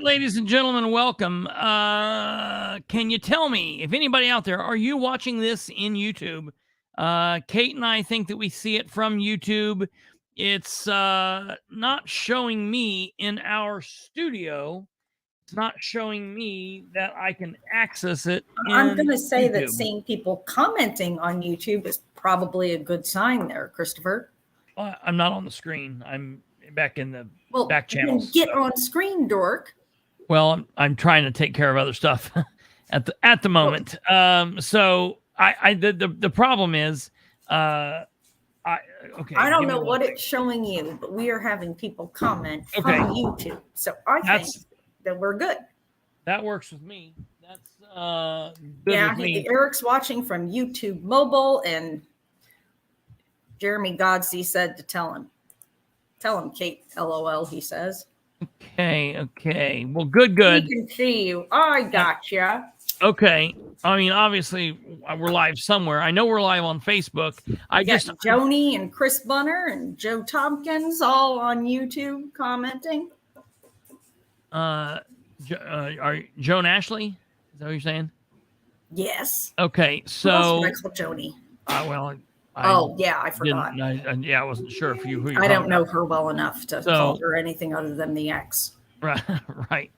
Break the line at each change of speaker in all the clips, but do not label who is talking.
Ladies and gentlemen, welcome. Can you tell me, if anybody out there, are you watching this in YouTube? Kate and I think that we see it from YouTube. It's not showing me in our studio. It's not showing me that I can access it.
I'm going to say YouTube. That seeing people commenting on YouTube is probably a good sign there, Christopher.
I'm not on the screen. I'm back in the back channels.
Get on screen, dork.
Well, I'm trying to take care of other stuff at the moment. So the problem is, I
don't know what it's showing you, but we are having people comment from YouTube. So I think that we're good.
That works with me. That's good with me.
Eric's watching from YouTube mobile, and Jeremy Godsey said to tell him, Kate, LOL, he says.
Okay. Well, good.
We can see you. I gotcha.
Okay. I mean, obviously, we're live somewhere. I know we're live on Facebook. I guess
Joni and Chris Bunner and Joe Tompkins all on YouTube commenting.
Are Joan Ashley? Is that what you're saying?
Yes.
Okay. So.
Who else did I call Joni? I forgot.
I wasn't sure if you.
I don't know her well enough to call her anything other than the ex.
Right.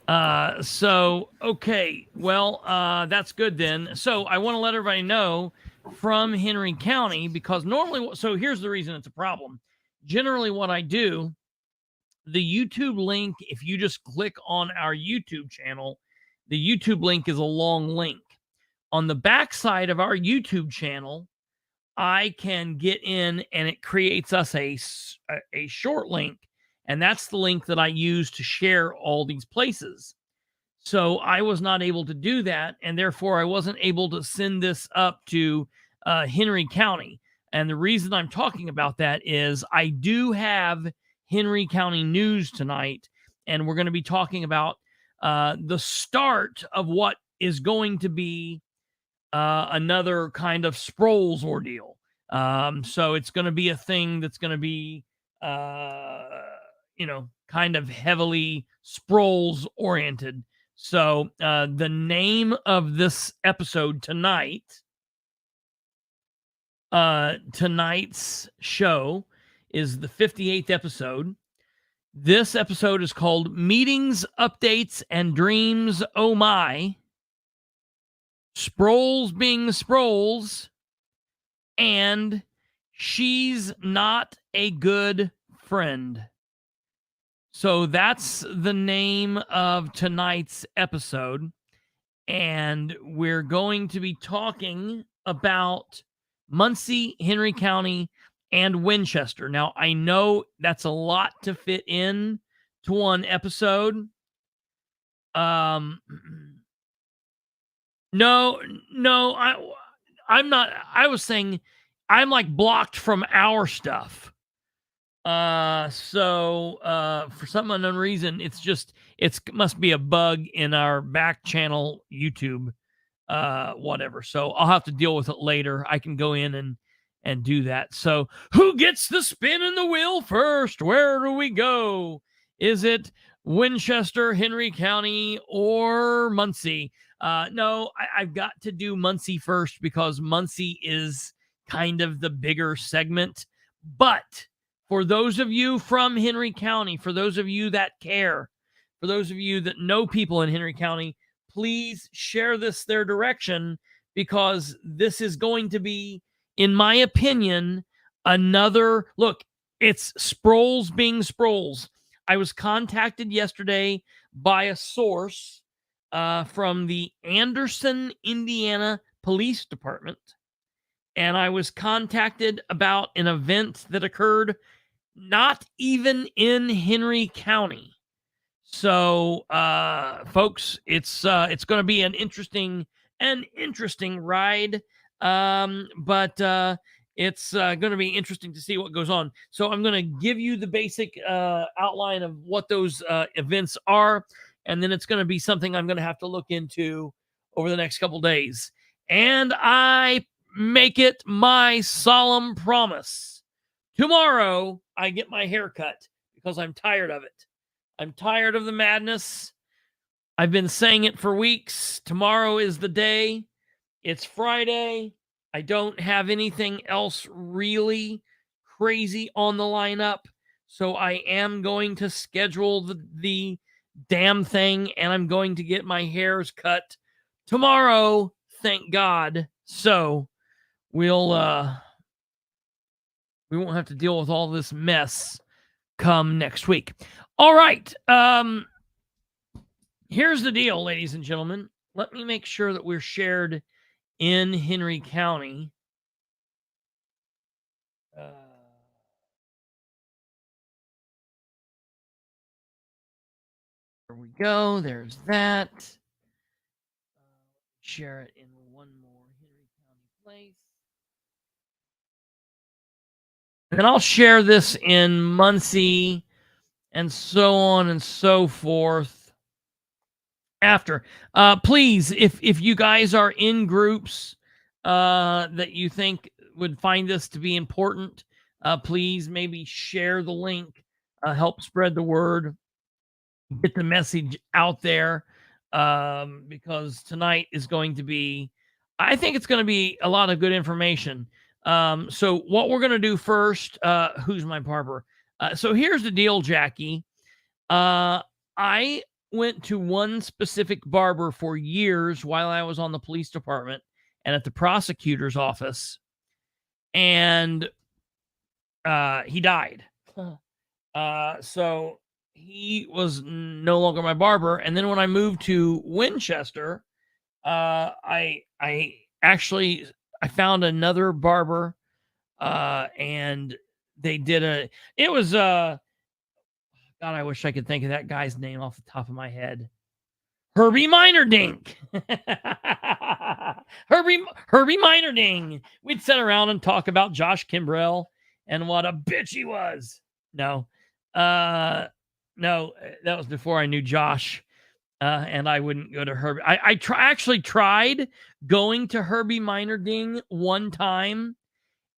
Okay. Well, that's good then. So I want to let everybody know from Henry County, because normally, so here's the reason it's a problem. Generally, what I do, the YouTube link, if you just click on our YouTube channel, the YouTube link is a long link. On the backside of our YouTube channel, I can get in and it creates us a short link. And that's the link that I use to share all these places. So I was not able to do that. And therefore I wasn't able to send this up to Henry County. And the reason I'm talking about that is I do have Henry County news tonight. And we're going to be talking about the start of what is going to be another kind of Sproles ordeal. So it's going to be a thing that's going to be, kind of heavily Sproles oriented. So the name of this episode tonight's show is the 58th episode. This episode is called Meetings, Updates, and Dreams. Oh my. Sproles Being Sproles, and She's Not a Good Friend. So that's the name of tonight's episode. And we're going to be talking about Muncie, Henry County, and Winchester. Now, I know that's a lot to fit in to one episode. No, I'm not. I was saying I'm like blocked from our stuff. So for some unknown reason, it must be a bug in our back channel YouTube whatever. So I'll have to deal with it later. I can go in and do that. So who gets the spin in the wheel first? Where do we go? Is it Winchester, Henry County, or Muncie? No, I've got to do Muncie first because Muncie is kind of the bigger segment. But for those of you from Henry County, for those of you that care, for those of you that know people in Henry County, please share this their direction, because this is going to be, in my opinion, another look. It's Sproles being Sproles. I was contacted yesterday by a source from the Anderson, Indiana Police Department, and I was contacted about an event that occurred not even in Henry County. So, folks, it's going to be an interesting ride. But it's going to be interesting to see what goes on. So I'm going to give you the basic outline of what those events are, and then it's going to be something I'm going to have to look into over the next couple days. And I make it my solemn promise: tomorrow I get my hair cut, because I'm tired of it. I'm tired of the madness. I've been saying it for weeks. Tomorrow is the day. It's Friday. I don't have anything else really crazy on the lineup. So I am going to schedule the damn thing, and I'm going to get my hairs cut tomorrow. Thank God. So we won't have to deal with all this mess come next week. All right. Here's the deal, ladies and gentlemen. Let me make sure that we're shared in Henry County. There we go. There's that. Share it in one more Henry County place. And I'll share this in Muncie and so on and so forth after. Please, if you guys are in groups that you think would find this to be important, please maybe share the link, help spread the word, get the message out there, because tonight is going to be, I think it's going to be a lot of good information. So what we're going to do first, who's my barber? So here's the deal, Jackie. I went to one specific barber for years while I was on the police department and at the prosecutor's office, and he died. So he was no longer my barber. And then when I moved to Winchester, I found another barber, and they did God, I wish I could think of that guy's name off the top of my head. Herbie Minerdink. Herbie Minerding. We'd sit around and talk about Josh Kimbrell and what a bitch he was. No, that was before I knew Josh. And I wouldn't go to Herbie. I actually tried going to Herbie Minerding one time,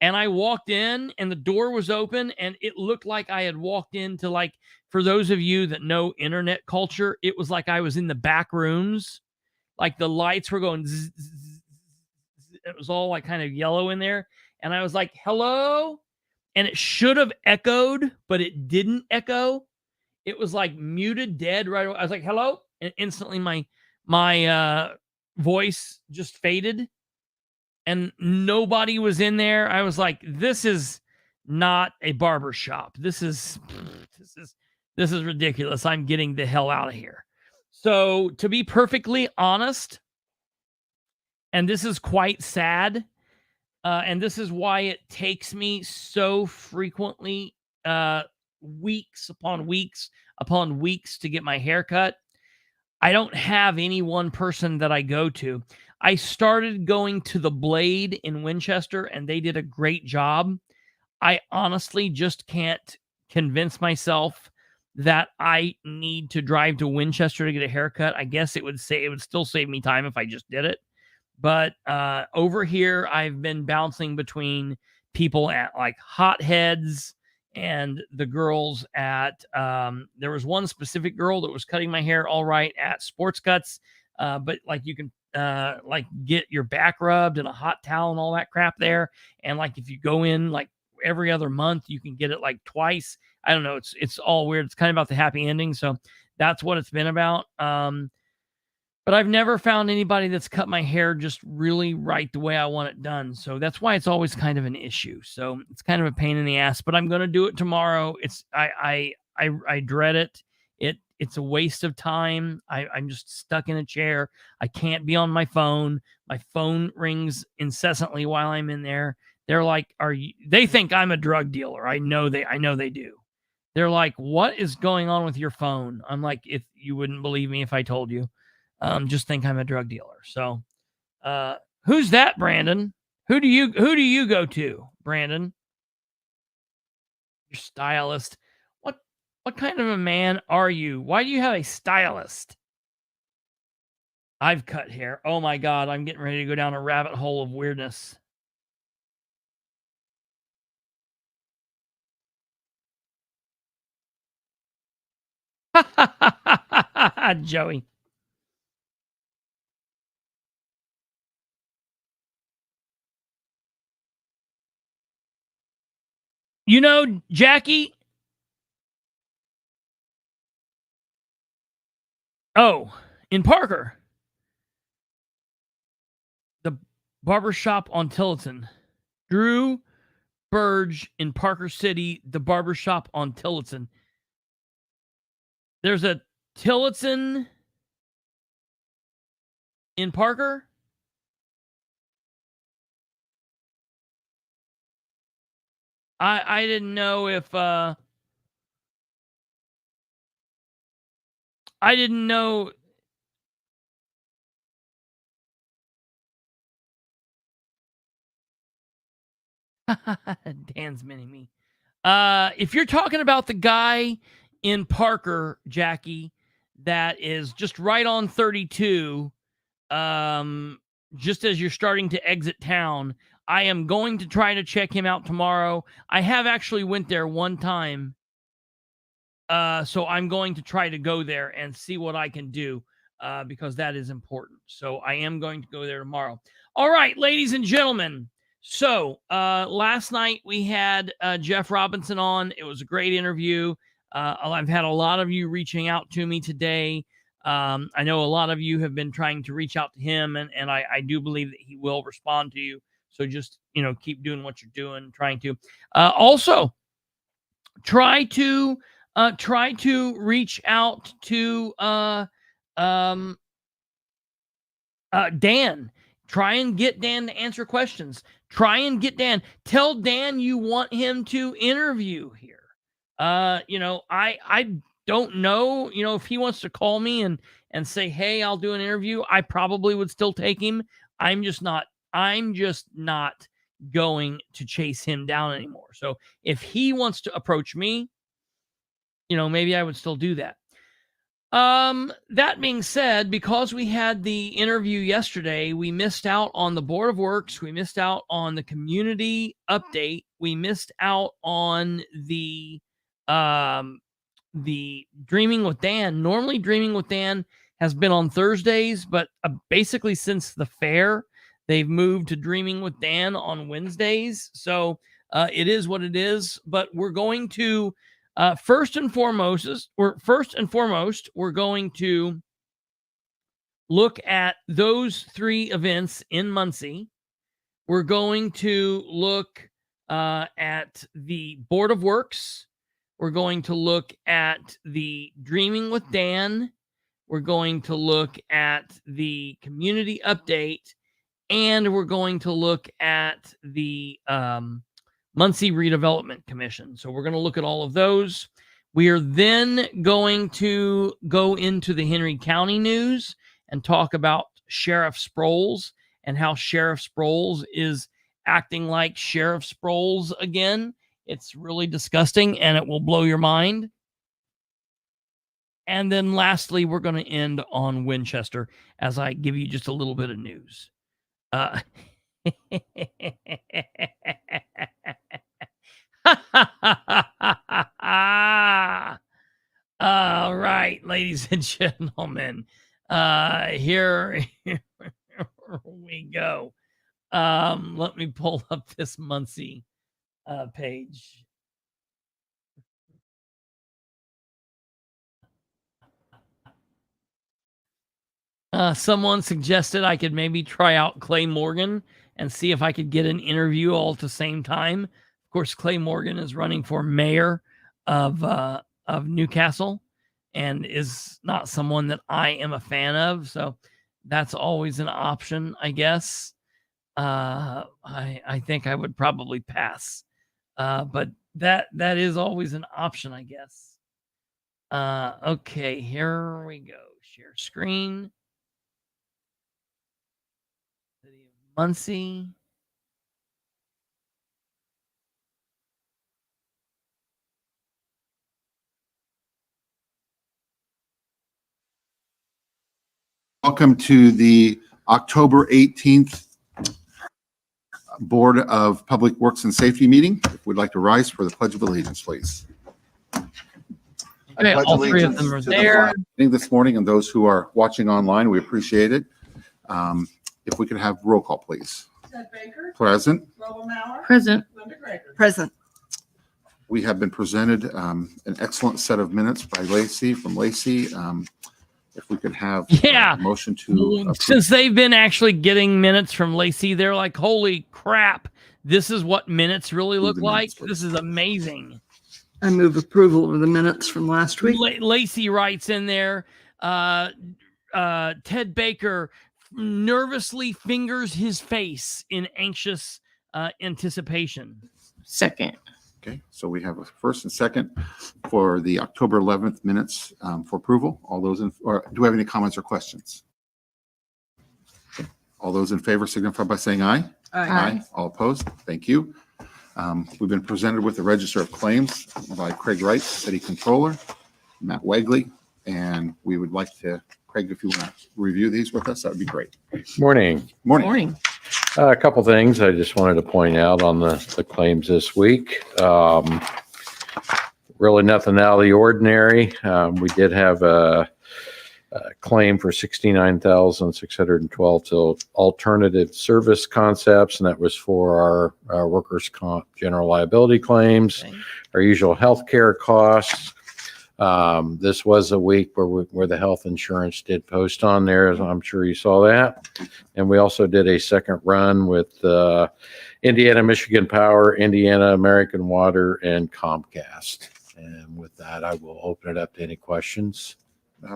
and I walked in and the door was open, and it looked like I had walked into, like, for those of you that know internet culture, it was like I was in the back rooms. Like the lights were going zzz, zzz, zzz. It was all like kind of yellow in there. And I was like, hello? And it should have echoed, but it didn't echo. It was like muted dead right away. I was like, hello? And instantly my voice just faded, and nobody was in there. I was like, this is not a barber shop. This is ridiculous. I'm getting the hell out of here. So to be perfectly honest, and this is quite sad, and this is why it takes me so frequently, weeks upon weeks upon weeks to get my hair cut. I don't have any one person that I go to. I started going to the Blade in Winchester, and they did a great job. I honestly just can't convince myself that I need to drive to Winchester to get a haircut. I guess it would still save me time if I just did it. But over here, I've been bouncing between people at like Hotheads and the girls at, there was one specific girl that was cutting my hair all right at Sports Cuts, but like you can like get your back rubbed and a hot towel and all that crap there. And like if you go in like every other month, you can get it like twice. I don't know. It's all weird. It's kind of about the happy ending. So that's what it's been about. But I've never found anybody that's cut my hair just really right the way I want it done. So that's why it's always kind of an issue. So it's kind of a pain in the ass, but I'm going to do it tomorrow. I dread it. It's a waste of time. I'm just stuck in a chair. I can't be on my phone. My phone rings incessantly while I'm in there. They're like, they think I'm a drug dealer. I know they do. They're like, what is going on with your phone? I'm like, if you wouldn't believe me if I told you. Just think I'm a drug dealer. So, who's that, Brandon? Who do you go to, Brandon? Your stylist. What kind of a man are you? Why do you have a stylist? I've cut hair. Oh my God, I'm getting ready to go down a rabbit hole of weirdness. Joey. You know, Jackie. Oh, in Parker. The barbershop on Tillotson. Drew Burge in Parker City, the barbershop on Tillotson. There's a Tillotson in Parker. I didn't know if I didn't know. Dan's mini me. If you're talking about the guy in Parker, Jackie, that is just right on 32, just as you're starting to exit town, I am going to try to check him out tomorrow. I have actually went there one time. So I'm going to try to go there and see what I can do, because that is important. So I am going to go there tomorrow. All right, ladies and gentlemen. So last night we had Jeff Robinson on. It was a great interview. I've had a lot of you reaching out to me today. I know a lot of you have been trying to reach out to him, and I do believe that he will respond to you. So just, keep doing what you're doing, trying to. Also, try to reach out to Dan. Try and get Dan to answer questions. Try and get Dan. Tell Dan you want him to interview here. I don't know, if he wants to call me and say, hey, I'll do an interview, I probably would still take him. I'm just not going to chase him down anymore. So if he wants to approach me, maybe I would still do that. That being said, because we had the interview yesterday, we missed out on the Board of Works. We missed out on the community update. We missed out on the Dreaming with Dan. Normally Dreaming with Dan has been on Thursdays, but basically since the fair, they've moved to Dreaming with Dan on Wednesdays. So it is what it is, but we're going to first and foremost, we're going to look at those three events in Muncie. We're going to look at the Board of Works. We're going to look at the Dreaming with Dan. We're going to look at the community update. And we're going to look at the Muncie Redevelopment Commission. So we're going to look at all of those. We are then going to go into the Henry County news and talk about Sheriff Sproles and how Sheriff Sproles is acting like Sheriff Sproles again. It's really disgusting and it will blow your mind. And then lastly, we're going to end on Winchester as I give you just a little bit of news. Uh, all right, ladies and gentlemen, here we go. Let me pull up this Muncie page. Someone suggested I could maybe try out Clay Morgan and see if I could get an interview all at the same time. Of course, Clay Morgan is running for mayor of Newcastle and is not someone that I am a fan of. So that's always an option, I guess. I think I would probably pass. But that is always an option, I guess. Okay, here we go. Share screen. City of Muncie.
Welcome to the October 18th Board of Public Works and Safety meeting. If we'd like to rise for the Pledge of Allegiance, please.
Okay, all three of them are there.
This morning, and those who are watching online, we appreciate it. If we could have roll call, please.
Ted Baker.
Present.
Roma Mauer.
Present.
Linda Greger.
Present.
We have been presented an excellent set of minutes by Lacey from Lacey. If we could have a motion to approve.
Since they've been actually getting minutes from Lacey, they're like, holy crap, this is what minutes really look like. This is amazing.
I move approval of the minutes from last week.
Lacey writes in there, Ted Baker nervously fingers his face in anxious anticipation.
Second.
Okay, so we have a first and second for the October 11th minutes for approval. All those in, or do we have any comments or questions? Okay. All those in favor signify by saying aye.
Aye.
All opposed? Thank you. We've been presented with the Register of Claims by Craig Wright, City Controller, Matt Wegley, and we would like to, Craig, if you want to review these with us, that would be great.
Morning.
Morning.
A couple things I just wanted to point out on the claims this week. Really nothing out of the ordinary. We did have a claim for $69,612 to Alternative Service Concepts, and that was for our workers' comp general liability claims, our usual healthcare costs. This was a week where the health insurance did post on there, as I'm sure you saw that. And we also did a second run with Indiana, Michigan Power, Indiana, American Water, and Comcast. And with that, I will open it up to any questions.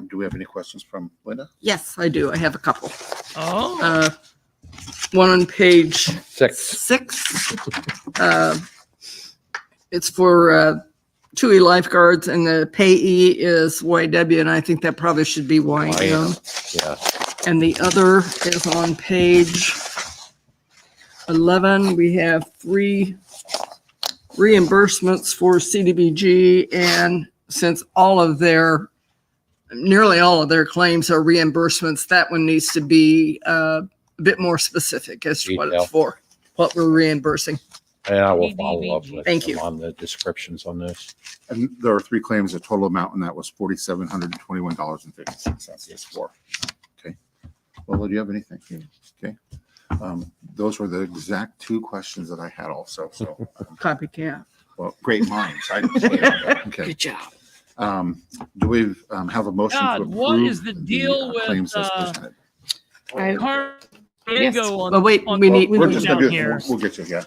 Do we have any questions from Linda?
Yes, I do. I have a couple.
Oh,
One on page
6.
It's for TUI lifeguards, and the payee is YW, and I think that probably should be YM.
Yeah.
And the other is on page 11. We have 3 reimbursements for CDBG, and since nearly all of their claims are reimbursements, that one needs to be a bit more specific as to what it's for, what we're reimbursing.
And I will follow up with
Thank you.
on the descriptions on this.
And there are 3 claims, the total amount, and that was $4,721.56. That's just 4. Okay. Well, do you have anything? Okay. Those were the exact 2 questions that I had also. So,
Copycat.
well, great minds. Okay.
Good job.
Do we have a motion to
God,
approve
what is the deal with,
claims as presented?
Yes.
on,
But wait,
on-
we need-
We're just
down
gonna do
here.
it. We'll get you. Yeah.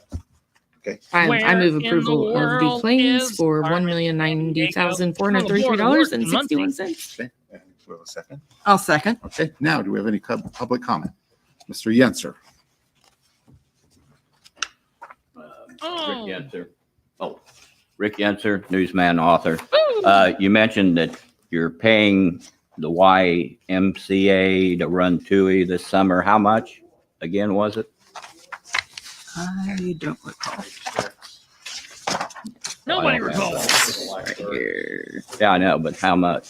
Okay.
I
Where
move
in the
approval of the
world
claims
is
for
our
$1,090,433.61.
Okay. And we have a second.
I'll second.
Okay. Now, do we have any public comment? Mr. Yenser.
Oh.
Rick Yenser. Rick Yenser, newsman, author. You mentioned that you're paying the YMCA to run TUI this summer. How much again was it?
I don't recall.
Nobody
I don't
recalls.
have
Right here.
Yeah, I know, but how much?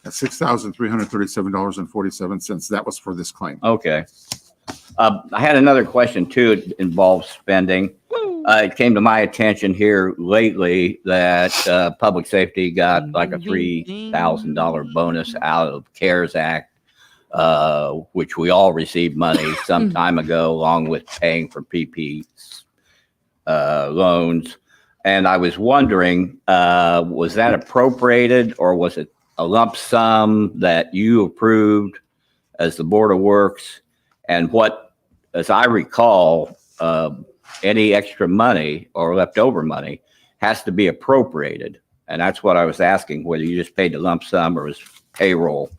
at $6,337.47. That was for this claim.
Okay. I had another question too. It involves spending. It came to my attention here lately that public safety got like a $3,000 bonus out of CARES Act, which we all received money some time ago, along with paying for PP loans. And I was wondering, was that appropriated, or was it a lump sum that you approved as the Board of Works? And what, as I recall, any extra money or leftover money has to be appropriated. And that's what I was asking, whether you just paid the lump sum or was payroll,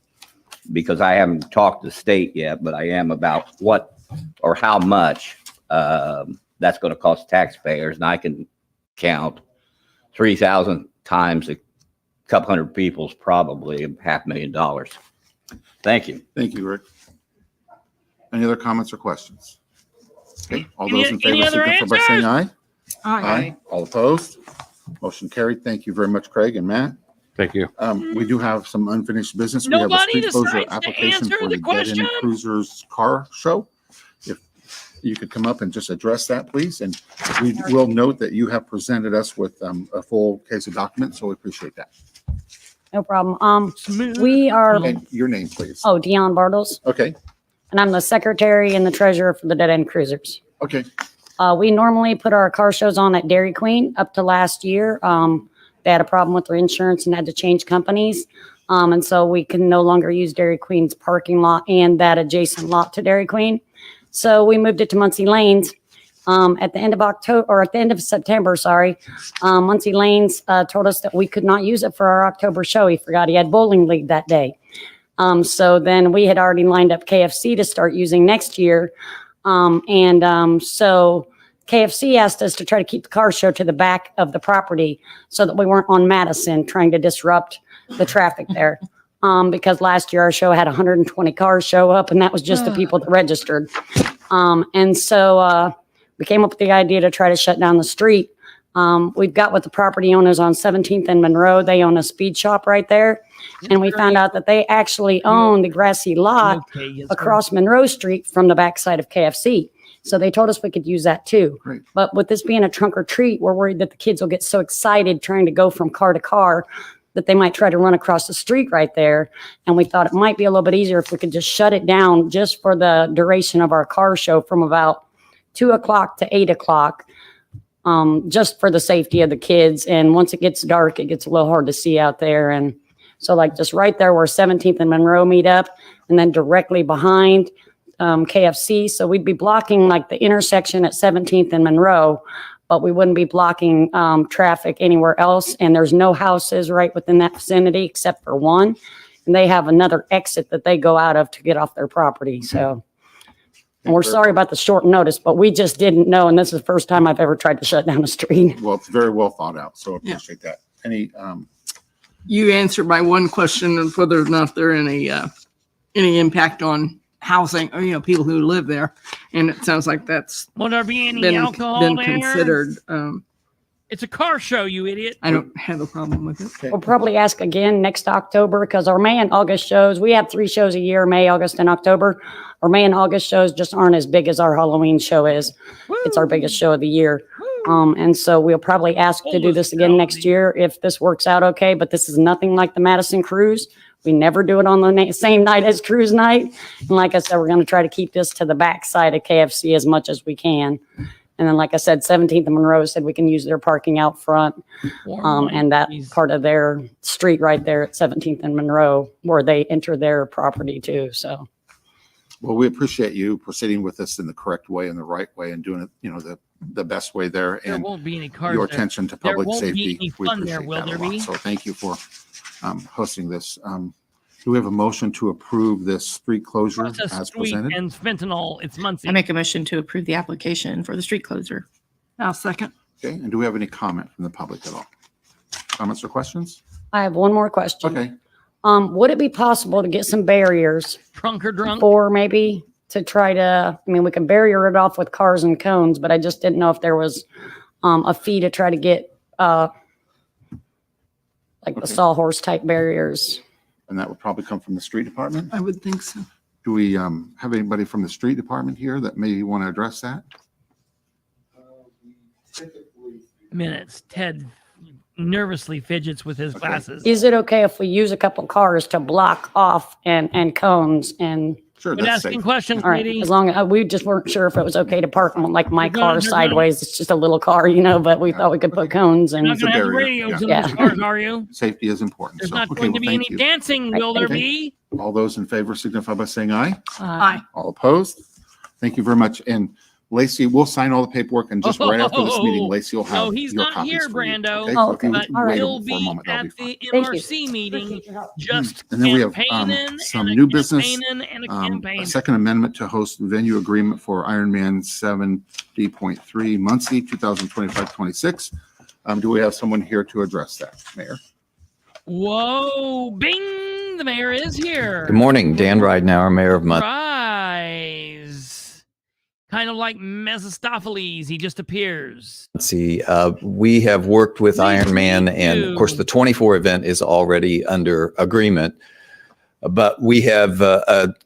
because I haven't talked to the state yet, but I am about what or how much that's going to cost taxpayers. And I can count 3,000 times a couple hundred people's probably $500,000. Thank you.
Thank you, Rick. Any other comments or questions? Okay, all
Any-
those in
any
favor
other
signify by saying aye.
Aye.
All opposed? Motion carried. Thank you very much, Craig and Matt.
Thank you.
We do have some unfinished business. We have a
Nobody
street closure
decides to
application
answer
for
the
the
question?
Dead End Cruisers car show. If you could come up and just address that, please. And we will note that you have presented us with a full case of documents, so we appreciate that.
No problem.
Smooth.
We are,
And your name, please.
Dion Bartles,
Okay,
and I'm the secretary and the treasurer for the Dead End Cruisers.
okay.
We normally put our car shows on at Dairy Queen up to last year. They had a problem with their insurance and had to change companies. And so we can no longer use Dairy Queen's parking lot and that adjacent lot to Dairy Queen. So we moved it to Muncie Lanes. At the end of October, or at the end of September, Muncie Lanes told us that we could not use it for our October show. He forgot he had bowling league that day. So then we had already lined up KFC to start using next year. So KFC asked us to try to keep the car show to the back of the property so that we weren't on Madison trying to disrupt the traffic there. Because last year our show had 120 cars show up, and that was just the people that registered. So we came up with the idea to try to shut down the street. We've got with the property owners on 17th and Monroe. They own a speed shop right there. And we found out that they actually own the grassy lot across Monroe Street from the backside of KFC. So they told us we could use that too.
Great.
But with this being a trunk or treat, we're worried that the kids will get so excited trying to go from car to car that they might try to run across the street right there. And we thought it might be a little bit easier if we could just shut it down just for the duration of our car show from about 2 o'clock to 8 o'clock, just for the safety of the kids. And once it gets dark, it gets a little hard to see out there. And so like just right there where 17th and Monroe meet up, and then directly behind KFC. So we'd be blocking like the intersection at 17th and Monroe, but we wouldn't be blocking traffic anywhere else. And there's no houses right within that vicinity except for one. And they have another exit that they go out of to get off their property. So and we're sorry about the short notice, but we just didn't know. And this is the first time I've ever tried to shut down a street.
Well, it's very well thought out, so I appreciate that. Any,
You answered my one question of whether or not there any impact on housing or, people who live there. And it sounds like that's
Will there be any
been
alcohol
been
there?
considered.
It's a car show, you idiot.
I don't have a problem with it.
We'll probably ask again next October because our May and August shows, we have 3 shows a year, May, August, and October. Our May and August shows just aren't as big as our Halloween show is. It's our biggest show of the year. And so we'll probably ask to do this again next year if this works out okay. But this is nothing like the Madison Cruise. We never do it on the same night as Cruise Night. And like I said, we're going to try to keep this to the back side of KFC as much as we can. And then, like I said, 17th and Monroe said we can use their parking out front. And that part of their street right there at 17th and Monroe where they enter their property too. So.
well, we appreciate you proceeding with this in the correct way and the right way and doing it, the best way there.
There
And
won't be any cars
your
there.
attention to
There
public
won't be
safety.
any
We
fun there,
appreciate
will
that a
there
lot.
be?
So thank you for hosting this. Do we have a motion to approve this street closure
It's a
as
sweet
presented?
and fentanyl. It's Muncie.
I make a motion to approve the application for the street closure.
I'll second.
Okay, and do we have any comment from the public at all? Comments or questions?
I have one more question.
Okay,
Would it be possible to get some barriers
Drunk or drunk?
or maybe to try to, we can barrier it off with cars and cones, but I just didn't know if there was a fee to try to get like the sawhorse type barriers
And that would probably come from the street department.
I would think so.
Do we have anybody from the street department here that may want to address that?
Minutes. Ted nervously fidgets with his glasses.
Is it okay if we use a couple cars to block off and cones and,
Sure,
Quit
that's
asking
safe.
questions,
all right,
lady.
as long as, we just weren't sure if it was okay to park them like my
You're
car
gonna-
sideways. It's just a little car, but we thought we could put cones
You're not
and,
going to have the
barrier,
radios in
yeah.
those cars, are you?
Safety is important.
There's
So,
not
okay,
going to
well,
be
thank
any
you.
dancing, will there
Okay.
be?
All those in favor signify by saying aye.
Aye.
All opposed? Thank you very much. And Lacey, we'll sign all the paperwork, and just right after this meeting, Lacey will
No,
have
he's
your
not
copies
here,
for you.
Brando.
Okay,
Oh,
so if you
okay.
would
All right.
wait
He'll
for a
be
moment, that'll
at
be fine.
the
Thank you.
MRC meeting, just
And then we have
campaigning
some
and a
new business,
campaigning and a
a
campaign.
second amendment to host venue agreement for Ironman 7D.3 Muncie 2025-26. Do we have someone here to address that, Mayor?
Whoa, bing, the mayor is here.
Good morning, Dan Ridenour, Mayor of Muncie.
Rise. Kind of like Mephistopheles, he just appears.
We have worked with
Me
Ironman, and of course,
too.
the 24 event is already under agreement. But we have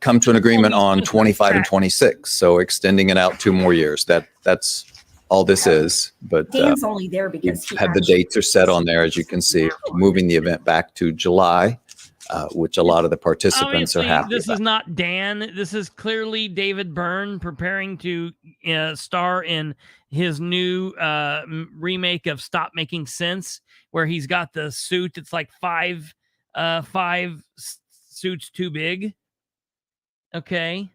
come to an agreement on 25 and 26, so extending it out 2 more years. That's all this is. But
Dan's only there because he
had the
actually-
dates are set on there, as you can see, moving the event back to July, which a lot of the participants are
Obviously,
happy
this
about.
is not Dan. This is clearly David Byrne preparing to star in his new remake of Stop Making Sense, where he's got the suit. It's like five suits too big. Okay.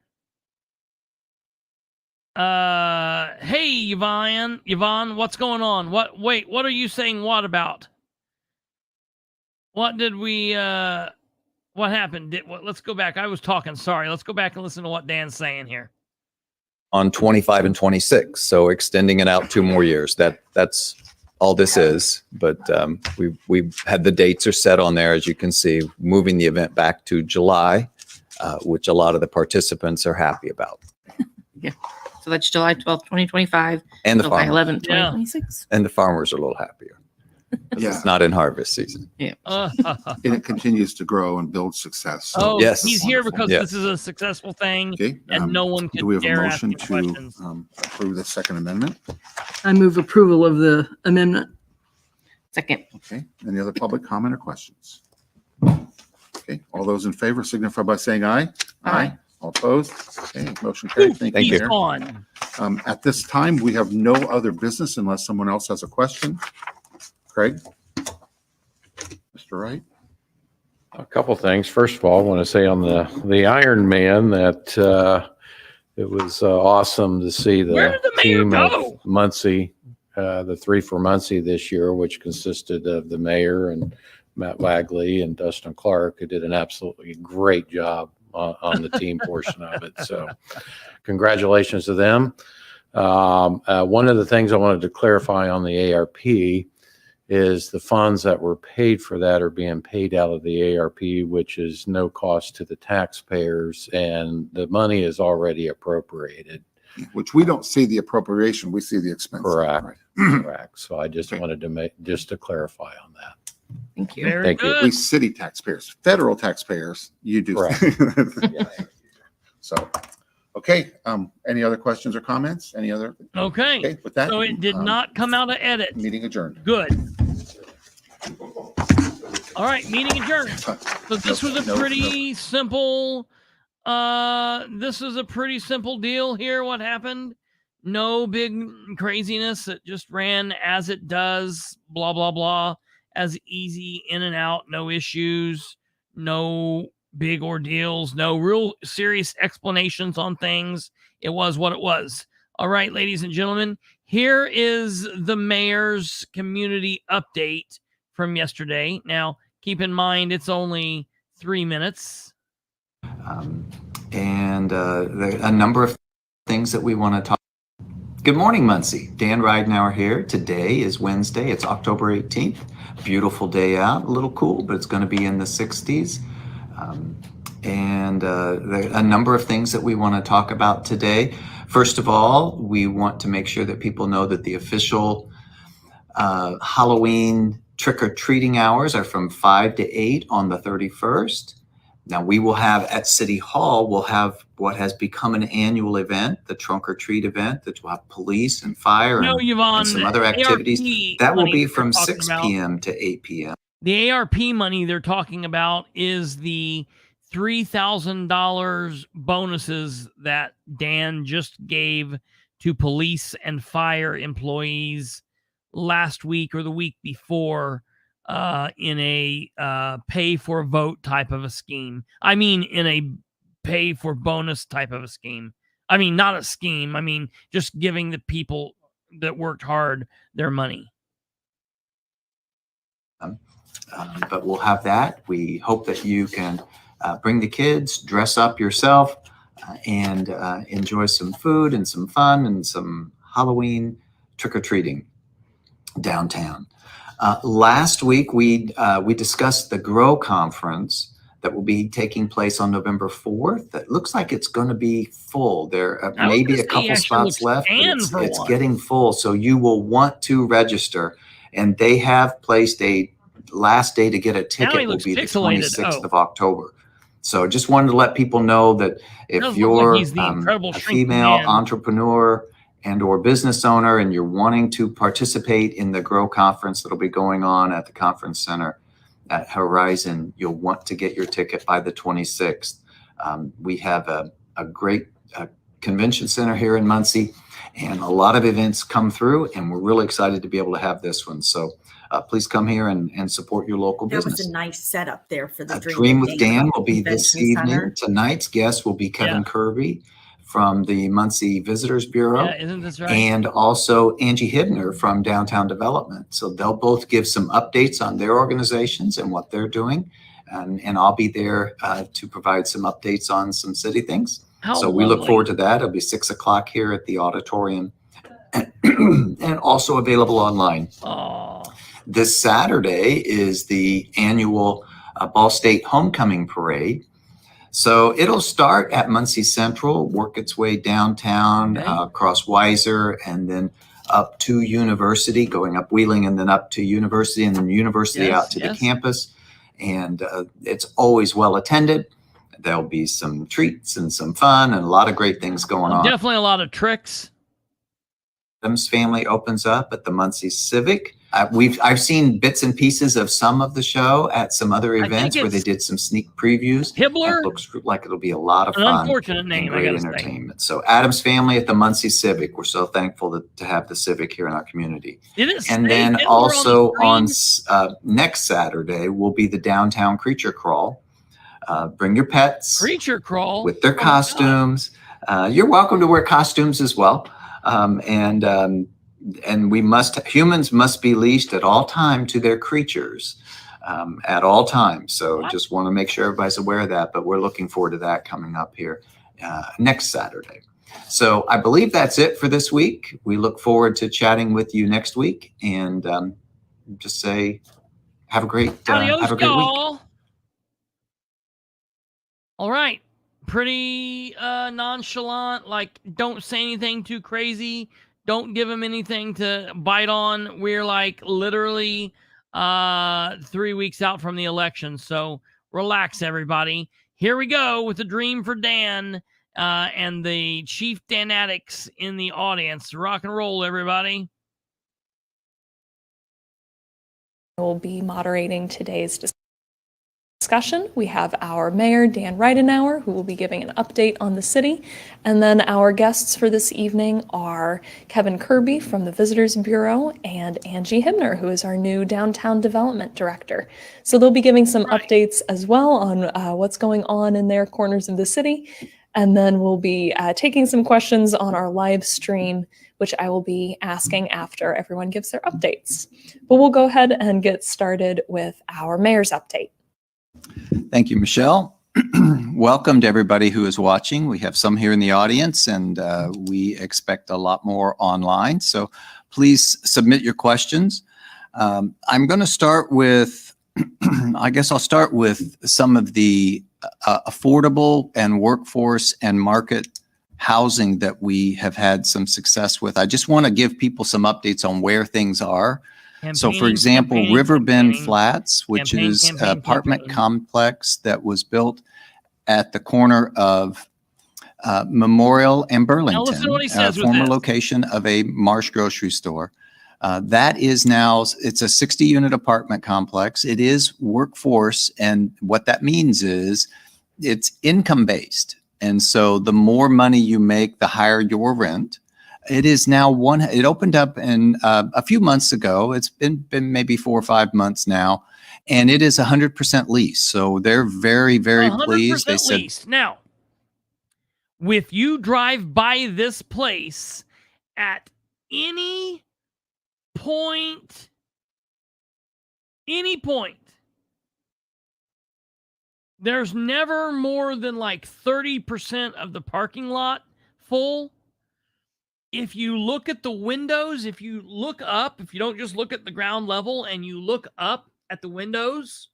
Hey, Yvonne, what's going on? What are you saying what about? What did we what happened? Let's go back. I was talking. Sorry. Let's go back and listen to what Dan's saying here.
On 25 and 26, so extending it out 2 more years. That's all this is. But we've had the dates are set on there, as you can see, moving the event back to July, which a lot of the participants are happy about.
So that's July 12th, 2025.
And the
July
farmers,
11th,
Yeah.
2026.
and the farmers are a little happier.
Yeah,
It's not in harvest season.
and it continues to grow and build success. So
Oh,
Yes.
he's here because
Yeah.
this is a successful thing,
Okay,
and no one
do
can
we have a
dare ask
motion
him
to
questions.
approve the second amendment?
I move approval of the amendment.
Second.
Okay, any other public comment or questions? Okay, all those in favor signify by saying aye.
Aye.
All opposed? Okay, motion carried. Thank you,
He's
Mayor.
on.
At this time, we have no other business unless someone else has a question. Craig? Mr. Wright?
A couple things. First of all, I want to say on the Iron Man that it was awesome to see
Where
the
did the mayor
team
go?
of Muncie, the 3 for Muncie this year, which consisted of the mayor and Matt Wagley and Dustin Clark, who did an absolutely great job on the team portion of it. So congratulations to them. One of the things I wanted to clarify on the ARP is the funds that were paid for that are being paid out of the ARP, which is no cost to the taxpayers, and the money is already appropriated.
Which we don't see the appropriation, we see the expense.
Correct.
Right.
Correct. So I just
Okay.
wanted to just to clarify on that.
Thank you.
Very
Thank you.
good.
We city taxpayers, federal taxpayers, you do. So, okay, any other questions or comments? Any other?
Okay.
Okay, with that.
So it did not come out of edit.
Meeting adjourned.
Good. All right, meeting adjourned. So this was a pretty simple this is a pretty simple deal here. What happened? No big craziness. It just ran as it does, blah blah blah, as easy in and out, no issues, no big ordeals, no real serious explanations on things. It was what it was. All right, ladies and gentlemen, here is the mayor's community update from yesterday. Now, keep in mind, it's only 3 minutes.
And there are a number of things that we want to talk. Good morning, Muncie. Dan Ridenour here. Today is Wednesday. It's October 18th. Beautiful day out. A little cool, but it's going to be in the 60s. There are a number of things that we want to talk about today. First of all, we want to make sure that people know that the official Halloween trick-or-treating hours are from 5 to 8 on the 31st. Now we will have at City Hall, we'll have what has become an annual event, the trunk or treat event that will have police and fire
No,
and
Yvonne,
some other activities.
ARP
That will
money
be
they're
from
talking
6
about.
p.m. to 8 p.m.
The ARP money they're talking about is the $3,000 bonuses that Dan just gave to police and fire employees last week or the week before in a pay for vote type of a scheme. I mean, in a pay for bonus type of a scheme. I mean, not a scheme. I mean, just giving the people that worked hard their money.
But we'll have that. We hope that you can bring the kids, dress up yourself, and enjoy some food and some fun and some Halloween trick-or-treating downtown. Last week, we discussed the GROW conference that will be taking place on November 4th. It looks like it's going to be full. There may be a couple spots left, but it's getting full. So you will want to register. And they have placed a last day to get a ticket will be the 26th of October. So just wanted to let people know that if you're a female entrepreneur and or business owner and you're wanting to participate in the GROW conference that'll be going on at the conference center at Horizon, you'll want to get your ticket by the 26th. We have a great convention center here in Muncie, and a lot of events come through, and we're really excited to be able to have this one. So please come here and support your local business.
There was a nice setup there for the
Dream with Dan will be this evening. Tonight's guest will be Kevin Kirby from the Muncie Visitors Bureau.
Yeah, isn't this right?
And also Angie Hibner from Downtown Development. So they'll both give some updates on their organizations and what they're doing. And I'll be there to provide some updates on some city things. So we look forward to that. It'll be 6 o'clock here at the auditorium and also available online.
Oh.
This Saturday is the annual Ball State Homecoming Parade. So it'll start at Muncie Central, work its way downtown, across Weiser, and then up to University, going up Wheeling, and then up to University, and then University out to the campus. And it's always well attended. There'll be some treats and some fun and a lot of great things going on.
Definitely a lot of tricks.
Adams Family opens up at the Muncie Civic. I've seen bits and pieces of some of the show at some other events where they did some sneak previews.
Hibbler?
It looks like it'll be a lot of fun.
Unfortunate name,
great entertainment. So Adams Family at the Muncie Civic. We're so thankful to have the Civic here in our community. And then also on next Saturday will be the Downtown Creature Crawl. Bring your pets.
Creature Crawl
with their costumes. You're welcome to wear costumes as well. And humans must be leashed at all time to their creatures at all times. So just want to make sure everybody's aware of that, but we're looking forward to that coming up here next Saturday. So I believe that's it for this week. We look forward to chatting with you next week, and just say, have a great week.
All right. Pretty nonchalant, like don't say anything too crazy. Don't give them anything to bite on. We're like literally 3 weeks out from the election. So relax, everybody. Here we go with the Dream for Dan and the Chief Danatics in the audience. Rock and roll, everybody.
I will be moderating today's discussion. We have our Mayor Dan Ridenour, who will be giving an update on the city. And then our guests for this evening are Kevin Kirby from the Visitors Bureau and Angie Hibner, who is our new Downtown Development Director. So they'll be giving some updates as well on what's going on in their corners of the city. And then we'll be taking some questions on our live stream, which I will be asking after everyone gives their updates. But we'll go ahead and get started with our Mayor's update.
Thank you, Michelle. Welcome to everybody who is watching. We have some here in the audience, and we expect a lot more online. So please submit your questions. I'm going to start with, I guess I'll start with some of the affordable and workforce and market housing that we have had some success with. I just want to give people some updates on where things are. So, for example, Riverbend Flats, which is an apartment complex that was built at the corner of Memorial and
Now listen to what
Burlington,
he says with
former
this.
location of a Marsh grocery store. That is now, it's a 60-unit apartment complex. It is workforce, and what that means is it's income-based. And so the more money you make, the higher your rent. It is now it opened up in a few months ago. It's been maybe 4 or 5 months now, and it is 100% leased. So they're very, very pleased. They
100%
said,
leased. Now, if you drive by this place at any point, there's never more than like 30% of the parking lot full. If you look at the windows, if you look up, if you don't just look at the ground level and you look up at the windows,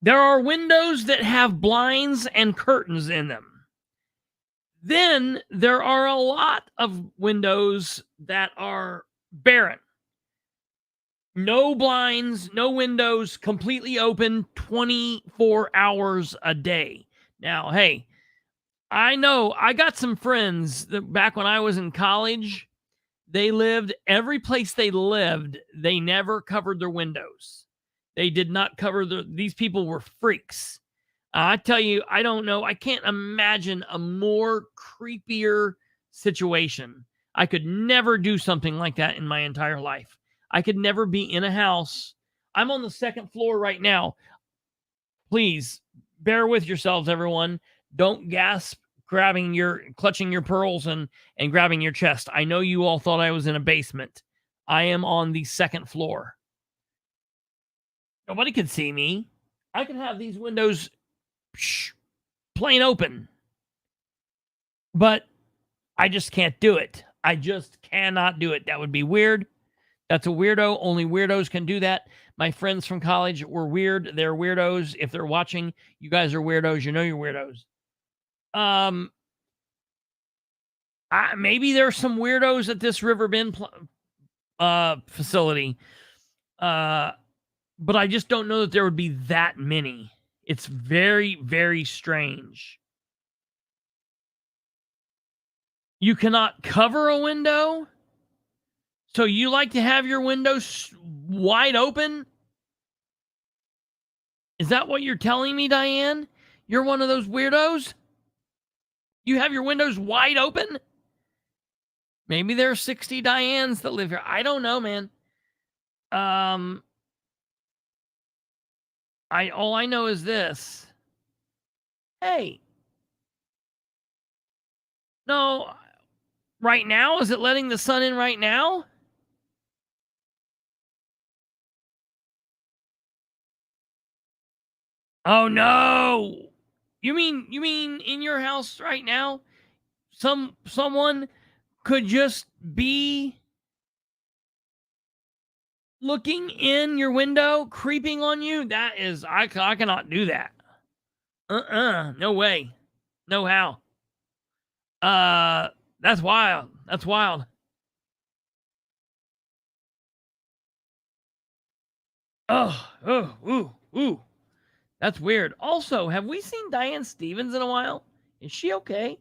there are windows that have blinds and curtains in them. Then there are a lot of windows that are barren. No blinds, no windows, completely open 24 hours a day. Now, hey, I know I got some friends that back when I was in college, every place they lived, they never covered their windows. They did not cover these people were freaks. I tell you, I don't know. I can't imagine a more creepier situation. I could never do something like that in my entire life. I could never be in a house. I'm on the second floor right now. Please bear with yourselves, everyone. Don't gasp, clutching your pearls and grabbing your chest. I know you all thought I was in a basement. I am on the second floor. Nobody can see me. I can have these windows plain open, but I just can't do it. I just cannot do it. That would be weird. That's a weirdo. Only weirdos can do that. My friends from college were weird. They're weirdos. If they're watching, you guys are weirdos. You know you're weirdos. Maybe there's some weirdos at this River Bend facility, but I just don't know that there would be that many. It's very, very strange. You cannot cover a window? So you like to have your windows wide open? Is that what you're telling me, Diane? You're one of those weirdos? You have your windows wide open? Maybe there are 60 Dianes that live here. I don't know, man. All I know is this. Hey. No. Right now? Is it letting the sun in right now? Oh no. You mean in your house right now? Someone could just be looking in your window, creeping on you? That is, I cannot do that. No way. No how. That's wild. That's wild. Ooh. That's weird. Also, have we seen Diane Stevens in a while? Is she okay?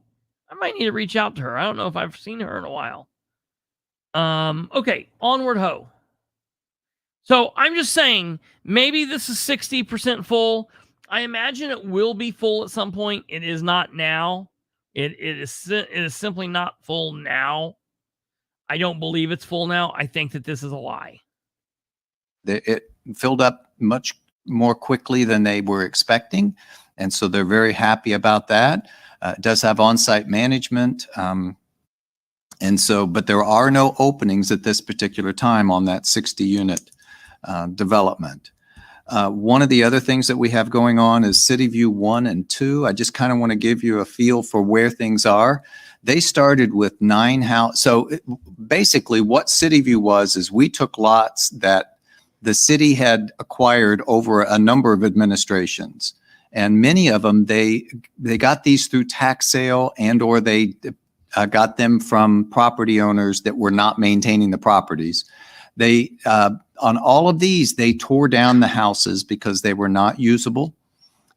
I might need to reach out to her. I don't know if I've seen her in a while. Okay, onward ho. So I'm just saying, maybe this is 60% full. I imagine it will be full at some point. It is not now. It is simply not full now. I don't believe it's full now. I think that this is a lie.
It filled up much more quickly than they were expecting. And so they're very happy about that. It does have on-site management. But there are no openings at this particular time on that 60-unit development. One of the other things that we have going on is City View 1 and 2. I just kind of want to give you a feel for where things are. They started with 9 houses. So basically what City View was is we took lots that the city had acquired over a number of administrations. And many of them, they got these through tax sale and or they got them from property owners that were not maintaining the properties. They, on all of these, they tore down the houses because they were not usable.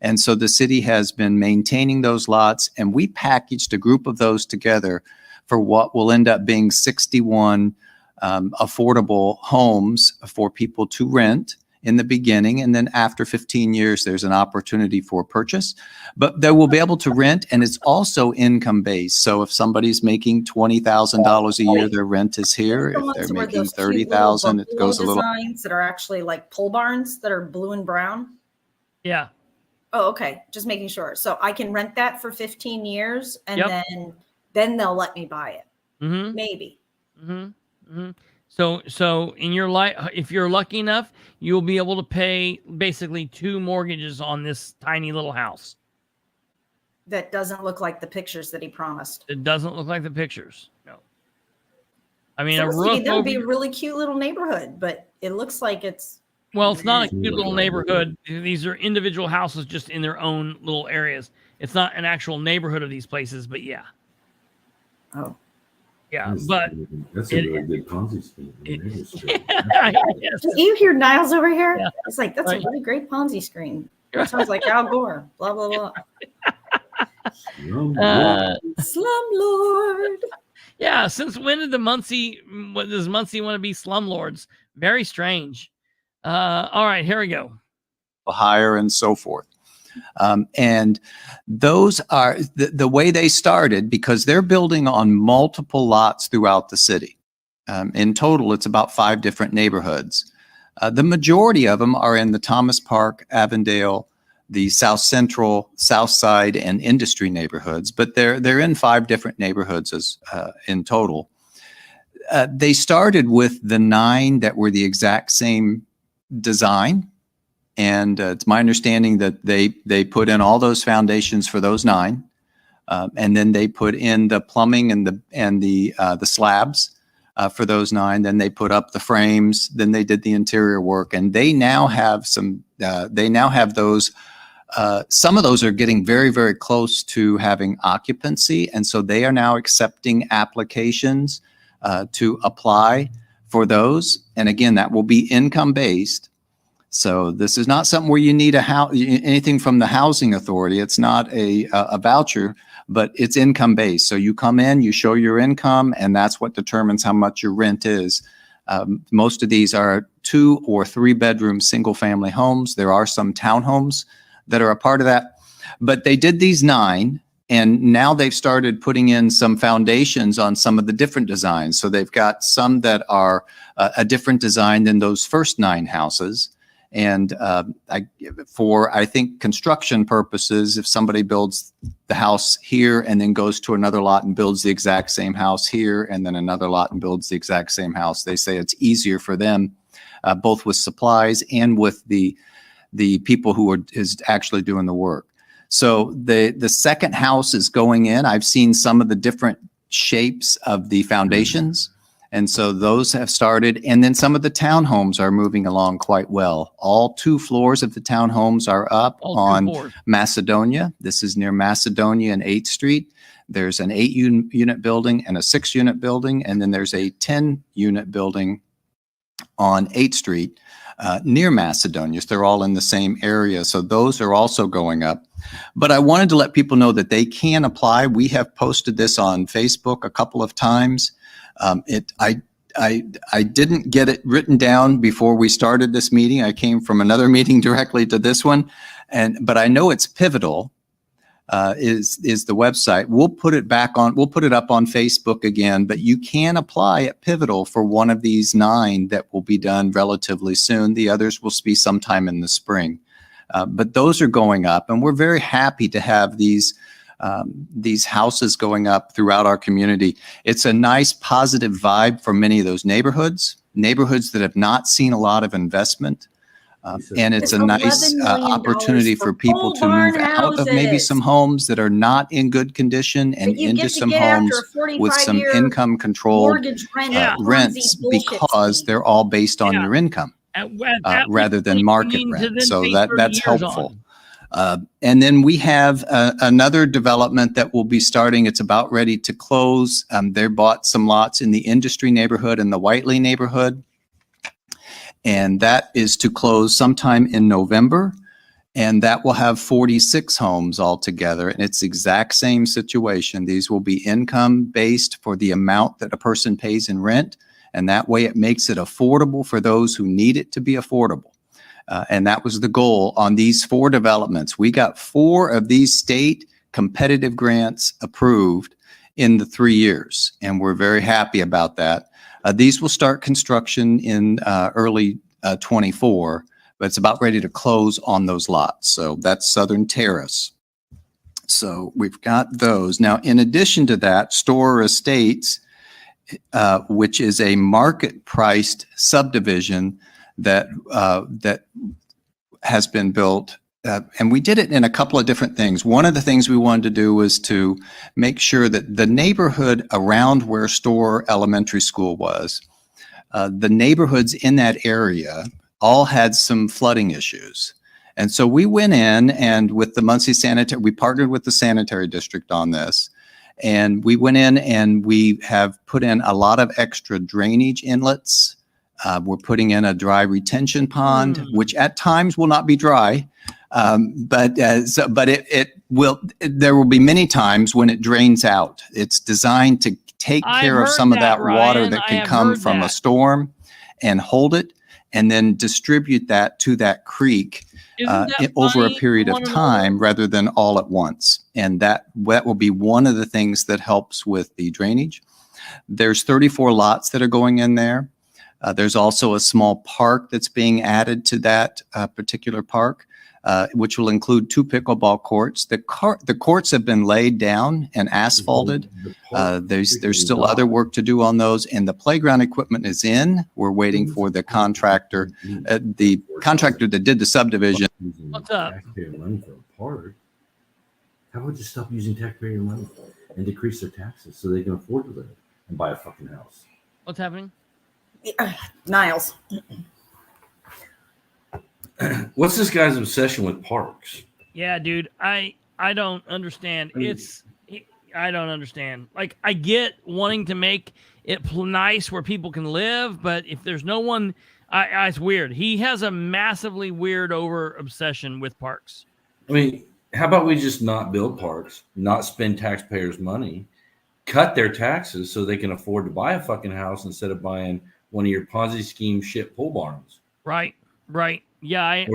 And so the city has been maintaining those lots, and we packaged a group of those together for what will end up being 61 affordable homes for people to rent in the beginning. And then after 15 years, there's an opportunity for purchase, but they will be able to rent, and it's also income based. So if somebody's making $20,000 a year, their rent is here. If they're making 30,000, it goes a little.
Designs that are actually like pole barns that are blue and brown.
Yeah.
Oh, okay. Just making sure. So I can rent that for 15 years and
Yep.
then they'll let me buy it.
Mm-hmm.
Maybe.
Mm-hmm. Mm-hmm. So in your life, if you're lucky enough, you'll be able to pay basically 2 mortgages on this tiny little house.
That doesn't look like the pictures that he promised.
It doesn't look like the pictures. No. I mean,
So
a
I was thinking
roof
that would be
over,
a really cute little neighborhood, but it looks like it's
well, it's not a cute little neighborhood. These are individual houses just in their own little areas. It's not an actual neighborhood of these places, but yeah.
oh.
Yeah, but
that's a really good Ponzi scheme.
yes.
Do you hear Niles over here?
Yeah.
It's like that's
Right.
a really great Ponzi scheme. It sounds like Al Gore. Blah blah blah. Slum Lord.
Yeah, since when did does Muncie want to be slumlords? Very strange. All right, here we go.
Higher and so forth. And those are the way they started, because they're building on multiple lots throughout the city. In total, it's about 5 different neighborhoods. The majority of them are in the Thomas Park, Avondale, the South Central, South Side, and Industry neighborhoods, but they're in 5 different neighborhoods in total. They started with the 9 that were the exact same design. And it's my understanding that they put in all those foundations for those 9, and then they put in the plumbing and the slabs for those 9. Then they put up the frames. Then they did the interior work, and they now have some. They now have those. Some of those are getting very, very close to having occupancy, and so they are now accepting applications to apply for those. And again, that will be income based. So this is not something where you need anything from the housing authority. It's not a voucher, but it's income based. So you come in, you show your income, and that's what determines how much your rent is. Most of these are 2 or 3 bedroom single family homes. There are some townhomes that are a part of that, but they did these 9. And now they've started putting in some foundations on some of the different designs. So they've got some that are a different design than those first 9 houses. And I think construction purposes, if somebody builds the house here and then goes to another lot and builds the exact same house here, and then another lot and builds the exact same house, they say it's easier for them, both with supplies and with the people who is actually doing the work. So the second house is going in. I've seen some of the different shapes of the foundations. And so those have started. And then some of the townhomes are moving along quite well. All 2 floors of the townhomes are up on Macedonia. This is near Macedonia and 8th Street. There's an 8-unit building and a 6-unit building. And then there's a 10-unit building on 8th Street near Macedonia. So they're all in the same area. So those are also going up. But I wanted to let people know that they can apply. We have posted this on Facebook a couple of times. I didn't get it written down before we started this meeting. I came from another meeting directly to this one, but I know it's Pivotal is the website. We'll put it up on Facebook again, but you can apply at Pivotal for one of these 9 that will be done relatively soon. The others will be sometime in the spring. But those are going up, and we're very happy to have these houses going up throughout our community. It's a nice positive vibe for many of those neighborhoods that have not seen a lot of investment. And it's a nice opportunity for people to move out of maybe some homes that are not in good condition and into some homes with some income controlled rents, because they're all based on your income rather than market rent. So that's helpful. And then we have another development that will be starting. It's about ready to close. They bought some lots in the Industry neighborhood and the Whiteley neighborhood. And that is to close sometime in November. And that will have 46 homes altogether. And it's the exact same situation. These will be income based for the amount that a person pays in rent. And that way it makes it affordable for those who need it to be affordable. And that was the goal on these 4 developments. We got 4 of these state competitive grants approved in the 3 years. And we're very happy about that. These will start construction in early 24. But it's about ready to close on those lots. So that's Southern Terrace. So we've got those. Now, in addition to that, Storer Estates, which is a market-priced subdivision that has been built. And we did it in a couple of different things. One of the things we wanted to do was to make sure that the neighborhood around where Storer Elementary School was, the neighborhoods in that area all had some flooding issues. And so we went in and with the Muncie Sanitary, we partnered with the sanitary district on this. And we went in and we have put in a lot of extra drainage inlets. We're putting in a dry retention pond, which at times will not be dry. But it will, there will be many times when it drains out. It's designed to take care of some of that water that can come from a storm and hold it, and then distribute that to that creek over a period of time rather than all at once. And that will be one of the things that helps with the drainage. There's 34 lots that are going in there. There's also a small park that's being added to that particular park, which will include 2 pickleball courts. The courts have been laid down and asphalted. There's still other work to do on those, and the playground equipment is in. We're waiting for the contractor. The contractor that did the subdivision.
What's up?
Taxpayer money for a park. How about just stop using taxpayer money and decrease their taxes so they can afford to live and buy a fucking house?
What's happening?
Niles.
What's this guy's obsession with parks?
Yeah, dude, I don't understand. I don't understand. Like, I get wanting to make it nice where people can live, but if there's no one, it's weird. He has a massively weird obsession with parks.
I mean, how about we just not build parks, not spend taxpayers' money, cut their taxes so they can afford to buy a fucking house instead of buying one of your Ponzi scheme shit pole barns.
Right. Yeah,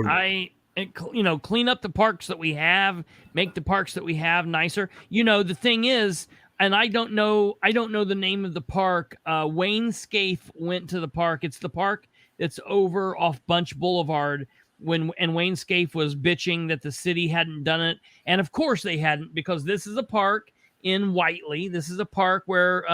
clean up the parks that we have, make the parks that we have nicer. The thing is, and I don't know the name of the park. Wayne Scaife went to the park. It's the park that's over off Bunch Boulevard and Wayne Scaife was bitching that the city hadn't done it. And of course they hadn't, because this is a park in Whiteley. This is a park where,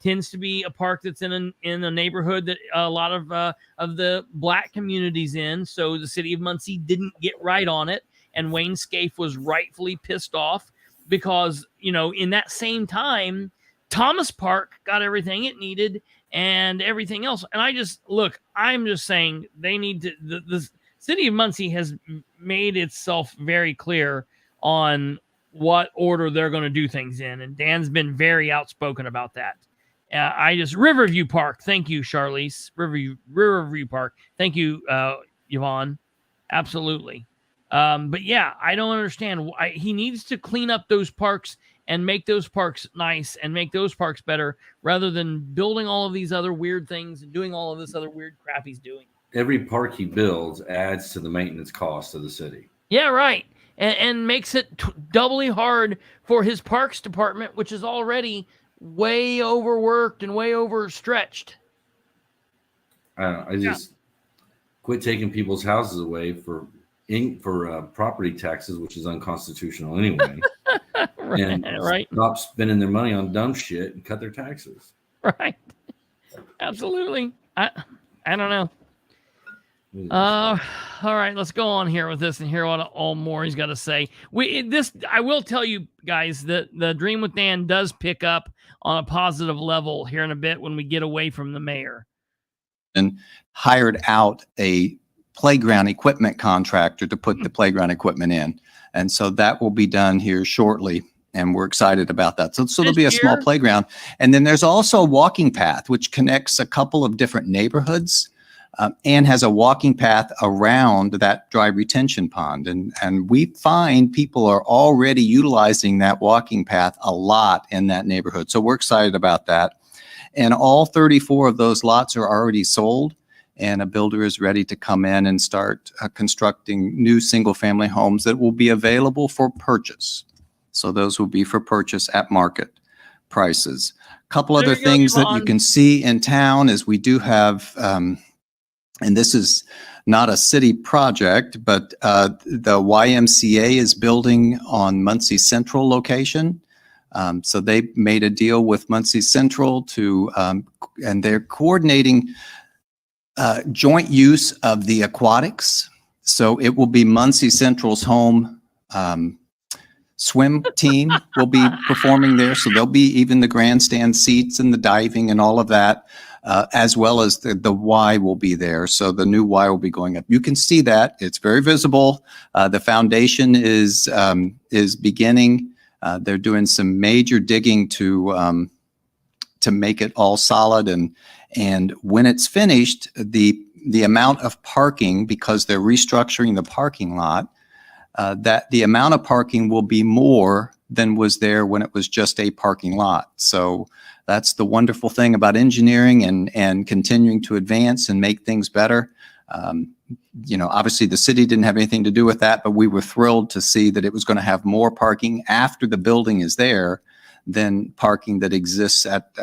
tends to be a park that's in a neighborhood that a lot of the Black communities in. So the city of Muncie didn't get right on it. And Wayne Scaife was rightfully pissed off because, in that same time, Thomas Park got everything it needed and everything else. And I'm just saying they need to, the city of Muncie has made itself very clear on what order they're going to do things in. And Dan's been very outspoken about that. Riverview Park. Thank you, Charlize. Riverview Park. Thank you, Yvonne. Absolutely. But yeah, I don't understand why he needs to clean up those parks and make those parks nice and make those parks better rather than building all of these other weird things and doing all of this other weird crap he's doing.
Every park he builds adds to the maintenance cost of the city.
Yeah, right. And makes it doubly hard for his parks department, which is already way overworked and way overstretched.
I just quit taking people's houses away for property taxes, which is unconstitutional anyway.
Right.
Stop spending their money on dumb shit and cut their taxes.
Right. Absolutely. I don't know. All right, let's go on here with this and hear what all more he's got to say. I will tell you guys that the Dream with Dan does pick up on a positive level here in a bit when we get away from the mayor.
And hired out a playground equipment contractor to put the playground equipment in. And so that will be done here shortly. And we're excited about that. So there'll be a small playground. And then there's also a walking path, which connects a couple of different neighborhoods. and has a walking path around that dry retention pond. And we find people are already utilizing that walking path a lot in that neighborhood. So we're excited about that. And all 34 of those lots are already sold, and a builder is ready to come in and start constructing new single-family homes that will be available for purchase. So those will be for purchase at market prices. A couple
There
other
you go,
things that you
Yvonne.
can see in town is we do have, and this is not a city project, but the YMCA is building on Muncie Central location. So they made a deal with Muncie Central to, and they're coordinating joint use of the aquatics. So it will be Muncie Central's home swim team will be performing there. So there'll be even the grandstand seats and the diving and all of that, as well as the Y will be there. So the new Y will be going up. You can see that. It's very visible. The foundation is beginning. They're doing some major digging to make it all solid, and when it's finished, the amount of parking, because they're restructuring the parking lot, that the amount of parking will be more than was there when it was just a parking lot. So that's the wonderful thing about engineering and continuing to advance and make things better. You know, obviously the city didn't have anything to do with that, but we were thrilled to see that it was going to have more parking after the building is there than parking that exists at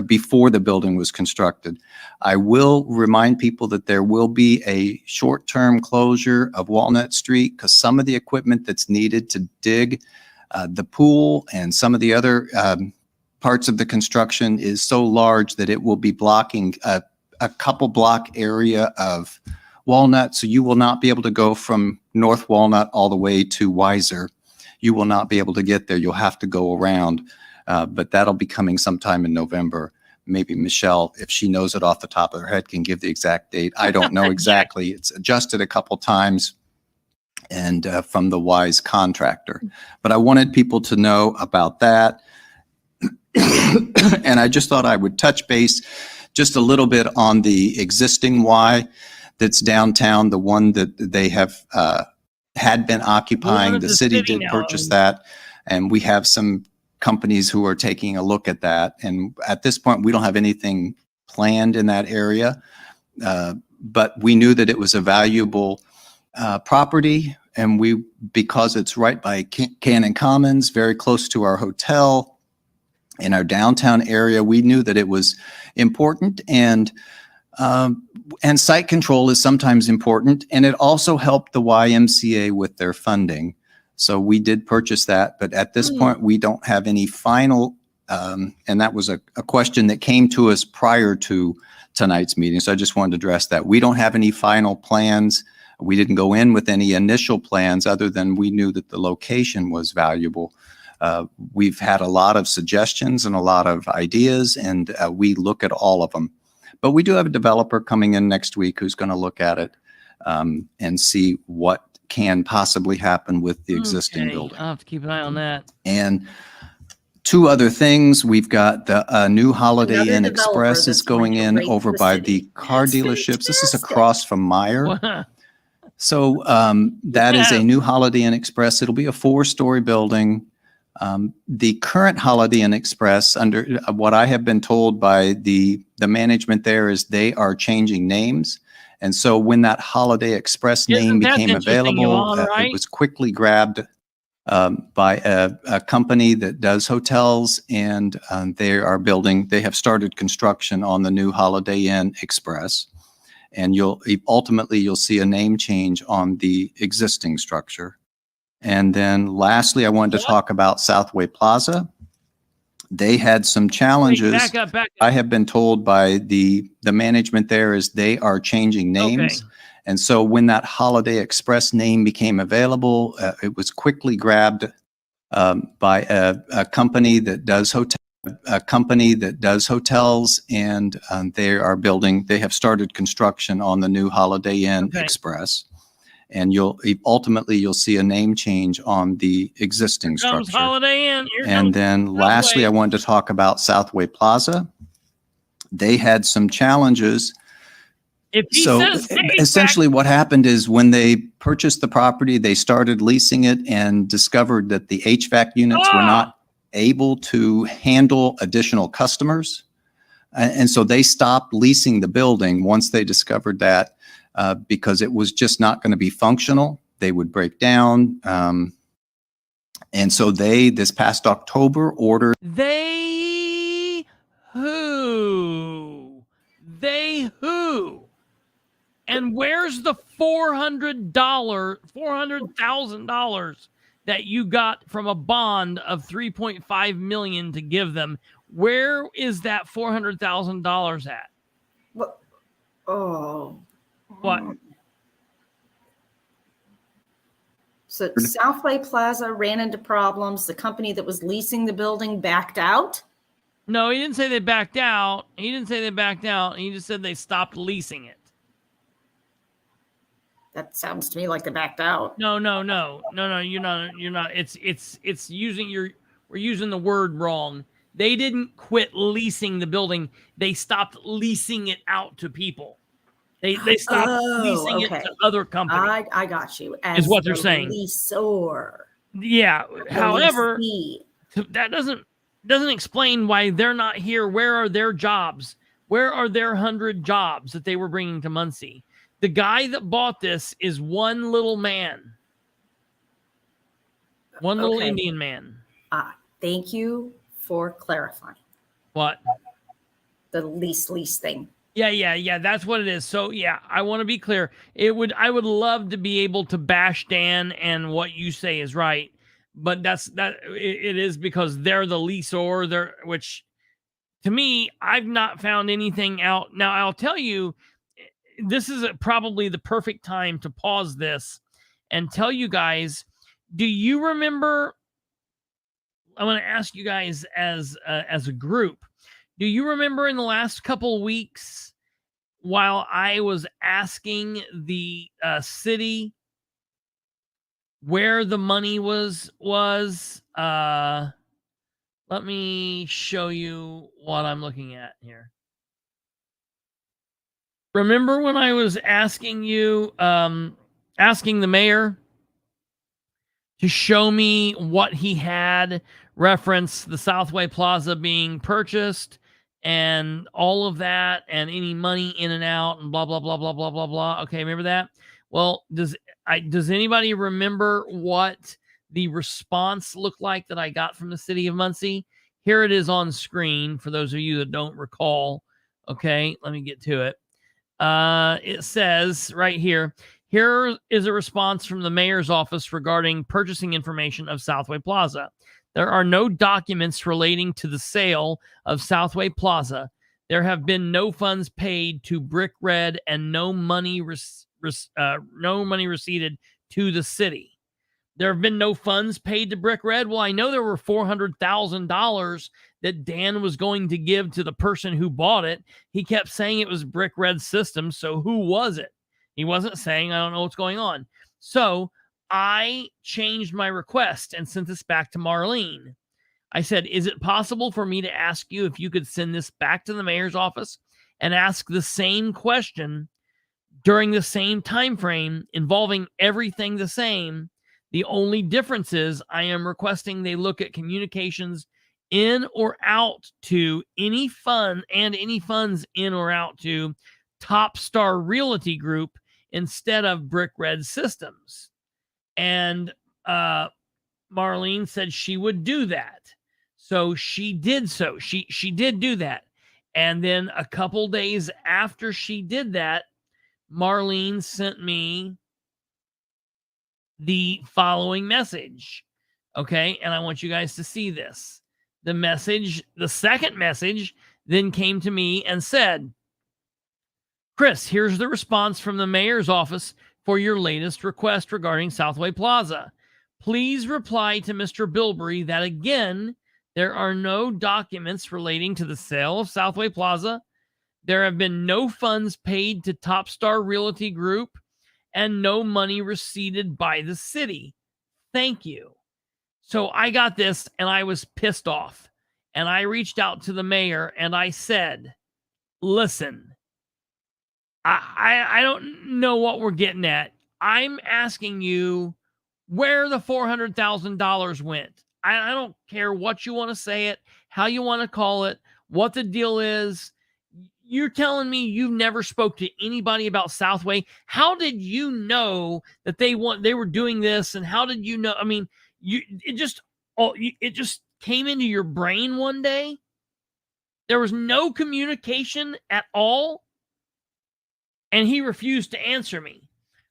before the building was constructed. I will remind people that there will be a short-term closure of Walnut Street because some of the equipment that's needed to dig the pool and some of the other parts of the construction is so large that it will be blocking a couple block area of Walnut. So you will not be able to go from North Walnut all the way to Weiser. You will not be able to get there. You'll have to go around. But that'll be coming sometime in November. Maybe Michelle, if she knows it off the top of her head, can give the exact date. I don't know exactly. It's adjusted a couple times and from the WISE contractor. But I wanted people to know about that. And I just thought I would touch base just a little bit on the existing Y that's downtown, the one that they have had been occupying.
that
The
the
city
city
did
now
purchase
owns.
that, and we have some companies who are taking a look at that. And at this point, we don't have anything planned in that area, but we knew that it was a valuable property, and because it's right by Cannon Commons, very close to our hotel in our downtown area, we knew that it was important, and site control is sometimes important, and it also helped the YMCA with their funding. So we did purchase that, but at this point, we don't have any final, and that was a question that came to us prior to tonight's meeting. So I just wanted to address that. We don't have any final plans. We didn't go in with any initial plans other than we knew that the location was valuable. We've had a lot of suggestions and a lot of ideas, and we look at all of them. But we do have a developer coming in next week who's going to look at it and see what can possibly happen with the existing
Okay,
building.
I'll have to keep an eye on that.
And two other things, we've got the new Holiday
Another
Inn
developer
Express is
that's going
going
to
in
rape
over
the
by
city.
the car
That's
dealerships. This is
fantastic.
across from Meyer. So that is a new Holiday Inn Express. It'll be a 4-story building. The current Holiday Inn Express, under what I have been told by the management there, is they are changing names. And so when that Holiday Express name
Isn't that
became
interesting,
available,
Yvonne, right?
it was quickly grabbed by a company that does hotels, and they have started construction on the new Holiday Inn Express. And ultimately you'll see a name change on the existing structure. And then lastly, I wanted to talk about Southway Plaza. They had some challenges.
Wait, back up.
I have been told by the management there is they are changing names.
Okay.
And so when that Holiday Express name became available, it was quickly grabbed by a company that does hotels, and they have started construction on the new Holiday Inn
Okay.
Express. And ultimately you'll see a name change on the existing
Comes
structure.
Holiday Inn. Here
And
comes
then lastly,
Southway.
I wanted to talk about Southway Plaza. They had some challenges
If he
So
says, "Hey,
essentially what happened is when they purchased the property, they started leasing it and discovered that the HVAC units were not able to handle additional customers. And so they stopped leasing the building once they discovered that because it was just not going to be functional. They would break down. And so they, this past October, ordered.
They who? They who? And where's the $400,000 that you got from a bond of 3.5 million to give them? Where is that $400,000 at?
What? Oh.
What?
So Southway Plaza ran into problems. The company that was leasing the building backed out.
No, he didn't say they backed out. He didn't say they backed out. He just said they stopped leasing it.
That sounds to me like they backed out.
No. You're not. It's we're using the word wrong. They didn't quit leasing the building. They stopped leasing it out to people. They stopped leasing it to other companies.
I got you.
Is what they're saying.
Leasor.
Yeah. However,
leasee.
that doesn't explain why they're not here. Where are their jobs? Where are their 100 jobs that they were bringing to Muncie? The guy that bought this is one little man. One little Indian man.
Thank you for clarifying.
What?
The lease thing.
Yeah. That's what it is. So yeah, I want to be clear. I would love to be able to bash Dan and what you say is right, but it is because they're the leaseor. Which to me, I've not found anything out. Now I'll tell you, this is probably the perfect time to pause this and tell you guys, do you remember, I want to ask you guys as a group, do you remember in the last couple of weeks while I was asking the city where the money was, let me show you what I'm looking at here. Remember when I was asking you, asking the mayor to show me what he had reference the Southway Plaza being purchased and all of that and any money in and out and blah, blah, blah, blah, blah, blah, blah. Okay, remember that? Well, does anybody remember what the response looked like that I got from the city of Muncie? Here it is on screen for those of you that don't recall. Okay, let me get to it. It says right here is a response from the mayor's office regarding purchasing information of Southway Plaza. There are no documents relating to the sale of Southway Plaza. There have been no funds paid to Brick Red and no money receipted to the city. There have been no funds paid to Brick Red. Well, I know there were $400,000 that Dan was going to give to the person who bought it. He kept saying it was Brick Red Systems. So who was it? He wasn't saying, I don't know what's going on. So I changed my request and sent this back to Marlene. I said, is it possible for me to ask you if you could send this back to the mayor's office and ask the same question during the same time frame involving everything the same? The only difference is I am requesting they look at communications in or out to any fund and any funds in or out to Top Star Realty Group instead of Brick Red Systems. And Marlene said she would do that. So she did so. She did do that. And then a couple days after she did that, Marlene sent me the following message. Okay. And I want you guys to see this. The second message then came to me and said, Chris, here's the response from the mayor's office for your latest request regarding Southway Plaza. Please reply to Mr. Bilbrey that again, there are no documents relating to the sale of Southway Plaza. There have been no funds paid to Top Star Realty Group and no money receipted by the city. Thank you. So I got this and I was pissed off. And I reached out to the mayor and I said, listen, I don't know what we're getting at. I'm asking you where the $400,000 went. I don't care what you want to say it, how you want to call it, what the deal is. You're telling me you never spoke to anybody about Southway. How did you know that they were doing this? And how did you know? I mean, it just came into your brain one day. There was no communication at all. And he refused to answer me.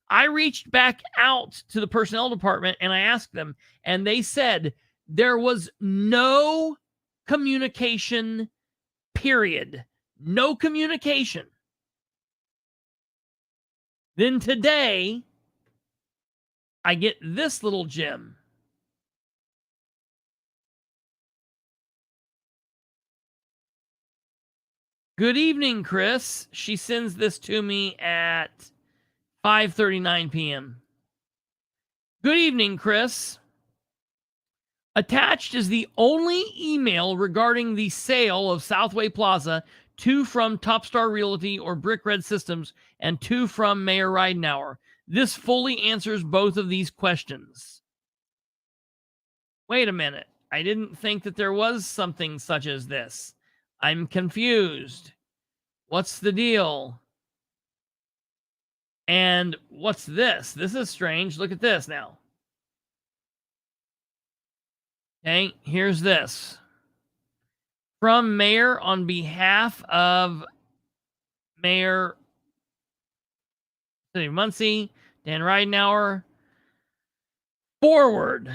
I reached back out to the personnel department and I asked them, and they said there was no communication, period. No communication. Then today, I get this little gem. Good evening, Chris. She sends this to me at 5:39 p.m. Good evening, Chris. Attached is the only email regarding the sale of Southway Plaza, 2 from Topstar Realty or Brick Red Systems, and 2 from Mayor Ridenour. This fully answers both of these questions. Wait a minute. I didn't think that there was something such as this. I'm confused. What's the deal? And what's this? This is strange. Look at this now. Okay, here's this. From Mayor on behalf of Mayor City of Muncie, Dan Ridenour, forward.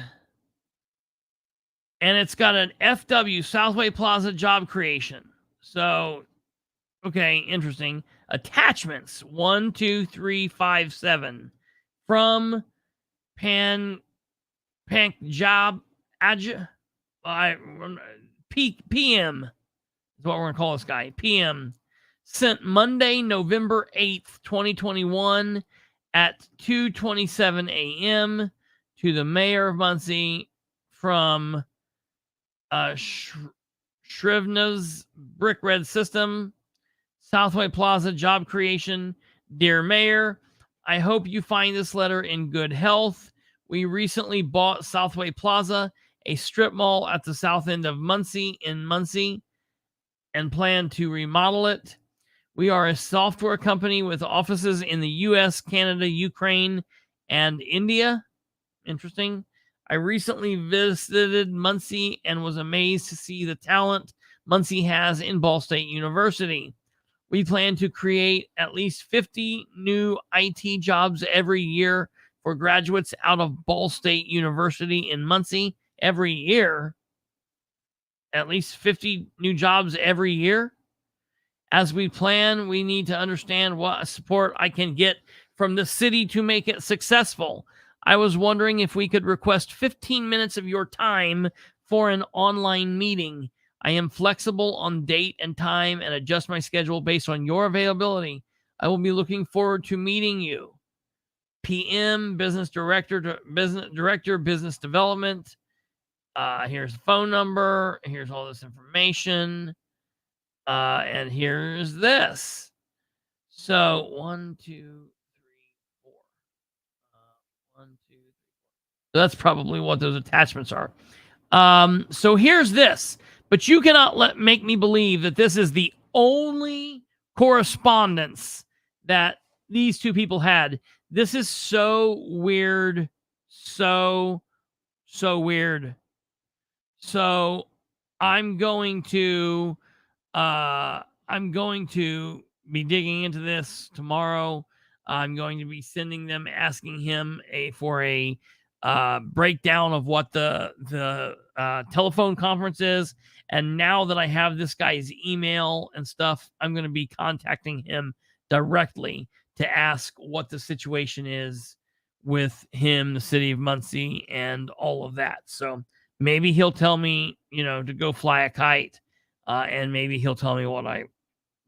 And it's got an FW, Southway Plaza job creation. So, okay, interesting. Attachments 1, 2, 3, 5, 7 from PM is what we're gonna call this guy. PM sent Monday, November 8th, 2021 at 2:27 a.m. to the mayor of Muncie from Shrivna's Brick Red System, Southway Plaza job creation. Dear Mayor, I hope you find this letter in good health. We recently bought Southway Plaza, a strip mall at the south end of Muncie in Muncie, and plan to remodel it. We are a software company with offices in the US, Canada, Ukraine, and India. Interesting. I recently visited Muncie and was amazed to see the talent Muncie has in Ball State University. We plan to create at least 50 new IT jobs every year for graduates out of Ball State University in Muncie every year. At least 50 new jobs every year. As we plan, we need to understand what support I can get from the city to make it successful. I was wondering if we could request 15 minutes of your time for an online meeting. I am flexible on date and time and adjust my schedule based on your availability. I will be looking forward to meeting you. PM, Business Director, Business Development. Here's the phone number. Here's all this information. And here's this. So 1, 2, 3, 4. 1, 2, 3, 4. So that's probably what those attachments are. So here's this. But you cannot make me believe that this is the only correspondence that these two people had. This is so weird. So weird. So I'm going to be digging into this tomorrow. I'm going to be sending them, asking him for a breakdown of what the telephone conference is. And now that I have this guy's email and stuff, I'm going to be contacting him directly to ask what the situation is with him, the city of Muncie, and all of that. So maybe he'll tell me, to go fly a kite, and maybe he'll tell me what I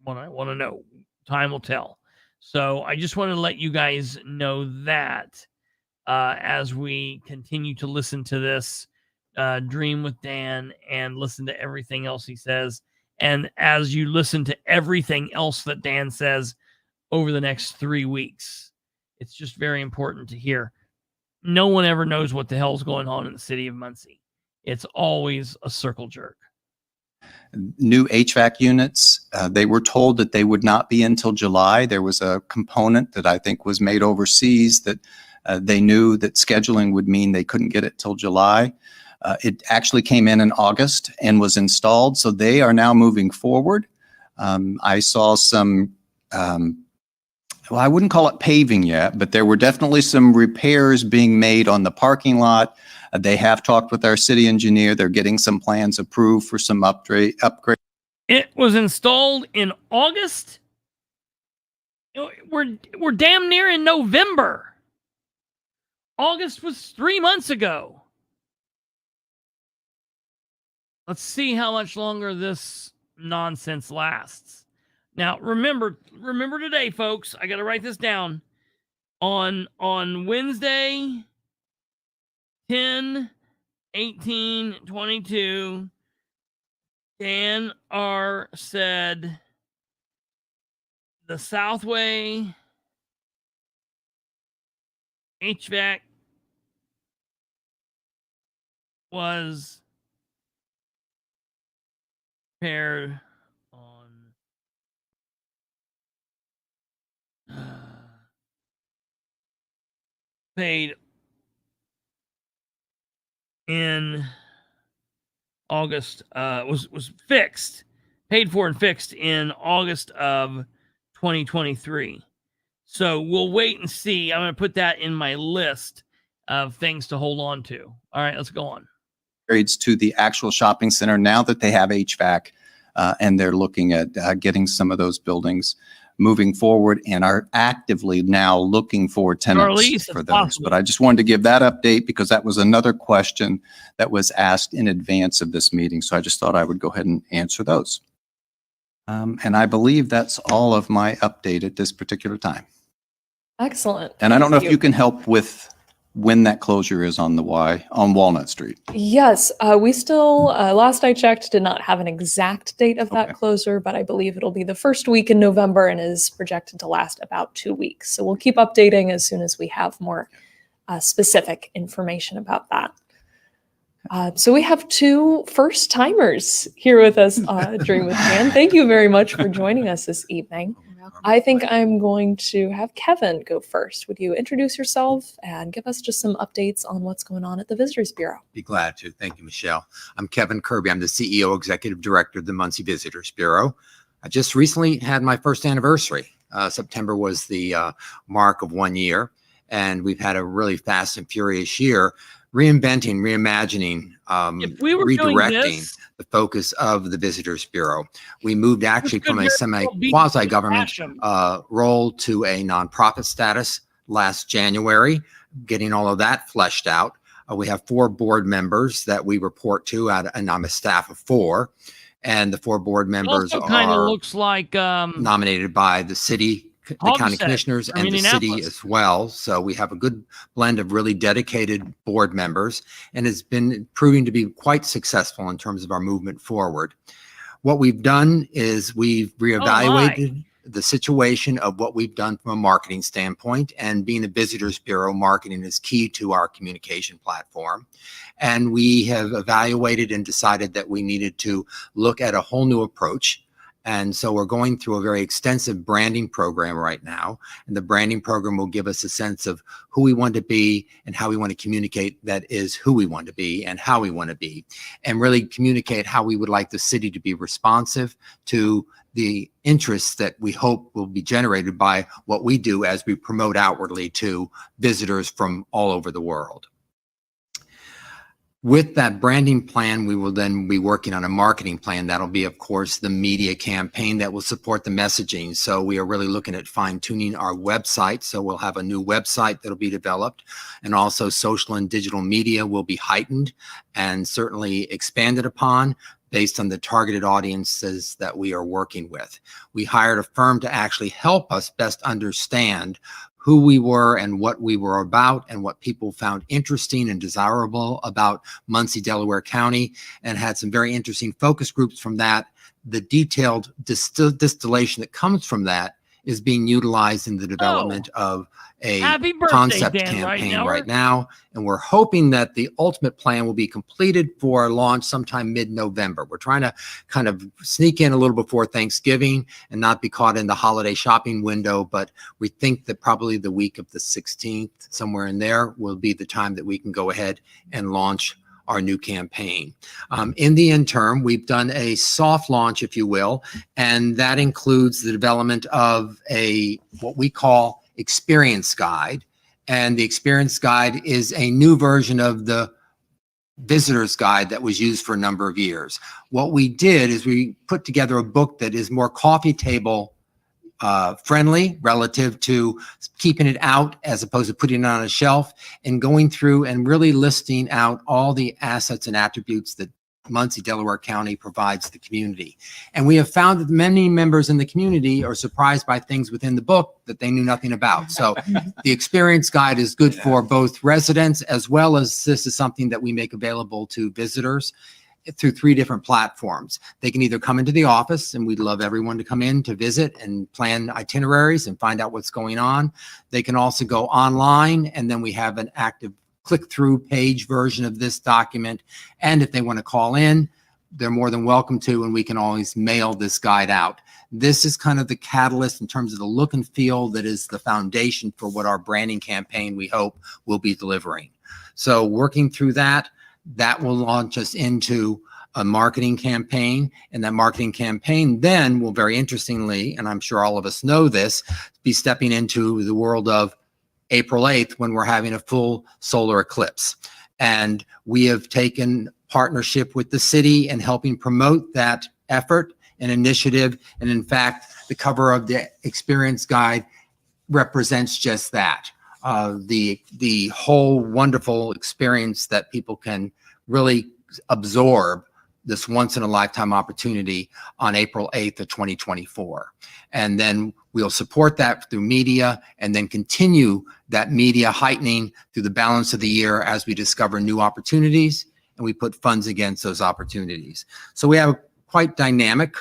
want to know. Time will tell. So I just want to let you guys know that as we continue to listen to this Dream with Dan and listen to everything else he says. And as you listen to everything else that Dan says, over the next 3 weeks. It's just very important to hear. No one ever knows what the hell's going on in the city of Muncie. It's always a circle jerk.
New HVAC units, they were told that they would not be until July. There was a component that I think was made overseas that they knew that scheduling would mean they couldn't get it till July. It actually came in August and was installed, so they are now moving forward. I saw some, well, I wouldn't call it paving yet, but there were definitely some repairs being made on the parking lot. They have talked with our city engineer. They're getting some plans approved for some upgrade.
It was installed in August. We're damn near in November. August was 3 months ago. Let's see how much longer this nonsense lasts. Now, remember today, folks, I got to write this down. On Wednesday, 10/18/22, Dan R. said the Southway HVAC was repaired on paid in August, was fixed, paid for and fixed in August of 2023. So we'll wait and see. I'm going to put that in my list of things to hold on to. All right, let's go on.
Upgrades to the actual shopping center now that they have HVAC, and they're looking at getting some of those buildings moving forward and are actively now looking for tenants for those.
Possible.
But I just wanted to give that update because that was another question that was asked in advance of this meeting. So I just thought I would go ahead and answer those. And I believe that's all of my update at this particular time.
Excellent.
And I don't know
Thank
if you can help with when that closure is on on Walnut Street.
Yes, we still, last I checked, did not have an exact date of that
Okay.
closure, but I believe it'll be the first week in November and is projected to last about 2 weeks. So we'll keep updating as soon as we have more specific information about that. So we have 2 first timers here with us during with Dan. Thank you very much for joining us this evening. I think I'm going to have Kevin go first. Would you introduce yourself and give us just some updates on what's going on at the Visitors Bureau?
Be glad to. Thank you, Michelle. I'm Kevin Kirby. I'm the CEO, Executive Director of the Muncie Visitors Bureau. I just recently had my first anniversary. September was the mark of 1 year, and we've had a really fast and furious year, reinventing, reimagining,
If we were doing
redirecting
this,
the focus of the Visitors Bureau. We moved actually
This
from a
could very well be
semi-quasi-government
passion.
role to a nonprofit status last January, getting all of that fleshed out. We have 4 board members that we report to, and I'm a staff of 4. And the 4 board members
also kind of
are
looks like
nominated by the city, the county
Homestead
commissioners,
from
and the city
Indianapolis.
as well. So we have a good blend of really dedicated board members, and it's been proving to be quite successful in terms of our movement forward. What we've done is we've reevaluated the situation of what we've done from a marketing standpoint, and being a Visitors Bureau, marketing is key to our communication platform. And we have evaluated and decided that we needed to look at a whole new approach. And so we're going through a very extensive branding program right now. And the branding program will give us a sense of who we want to be and how we want to communicate that is who we want to be and how we want to be, and really communicate how we would like the city to be responsive to the interests that we hope will be generated by what we do as we promote outwardly to visitors from all over the world. With that branding plan, we will then be working on a marketing plan. That'll be, of course, the media campaign that will support the messaging. So we are really looking at fine-tuning our website. So we'll have a new website that'll be developed, and also social and digital media will be heightened and certainly expanded upon based on the targeted audiences that we are working with. We hired a firm to actually help us best understand who we were and what we were about and what people found interesting and desirable about Muncie, Delaware County, and had some very interesting focus groups from that. The detailed distillation that comes from that is being utilized in the development of a
Happy birthday,
concept
Dan
campaign
Ridenour.
right now. And we're hoping that the ultimate plan will be completed for launch sometime mid-November. We're trying to kind of sneak in a little before Thanksgiving and not be caught in the holiday shopping window. But we think that probably the week of the 16th, somewhere in there, will be the time that we can go ahead and launch our new campaign. In the interim, we've done a soft launch, if you will, and that includes the development of what we call experience guide. And the experience guide is a new version of the visitor's guide that was used for a number of years. What we did is we put together a book that is more coffee table friendly relative to keeping it out as opposed to putting it on a shelf, and going through and really listing out all the assets and attributes that Muncie, Delaware County provides the community. And we have found that many members in the community are surprised by things within the book that they knew nothing about. So the experience guide is good for both residents, as well as this is something that we make available to visitors through 3 different platforms. They can either come into the office, and we'd love everyone to come in to visit and plan itineraries and find out what's going on. They can also go online, and then we have an active click-through page version of this document. And if they want to call in, they're more than welcome to, and we can always mail this guide out. This is kind of the catalyst in terms of the look and feel that is the foundation for what our branding campaign, we hope, will be delivering. So working through that will launch us into a marketing campaign. And that marketing campaign then will, very interestingly, and I'm sure all of us know this, be stepping into the world of April 8th, when we're having a full solar eclipse. And we have taken partnership with the city and helping promote that effort and initiative. And in fact, the cover of the experience guide represents just that. The whole wonderful experience that people can really absorb, this once in a lifetime opportunity on April 8th of 2024. And then we'll support that through media, and then continue that media heightening through the balance of the year as we discover new opportunities and we put funds against those opportunities. So we have a quite dynamic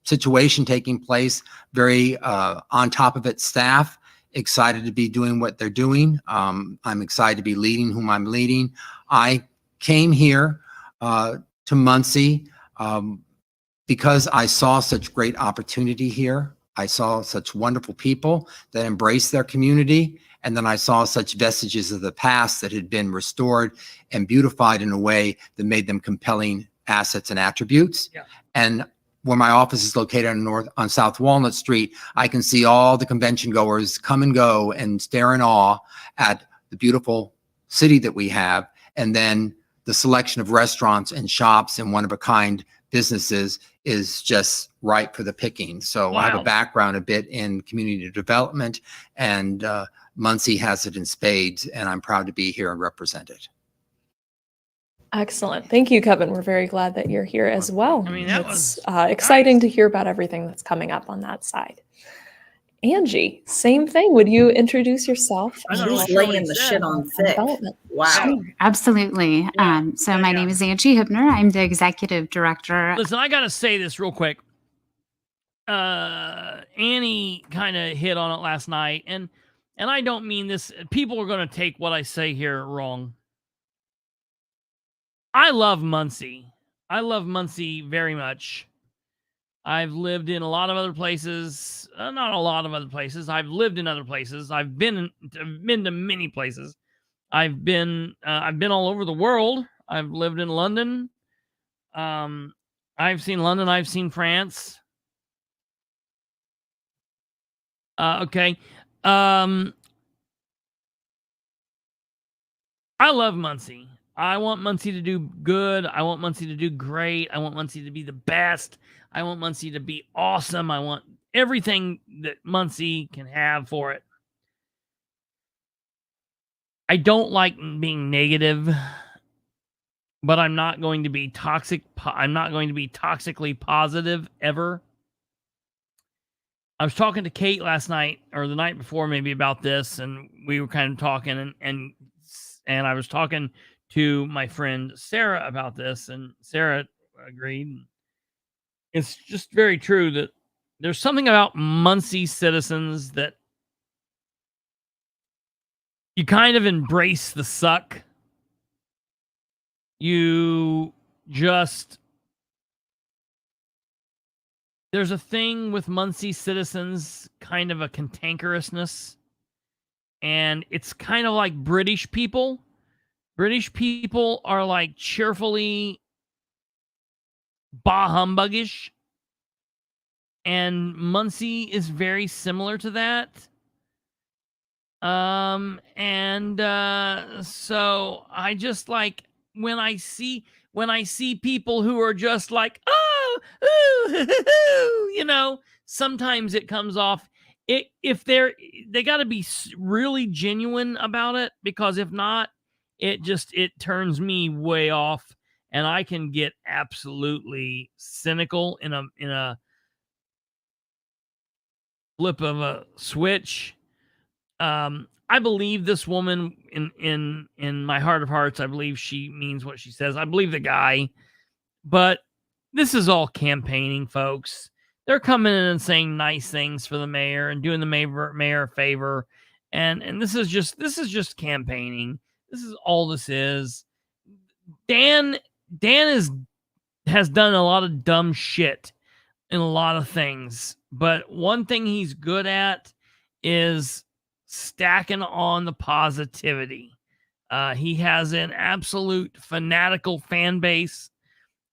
situation taking place, very on top of it staff, excited to be doing what they're doing. I'm excited to be leading whom I'm leading. I came here to Muncie because I saw such great opportunity here. I saw such wonderful people that embrace their community. And then I saw such vestiges of the past that had been restored and beautified in a way that made them compelling assets and attributes.
Yeah.
And where my office is located on South Walnut Street, I can see all the convention goers come and go and stare in awe at the beautiful city that we have. And then the selection of restaurants and shops and one-of-a-kind businesses is just ripe for the picking. So I have a background a bit in community development, and Muncie has it in spades, and I'm proud to be here and represent it.
Excellent. Thank you, Kevin. We're very glad that you're here as well.
I mean, that
it's
was
exciting to hear about everything that's coming up on that side. Angie, same thing. Would you introduce yourself?
I don't know
She's
what
laying
he
the
said.
shit on thick.
Development.
Wow.
Sure, absolutely. So my name is Angie Hibner. I'm the executive director.
Listen, I got to say this real quick. Annie kind of hit on it last night, and I don't mean this. People are going to take what I say here wrong. I love Muncie. I love Muncie very much. I've lived in a lot of other places. Not a lot of other places. I've lived in other places. I've been to many places. I've been all over the world. I've lived in London. I've seen London. I've seen France. Okay. I love Muncie. I want Muncie to do good. I want Muncie to do great. I want Muncie to be the best. I want Muncie to be awesome. I want everything that Muncie can have for it. I don't like being negative, but I'm not going to be toxic. I'm not going to be toxically positive ever. I was talking to Kate last night or the night before maybe about this, and we were kind of talking and I was talking to my friend Sarah about this, and Sarah agreed. It's just very true that there's something about Muncie citizens that you kind of embrace the suck. You just, there's a thing with Muncie citizens, kind of a cantankerousness, and it's kind of like British people. British people are like cheerfully bah humbuggish, and Muncie is very similar to that. So I just like when I see people who are just like, oh, ooh, you know, sometimes it comes off. If they got to be really genuine about it, because if not, it turns me way off, and I can get absolutely cynical in a flip of a switch. I believe this woman in my heart of hearts. I believe she means what she says. I believe the guy, but this is all campaigning, folks. They're coming in and saying nice things for the mayor and doing the mayor a favor, and this is just campaigning. This is all this is. Dan has done a lot of dumb shit in a lot of things, but one thing he's good at is stacking on the positivity. He has an absolute fanatical fan base,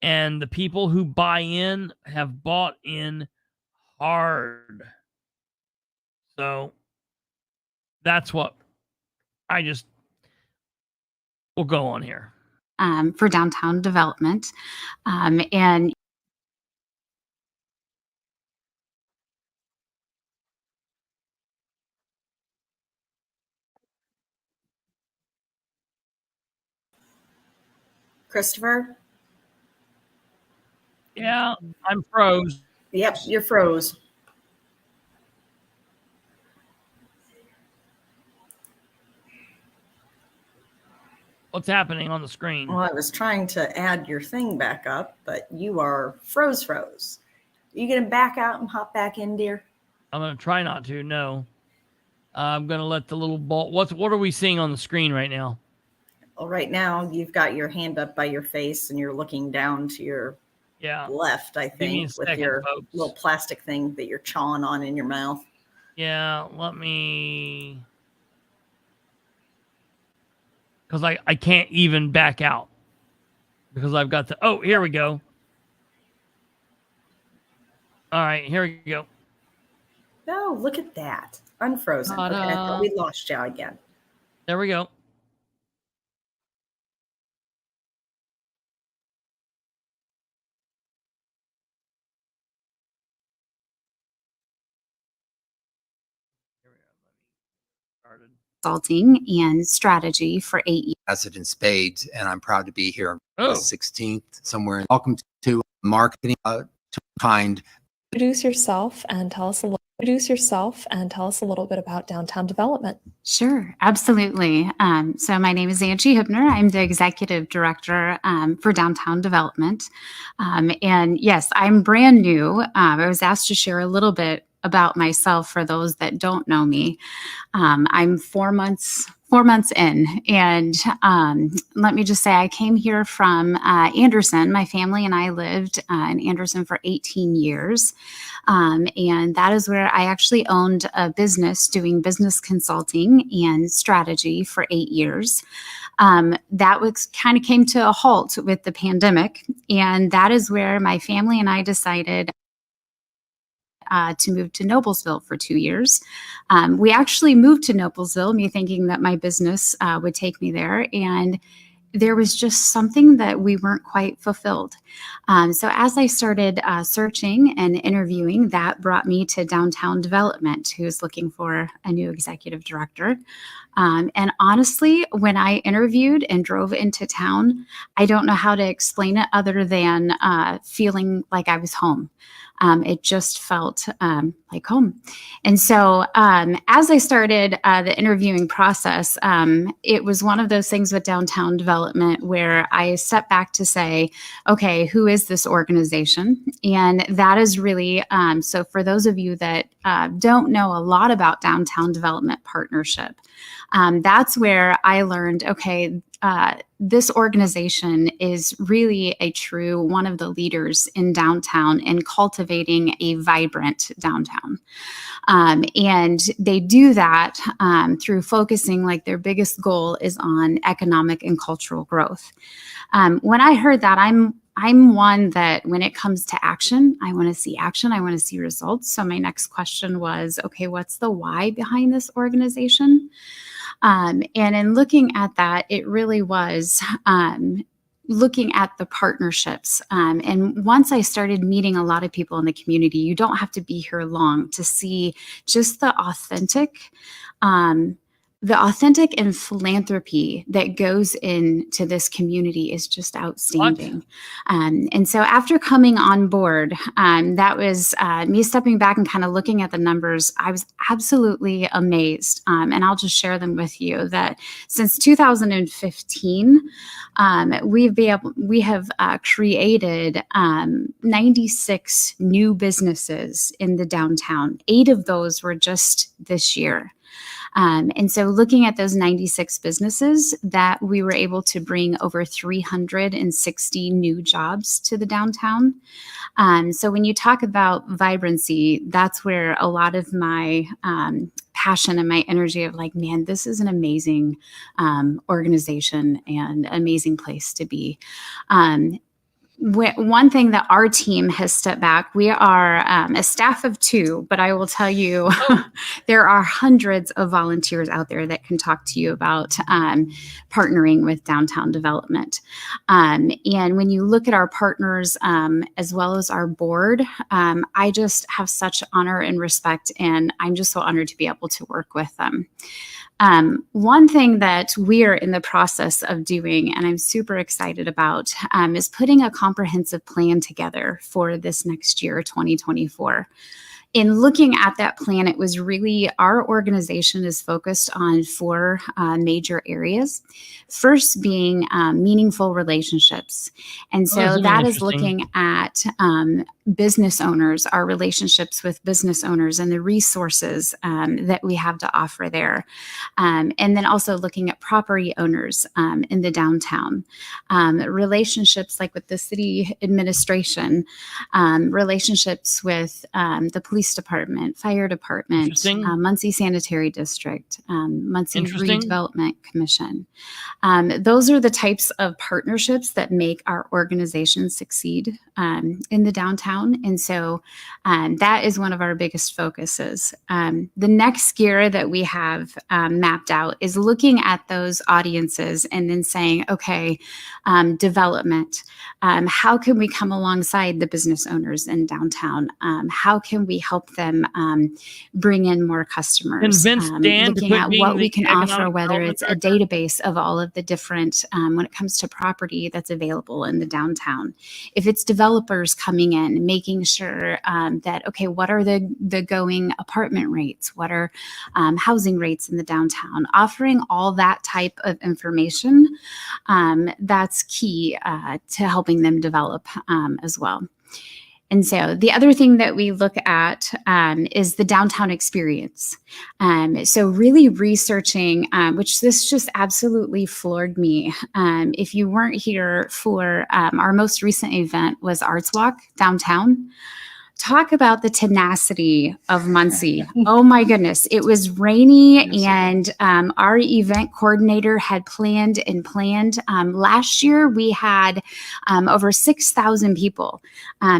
and the people who buy in have bought in hard. So that's what we'll go on here.
For downtown development. And
Kristopher?
Yeah, I'm froze.
Yep, you're froze.
What's happening on the screen?
Well, I was trying to add your thing back up, but you are froze. You gonna back out and hop back in, dear?
I'm gonna try not to. No, I'm gonna let the little ball. What are we seeing on the screen right now?
Well, right now you've got your hand up by your face and you're looking down to your left, I think, with your little plastic thing that you're chawing on in your mouth.
Yeah, let me, because I can't even back out because I've got the. Oh, here we go. All right, here we go.
Oh, look at that. Unfrozen. Okay, I thought we lost you again.
There we go.
consulting and strategy for 8 years.
As it in spades, and I'm proud to be here
Oh.
the 16th somewhere. Welcome to marketing to kind.
Introduce yourself and tell us a little bit about downtown development.
Sure, absolutely. So my name is Angie Hibner. I'm the executive director for downtown development. And yes, I'm brand new. I was asked to share a little bit about myself for those that don't know me. I'm 4 months in, and let me just say I came here from Anderson. My family and I lived in Anderson for 18 years, and that is where I actually owned a business doing business consulting and strategy for 8 years. That was kind of came to a halt with the pandemic, and that is where my family and I decided to move to Noblesville for 2 years. We actually moved to Noblesville, me thinking that my business would take me there. And there was just something that we weren't quite fulfilled. So as I started searching and interviewing, that brought me to Downtown Development, who's looking for a new executive director. And honestly, when I interviewed and drove into town, I don't know how to explain it other than feeling like I was home. It just felt like home. And so as I started the interviewing process, it was one of those things with downtown development where I stepped back to say, okay, who is this organization? And that is really, so for those of you that don't know a lot about Downtown Development Partnership, that's where I learned, okay, this organization is really a true one of the leaders in downtown in cultivating a vibrant downtown. And they do that through focusing, like their biggest goal is on economic and cultural growth. When I heard that, I'm one that when it comes to action, I want to see action. I want to see results. So my next question was, okay, what's the why behind this organization? And in looking at that, it really was looking at the partnerships. And once I started meeting a lot of people in the community, you don't have to be here long to see just the authentic and philanthropy that goes into this community is just outstanding. And so after coming on board, that was me stepping back and kind of looking at the numbers. I was absolutely amazed. And I'll just share them with you that since 2015, we have created 96 new businesses in the downtown. 8 of those were just this year. And so looking at those 96 businesses, that we were able to bring over 360 new jobs to the downtown. So when you talk about vibrancy, that's where a lot of my passion and my energy of like, man, this is an amazing organization and amazing place to be. One thing that our team has stepped back, we are a staff of 2, but I will tell you, there are hundreds of volunteers out there that can talk to you about partnering with downtown development. And when you look at our partners as well as our board, I just have such honor and respect, and I'm just so honored to be able to work with them. One thing that we are in the process of doing, and I'm super excited about, is putting a comprehensive plan together for this next year, 2024. In looking at that plan, it was really, our organization is focused on 4 major areas. First being meaningful relationships. And so that is looking at business owners, our relationships with business owners and the resources that we have to offer there. And then also looking at property owners in the downtown. Relationships like with the city administration, relationships with the police department, fire department, Muncie Sanitary District, Muncie Redevelopment Commission. Those are the types of partnerships that make our organization succeed in the downtown. And so that is one of our biggest focuses. The next gear that we have mapped out is looking at those audiences and then saying, okay, development. How can we come alongside the business owners in downtown? How can we help them bring in more customers? Looking at what we can offer, whether it's a database of all of the different, when it comes to property that's available in the downtown. If it's developers coming in, making sure that, okay, what are the going apartment rates? What are housing rates in the downtown? Offering all that type of information, that's key to helping them develop as well. And so the other thing that we look at is the downtown experience. So really researching, which this just absolutely floored me. If you weren't here for our most recent event was Arts Walk downtown. Talk about the tenacity of Muncie. Oh my goodness. It was rainy and our event coordinator had planned. Last year we had over 6,000 people,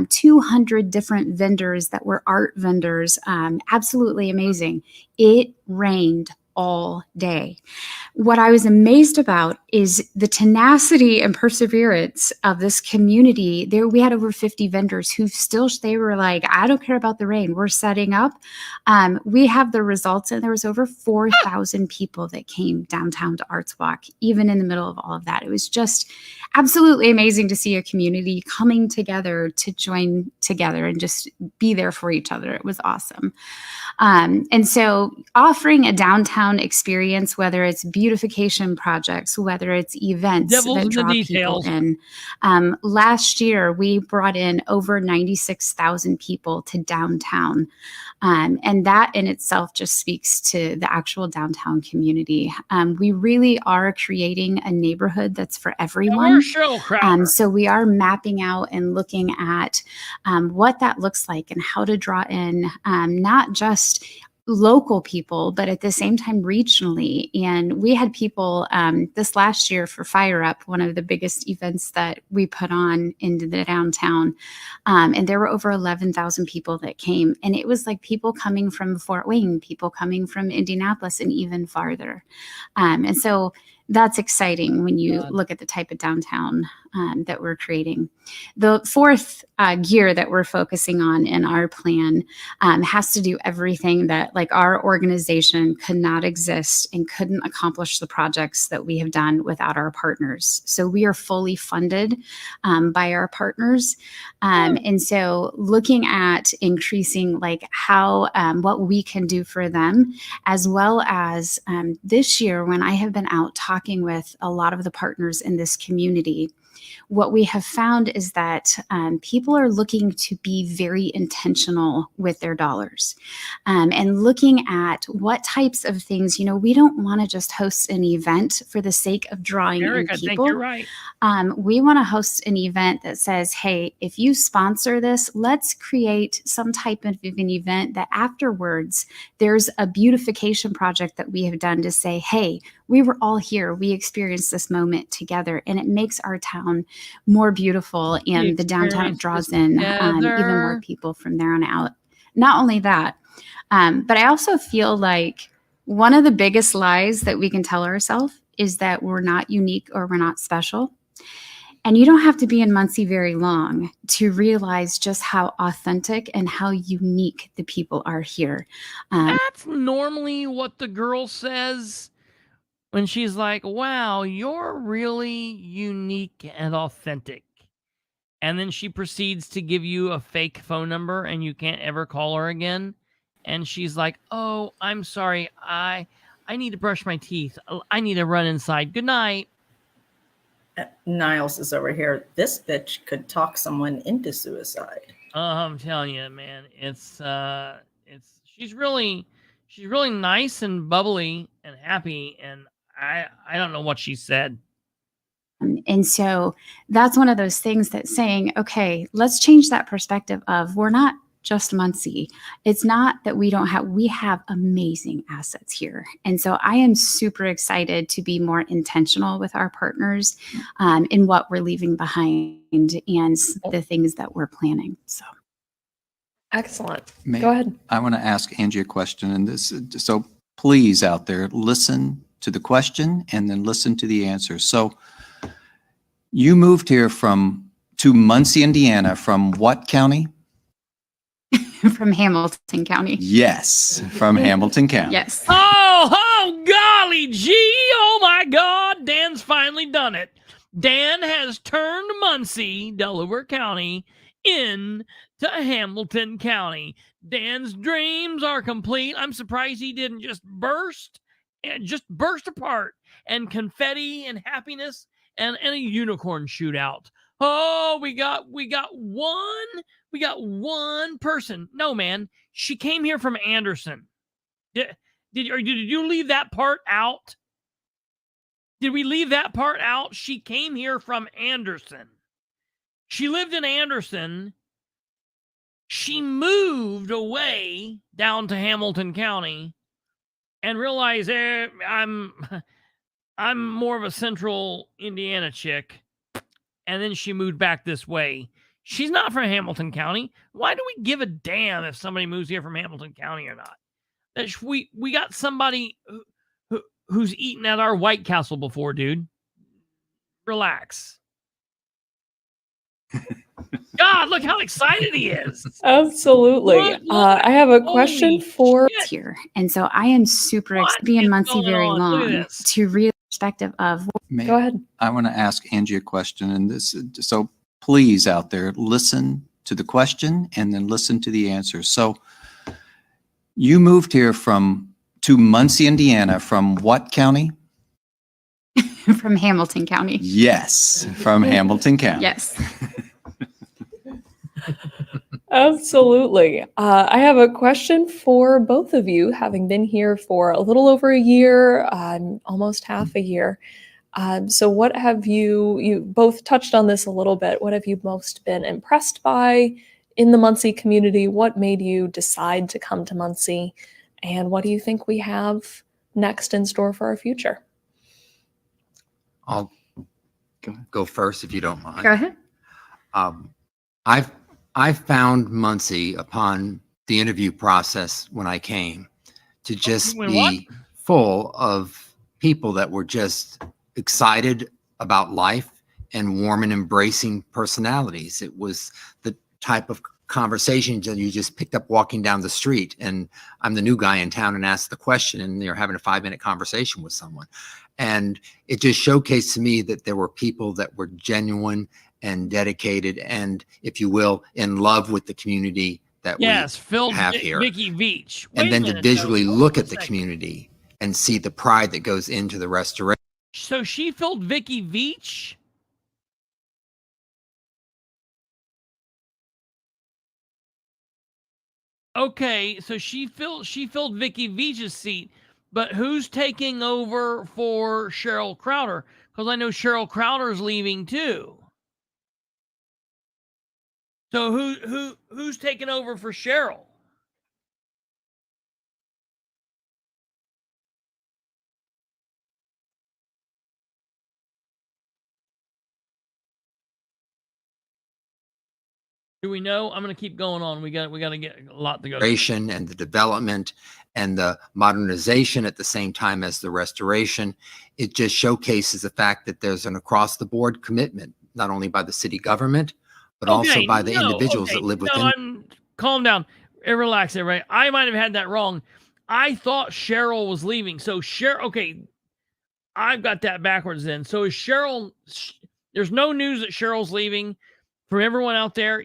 200 different vendors that were art vendors. Absolutely amazing. It rained all day. What I was amazed about is the tenacity and perseverance of this community. There, we had over 50 vendors who they were like, I don't care about the rain. We're setting up. We have the results, and there was over 4,000 people that came downtown to Arts Walk, even in the middle of all of that. It was just absolutely amazing to see a community coming together to join together and just be there for each other. It was awesome. And so offering a downtown experience, whether it's beautification projects, whether it's events that draw people in. Last year, we brought in over 96,000 people to downtown. And that in itself just speaks to the actual downtown community. We really are creating a neighborhood that's for everyone. So we are mapping out and looking at what that looks like and how to draw in not just local people, but at the same time regionally. And we had people this last year for Fire Up, one of the biggest events that we put on into the downtown. And there were over 11,000 people that came. And it was like people coming from Fort Wayne, people coming from Indianapolis, and even farther. And so that's exciting when you look at the type of downtown that we're creating. The fourth gear that we're focusing on in our plan has to do everything that like our organization could not exist and couldn't accomplish the projects that we have done without our partners. So we are fully funded by our partners. And so looking at increasing like how, what we can do for them, as well as this year when I have been out talking with a lot of the partners in this community, what we have found is that people are looking to be very intentional with their dollars and looking at what types of things, you know, we don't want to just host an event for the sake of drawing in people. I think you're right. We want to host an event that says, hey, if you sponsor this, let's create some type of an event that afterwards there's a beautification project that we have done to say, hey, we were all here. We experienced this moment together, and it makes our town more beautiful, and the downtown draws in even more people from there on out. Not only that, but I also feel like one of the biggest lies that we can tell ourselves is that we're not unique or we're not special. And you don't have to be in Muncie very long to realize just how authentic and how unique the people are here.
That's normally what the girl says when she's like, wow, you're really unique and authentic. And then she proceeds to give you a fake phone number and you can't ever call her again. And she's like, oh, I'm sorry. I need to brush my teeth. I need to run inside. Good night.
Niles is over here. This bitch could talk someone into suicide.
I'm telling you, man, she's really nice and bubbly and happy. And I don't know what she said.
And so that's one of those things that's saying, okay, let's change that perspective of we're not just Muncie. It's not that we have amazing assets here. And so I am super excited to be more intentional with our partners in what we're leaving behind and the things that we're planning. So.
Excellent.
Go
ahead.
I want to ask Angie a question, and so please out there, listen to the question and then listen to the answer. So you moved here to Muncie, Indiana from what county?
From Hamilton County.
Yes, from Hamilton County.
Yes.
Oh, golly gee. Oh, my God. Dan's finally done it. Dan has turned Muncie, Delaware County, into Hamilton County. Dan's dreams are complete. I'm surprised he didn't just burst apart and confetti and happiness and a unicorn shootout. Oh, we got one person. No, man, she came here from Anderson. Did you leave that part out? Did we leave that part out? She came here from Anderson. She lived in Anderson. She moved away down to Hamilton County and realized I'm more of a central Indiana chick. And then she moved back this way. She's not from Hamilton County. Why do we give a damn if somebody moves here from Hamilton County or not? That we got somebody who's eaten at our White Castle before, dude. Relax. God, look how excited he is.
Absolutely. I have a question for
here. And so I am super excited to be in Muncie very long to real perspective of.
Go ahead.
I want to ask Angie a question, and this, so please out there, listen to the question and then listen to the answer. So you moved here to Muncie, Indiana from what county?
From Hamilton County.
Yes, from Hamilton County.
Yes.
Absolutely. I have a question for both of you, having been here for a little over a year, almost half a year. So what have you both touched on this a little bit. What have you most been impressed by in the Muncie community? What made you decide to come to Muncie? And what do you think we have next in store for our future?
I'll go first if you don't mind.
Go ahead.
I found Muncie upon the interview process when I came to just be full of people that were just excited about life and warm and embracing personalities. It was the type of conversations that you just picked up walking down the street, and I'm the new guy in town and asked the question and you're having a 5-minute conversation with someone. And it just showcased to me that there were people that were genuine and dedicated and, if you will, in love with the community that we have here.
Vicky Veach.
And then to visually look at the community and see the pride that goes into the restoration.
So she filled Vicky Veach? Okay, so she filled Vicky Veach's seat, but who's taking over for Cheryl Crowder? Because I know Cheryl Crowder's leaving too. So who's taking over for Cheryl? Do we know? I'm going to keep going on. We got to get a lot to go.
And the development and the modernization at the same time as the restoration. It just showcases the fact that there's an across the board commitment, not only by the city government, but also by the individuals that live within.
Calm down and relax, everybody. I might have had that wrong. I thought Cheryl was leaving. So Cheryl, okay, I've got that backwards then. So is Cheryl, there's no news that Cheryl's leaving. From everyone out there,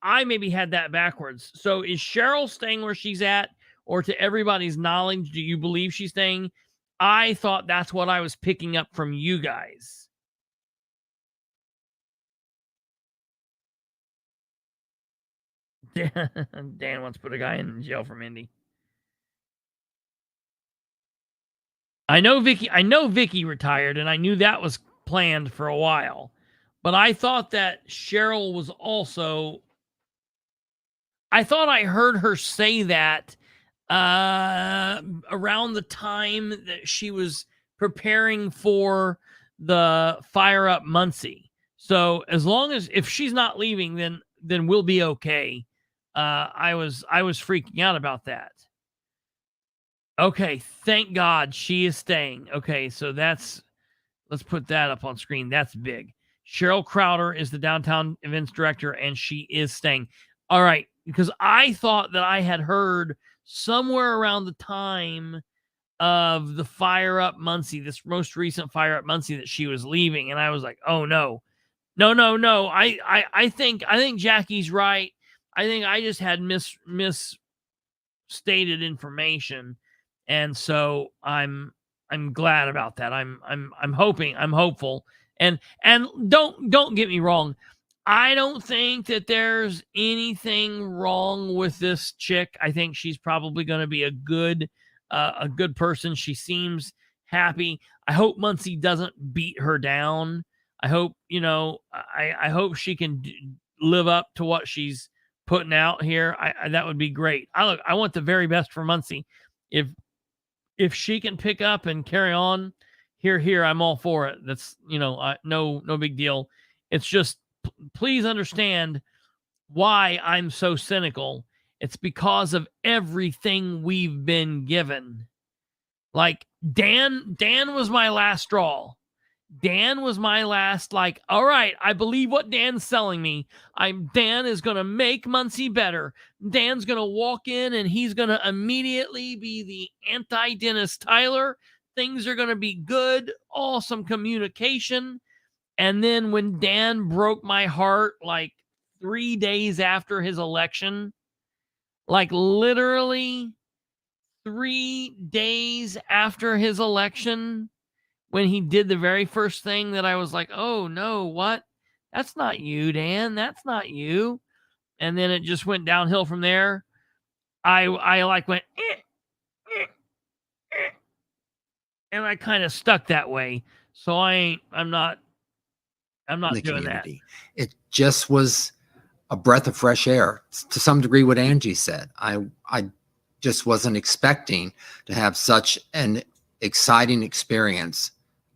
I maybe had that backwards. So is Cheryl staying where she's at, or to everybody's knowledge, do you believe she's staying? I thought that's what I was picking up from you guys. Dan wants to put a guy in jail from Indy. I know Vicky retired, and I knew that was planned for a while. But I thought that Cheryl was also, I thought I heard her say that around the time that she was preparing for the Fire Up Muncie. So as long as, if she's not leaving, then we'll be okay. I was freaking out about that. Okay, thank God she is staying. Okay, so let's put that up on screen. That's big. Cheryl Crowder is the downtown events director, and she is staying. All right, because I thought that I had heard somewhere around the time of the Fire Up Muncie, this most recent Fire Up Muncie, that she was leaving, and I was like, oh no. I think Jackie's right. I think I just had misstated information, and so I'm glad about that. I'm hopeful. And don't get me wrong. I don't think that there's anything wrong with this chick. I think she's probably going to be a good person. She seems happy. I hope Muncie doesn't beat her down. I hope, I hope she can live up to what she's putting out here. That would be great. I want the very best for Muncie. If she can pick up and carry on, here, I'm all for it. That's, no big deal. It's just, please understand why I'm so cynical. It's because of everything we've been given. Like Dan was my last straw. Dan was my last, like, all right, I believe what Dan's selling me. Dan is going to make Muncie better. Dan's going to walk in and he's going to immediately be the anti-Dennis Tyler. Things are going to be good, awesome communication. And then when Dan broke my heart, like 3 days after his election, like literally 3 days after his election, when he did the very first thing that I was like, oh no, what? That's not you, Dan. That's not you. And then it just went downhill from there. I like went, and I kind of stuck that way. So I'm not
the
doing
community. It just was a breath of fresh air. To some degree, what Angie said. I just wasn't expecting to have such an exciting experience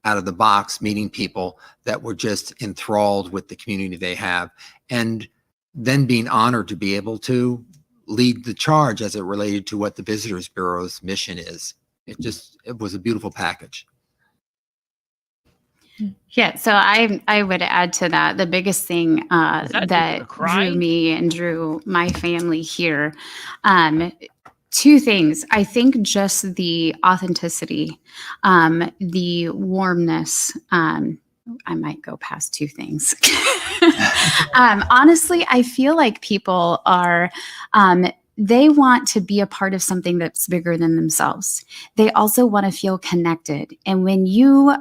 out of the box, meeting people that were just enthralled with the community they have, and then being honored to be able to lead the charge as it related to what the Visitors Bureau's mission is. It was a beautiful package.
Yeah, so I would add to that the biggest thing that drew me and drew my family here. Two things. I think just the authenticity, the warmness. I might go past two things. Honestly, I feel like people are, they want to be a part of something that's bigger than themselves. They also want to feel connected. And when you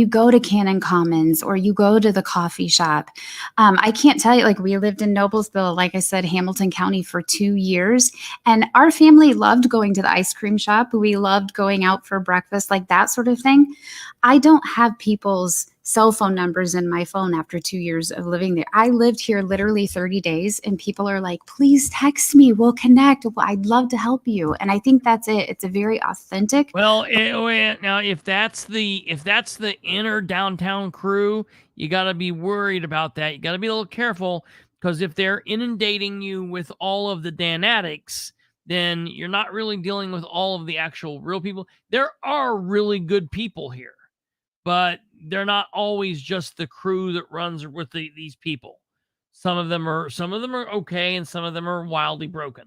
go to Cannon Commons or you go to the coffee shop, I can't tell you, like we lived in Noblesville, like I said, Hamilton County for 2 years. And our family loved going to the ice cream shop. We loved going out for breakfast, like that sort of thing. I don't have people's cell phone numbers in my phone after 2 years of living there. I lived here literally 30 days and people are like, please text me, we'll connect. Well, I'd love to help you. And I think that's it. It's a very authentic.
Well, now if that's the inner downtown crew, you got to be worried about that. You got to be a little careful, because if they're inundating you with all of the Danatics, then you're not really dealing with all of the actual real people. There are really good people here, but they're not always just the crew that runs with these people. Some of them are okay, and some of them are wildly broken.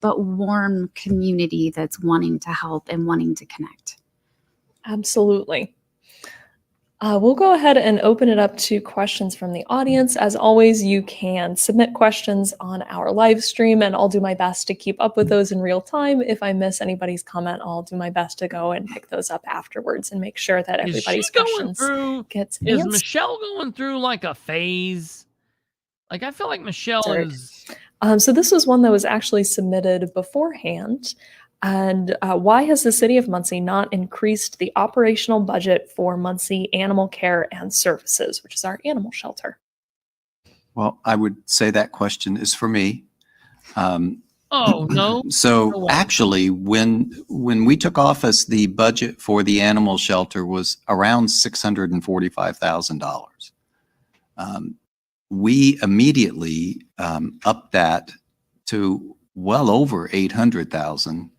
But warm community that's wanting to help and wanting to connect.
Absolutely. We'll go ahead and open it up to questions from the audience. As always, you can submit questions on our live stream, and I'll do my best to keep up with those in real time. If I miss anybody's comment, I'll do my best to go and pick those up afterwards and make sure that everybody's questions gets answered.
Is Michelle going through like a phase? Like, I feel like Michelle is...
So this was one that was actually submitted beforehand. And why has the city of Muncie not increased the operational budget for Muncie Animal Care and Services, which is our animal shelter?
Well, I would say that question is for me.
Oh, no.
So actually, when we took office, the budget for the animal shelter was around $645,000. We immediately upped that to well over $800,000.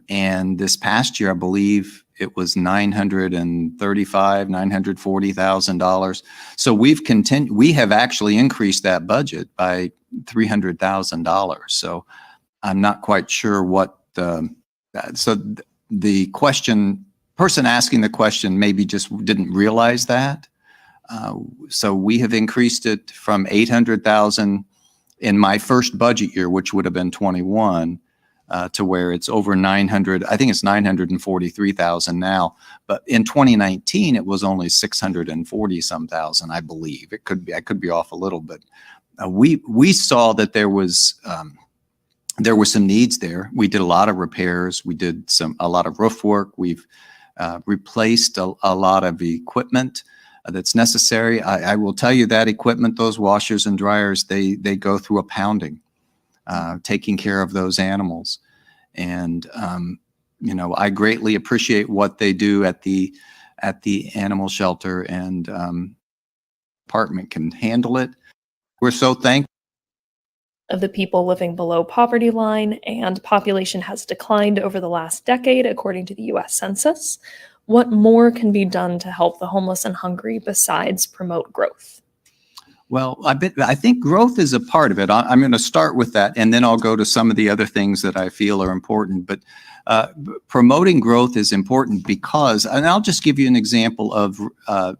And this past year, I believe it was $940,000. So we have actually increased that budget by $300,000. So I'm not quite sure what the person asking the question maybe just didn't realize that. So we have increased it from 800,000 in my first budget year, which would have been 21, to where it's over 900. I think it's 943,000 now. But in 2019, it was only 640 some thousand, I believe. It could be, I could be off a little, but we saw that there were some needs there. We did a lot of repairs. We did a lot of roof work. We've replaced a lot of equipment that's necessary. I will tell you that equipment, those washers and dryers, they go through a pounding, taking care of those animals. And, I greatly appreciate what they do at the animal shelter, and department can handle it. We're so thankful.
of the people living below poverty line, and population has declined over the last decade, according to the U.S. Census. What more can be done to help the homeless and hungry besides promote growth?
Well, I think growth is a part of it. I'm going to start with that, and then I'll go to some of the other things that I feel are important. But promoting growth is important because, and I'll just give you an example of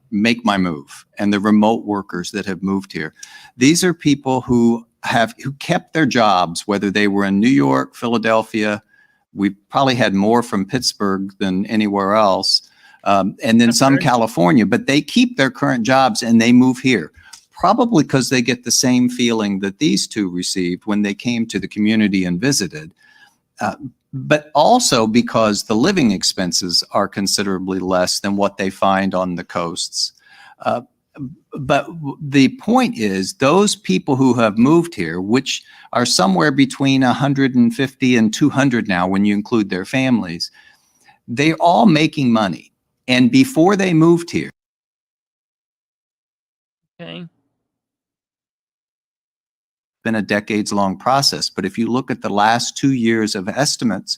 Make My Move and the remote workers that have moved here. These are people who kept their jobs, whether they were in New York, Philadelphia. We probably had more from Pittsburgh than anywhere else, and then some California, but they keep their current jobs and they move here. Probably because they get the same feeling that these two received when they came to the community and visited, but also because the living expenses are considerably less than what they find on the coasts. But the point is, those people who have moved here, which are somewhere between 150 and 200 now when you include their families, they're all making money. And before they moved here,
okay,
been a decades-long process. But if you look at the last 2 years of estimates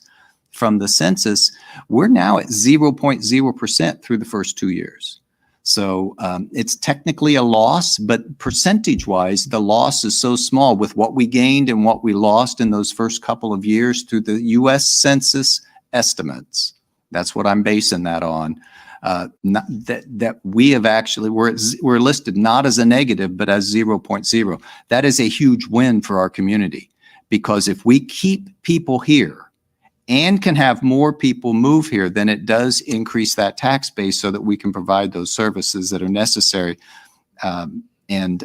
from the census, we're now at 0.0% through the first 2 years. So it's technically a loss, but percentage-wise, the loss is so small with what we gained and what we lost in those first couple of years through the U.S. Census estimates. That's what I'm basing that on. That we have actually, we're listed not as a negative, but as 0.0. That is a huge win for our community, because if we keep people here and can have more people move here, then it does increase that tax base so that we can provide those services that are necessary. And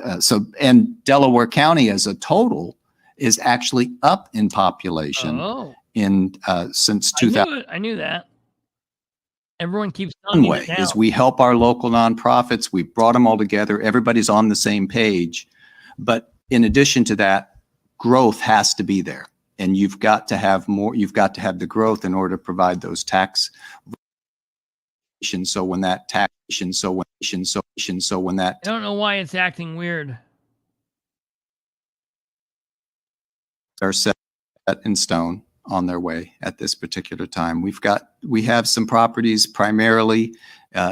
Delaware County as a total is actually up in population since 2000.
I knew that. Everyone keeps telling me that
is we help our local nonprofits. We brought them all together. Everybody's on the same page. But in addition to that, growth has to be there. And you've got to have more, you've got to have the growth in order to provide those tax. So when that tax, so when that.
I don't know why it's acting weird.
Are set in stone on their way at this particular time. We have some properties primarily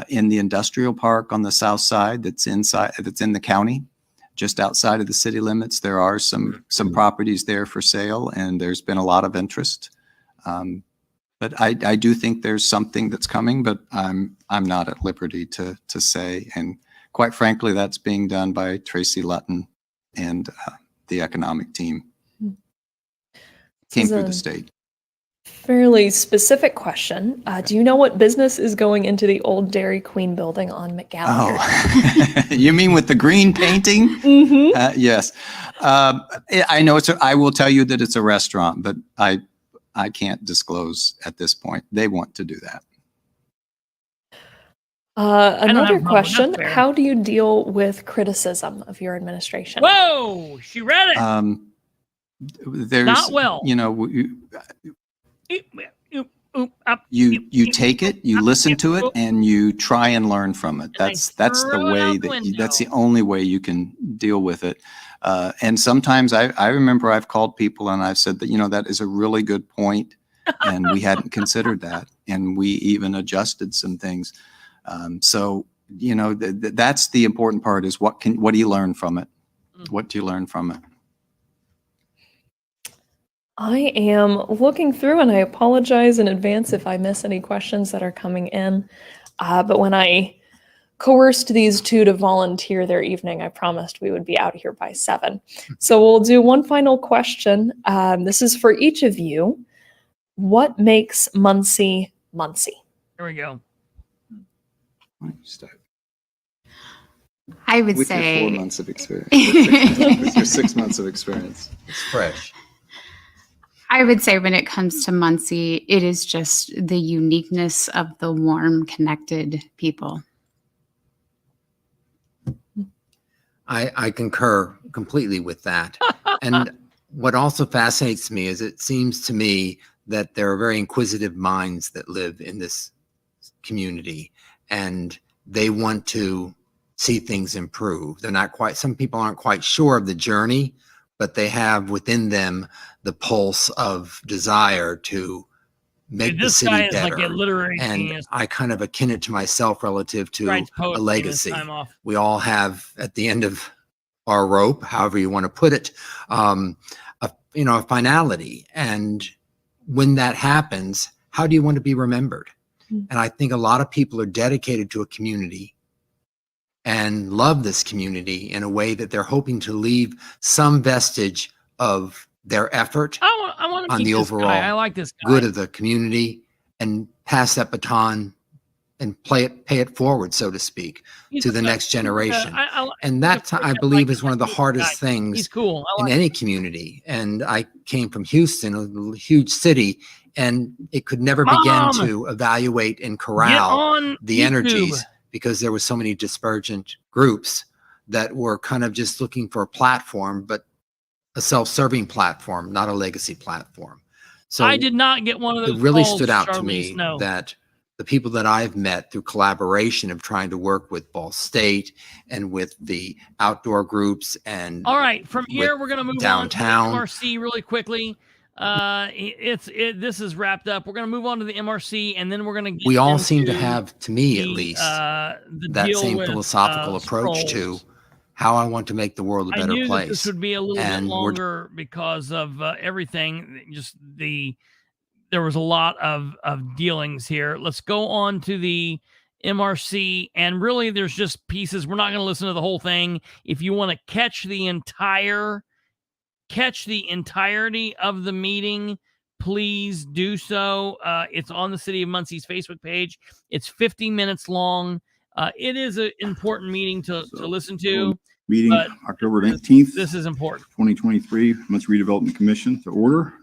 in the industrial park on the south side that's in the county, just outside of the city limits. There are some properties there for sale, and there's been a lot of interest. But I do think there's something that's coming, but I'm not at liberty to say. And quite frankly, that's being done by Tracy Lutton and the economic team. Came through the state.
Fairly specific question. Do you know what business is going into the old Dairy Queen building on McGallagher?
Oh, you mean with the green painting?
Mm-hmm.
Yes. I know I will tell you that it's a restaurant, but I can't disclose at this point. They want to do that.
Another question. How do you deal with criticism of your administration?
Whoa, she read it.
There's
not well.
You know, you take it, you listen to it, and you try and learn from it. That's the way that's the only way you can deal with it. And sometimes I remember I've called people and I've said that, you know, that is a really good point, and we hadn't considered that, and we even adjusted some things. So, you know, that's the important part, is what do you learn from it? What do you learn from it?
I am looking through, and I apologize in advance if I miss any questions that are coming in. But when I coerced these two to volunteer their evening, I promised we would be out here by 7. So we'll do one final question. This is for each of you. What makes Muncie, Muncie?
Here we go.
I would
with
say
your 4 months of experience. With your 6 months of experience. It's fresh.
I would say when it comes to Muncie, it is just the uniqueness of the warm, connected people.
I concur completely with that. And what also fascinates me is it seems to me that there are very inquisitive minds that live in this community, and they want to see things improve. They're not quite, some people aren't quite sure of the journey, but they have within them the pulse of desire to make the
This guy
city
is like a
better.
literary
And
genius.
I kind of akin it to myself relative to
Writes
a
poetry in his
legacy.
time off.
We all have at the end of our rope, however you want to put it, a finality. And when that happens, how do you want to be remembered? And I think a lot of people are dedicated to a community and love this community in a way that they're hoping to leave some vestige of their effort
I want to
on
meet
the
this
overall
guy. I like this guy.
good of the community and pass that baton and pay it forward, so to speak,
He's
to
a
the
good-
next generation.
I
And that, I believe, is one of the
He's
hardest things
He's cool. I
in
like
any community. And I came from Houston, a huge city, and it could never begin
Mom!
to evaluate and
Get
corral
on
the
YouTube.
energies because there were so many dispergent groups that were kind of just looking for a platform, but a self-serving platform, not a legacy platform. So
I did not get one of those.
it really
calls,
stood out to
Charlize,
me
no.
that the people that I've met through collaboration of trying to work with Ball State and with the outdoor groups and
All right, from here
with
we're going to move
downtown.
on to the MRC really quickly. This is wrapped up. We're going to move on to the MRC, and then we're going to.
we all seem to have, to me at
the,
least,
the
that
deal
same
with,
philosophical approach
Sproles.
to how I want to make the world a
I
better
knew
place.
that this would be a little bit
And we're
longer because of everything. There was a lot of dealings here. Let's go on to the MRC, and really, there's just pieces. We're not going to listen to the whole thing. If you want to catch the entirety of the meeting, please do so. It's on the City of Muncie's Facebook page. It's 50 minutes long. It is an important meeting to listen to.
Meeting
but
October 19th.
This is important.
2023, Muncie Redevelopment Commission to order.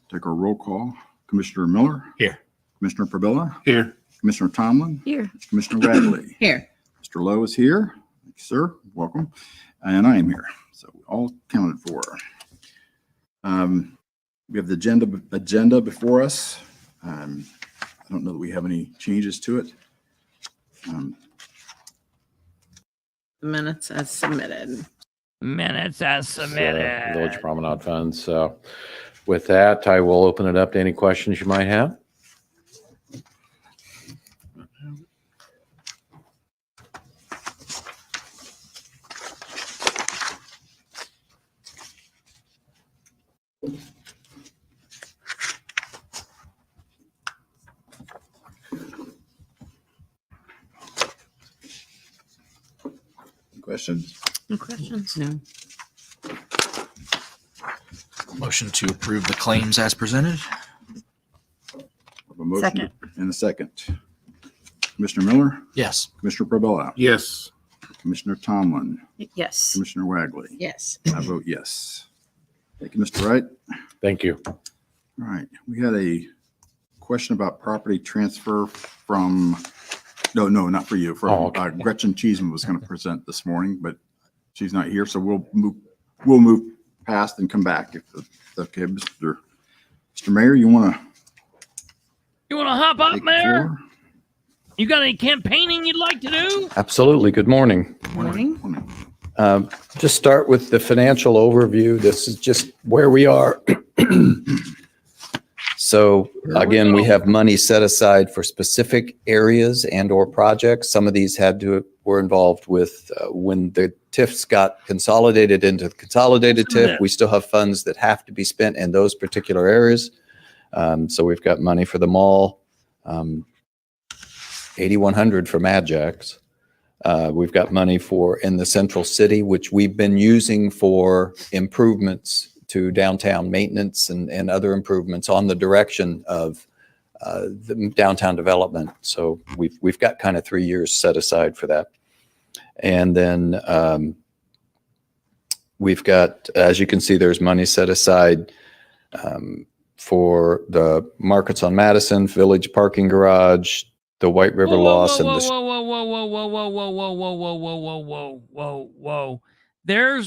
Take our roll call. Commissioner Miller.
Here.
Commissioner Pabella.
Here.
Commissioner Tomlin.
Here.
Commissioner Radley.
Here.
Mr. Lowe is here. Thank you, sir. Welcome. And I am here. So all counted for. We have the agenda before us. I don't know that we have any changes to it.
Minutes as submitted.
Minutes as submitted.
Village Promenade Funds. So with that, I will open it up to any questions you might have.
Questions?
No questions?
No.
Motion to approve the claims as presented.
A motion
Second.
and a second. Commissioner Miller.
Yes.
Commissioner Pabella.
Yes.
Commissioner Tomlin.
Yes.
Commissioner Wagley.
Yes.
I vote yes. Thank you, Mr. Wright.
Thank you.
All right, we had a question about property transfer from, no, not for you, from Gretchen Cheeseman was going to present this morning, but she's not here, so we'll move past and come back if that's okay. Mr. Mayor, you want to
hop up,
take the
Mayor?
floor?
You got any campaigning you'd like to do?
Absolutely. Good morning.
Morning.
Just start with the financial overview. This is just where we are.
So again, we have money set aside for specific areas and or projects. Some of these were involved with when the TIFs got consolidated into the consolidated TIF. We still have funds that have to be spent in those particular areas. So we've got money for the mall, 8,100 for Madjax. We've got money in the central city, which we've been using for improvements to downtown maintenance and other improvements on the direction of the downtown development. So we've got kind of 3 years set aside for that. And then we've got, as you can see, there's money set aside for the markets on Madison, Village Parking Garage, the White River Loss, and the
whoa.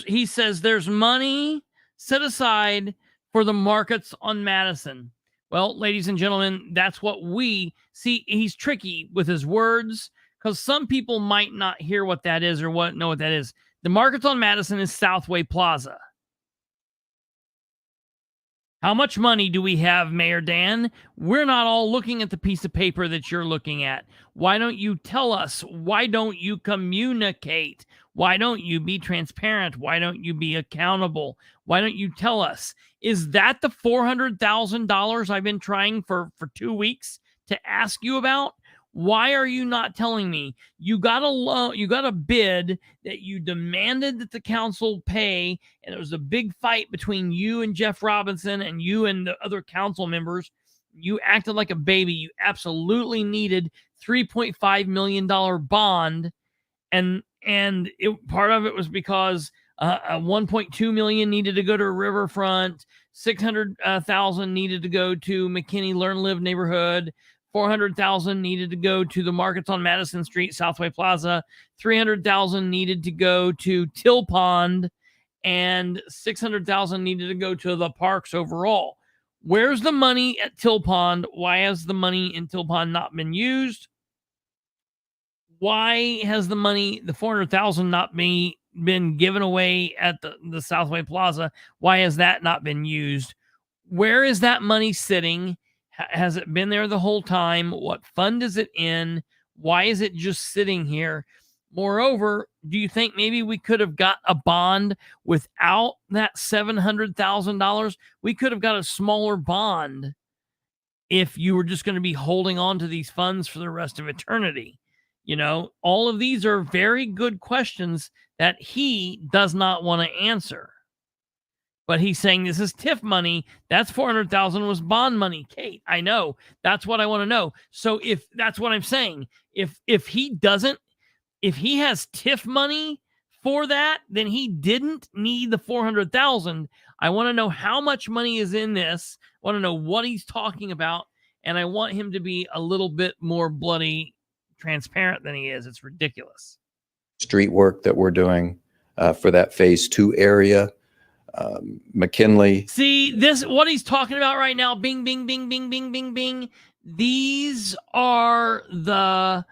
He says there's money set aside for the markets on Madison. Well, ladies and gentlemen, that's what we see. He's tricky with his words because some people might not hear what that is or know what that is. The Markets on Madison is Southway Plaza. How much money do we have, Mayor Dan? We're not all looking at the piece of paper that you're looking at. Why don't you tell us? Why don't you communicate? Why don't you be transparent? Why don't you be accountable? Why don't you tell us? Is that the $400,000 I've been trying for 2 weeks to ask you about? Why are you not telling me? You got a bid that you demanded that the council pay, and it was a big fight between you and Jeff Robinson and you and the other council members. You acted like a baby. You absolutely needed $3.5 million bond, and part of it was because $1.2 million needed to go to Riverfront, $600,000 needed to go to McKinney Learn Live neighborhood, $400,000 needed to go to the Markets on Madison Street, Southway Plaza, $300,000 needed to go to Till Pond, and $600,000 needed to go to the parks overall. Where's the money at Till Pond? Why has the money in Till Pond not been used? Why has the money, the $400,000, not been given away at the Southway Plaza? Why has that not been used? Where is that money sitting? Has it been there the whole time? What fund is it in? Why is it just sitting here? Moreover, do you think maybe we could have got a bond without that $700,000? We could have got a smaller bond if you were just going to be holding on to these funds for the rest of eternity. You know, all of these are very good questions that he does not want to answer. But he's saying this is TIF money. That's $400,000 was bond money. Kate, I know. That's what I want to know. So if that's what I'm saying, if he has TIF money for that, then he didn't need the $400,000. I want to know how much money is in this. I want to know what he's talking about, and I want him to be a little bit more bloody transparent than he is. It's ridiculous.
Street work that we're doing for that phase 2 area. McKinley.
See, this, what he's talking about right now, bing, bing, bing, bing, bing, bing, bing. These are the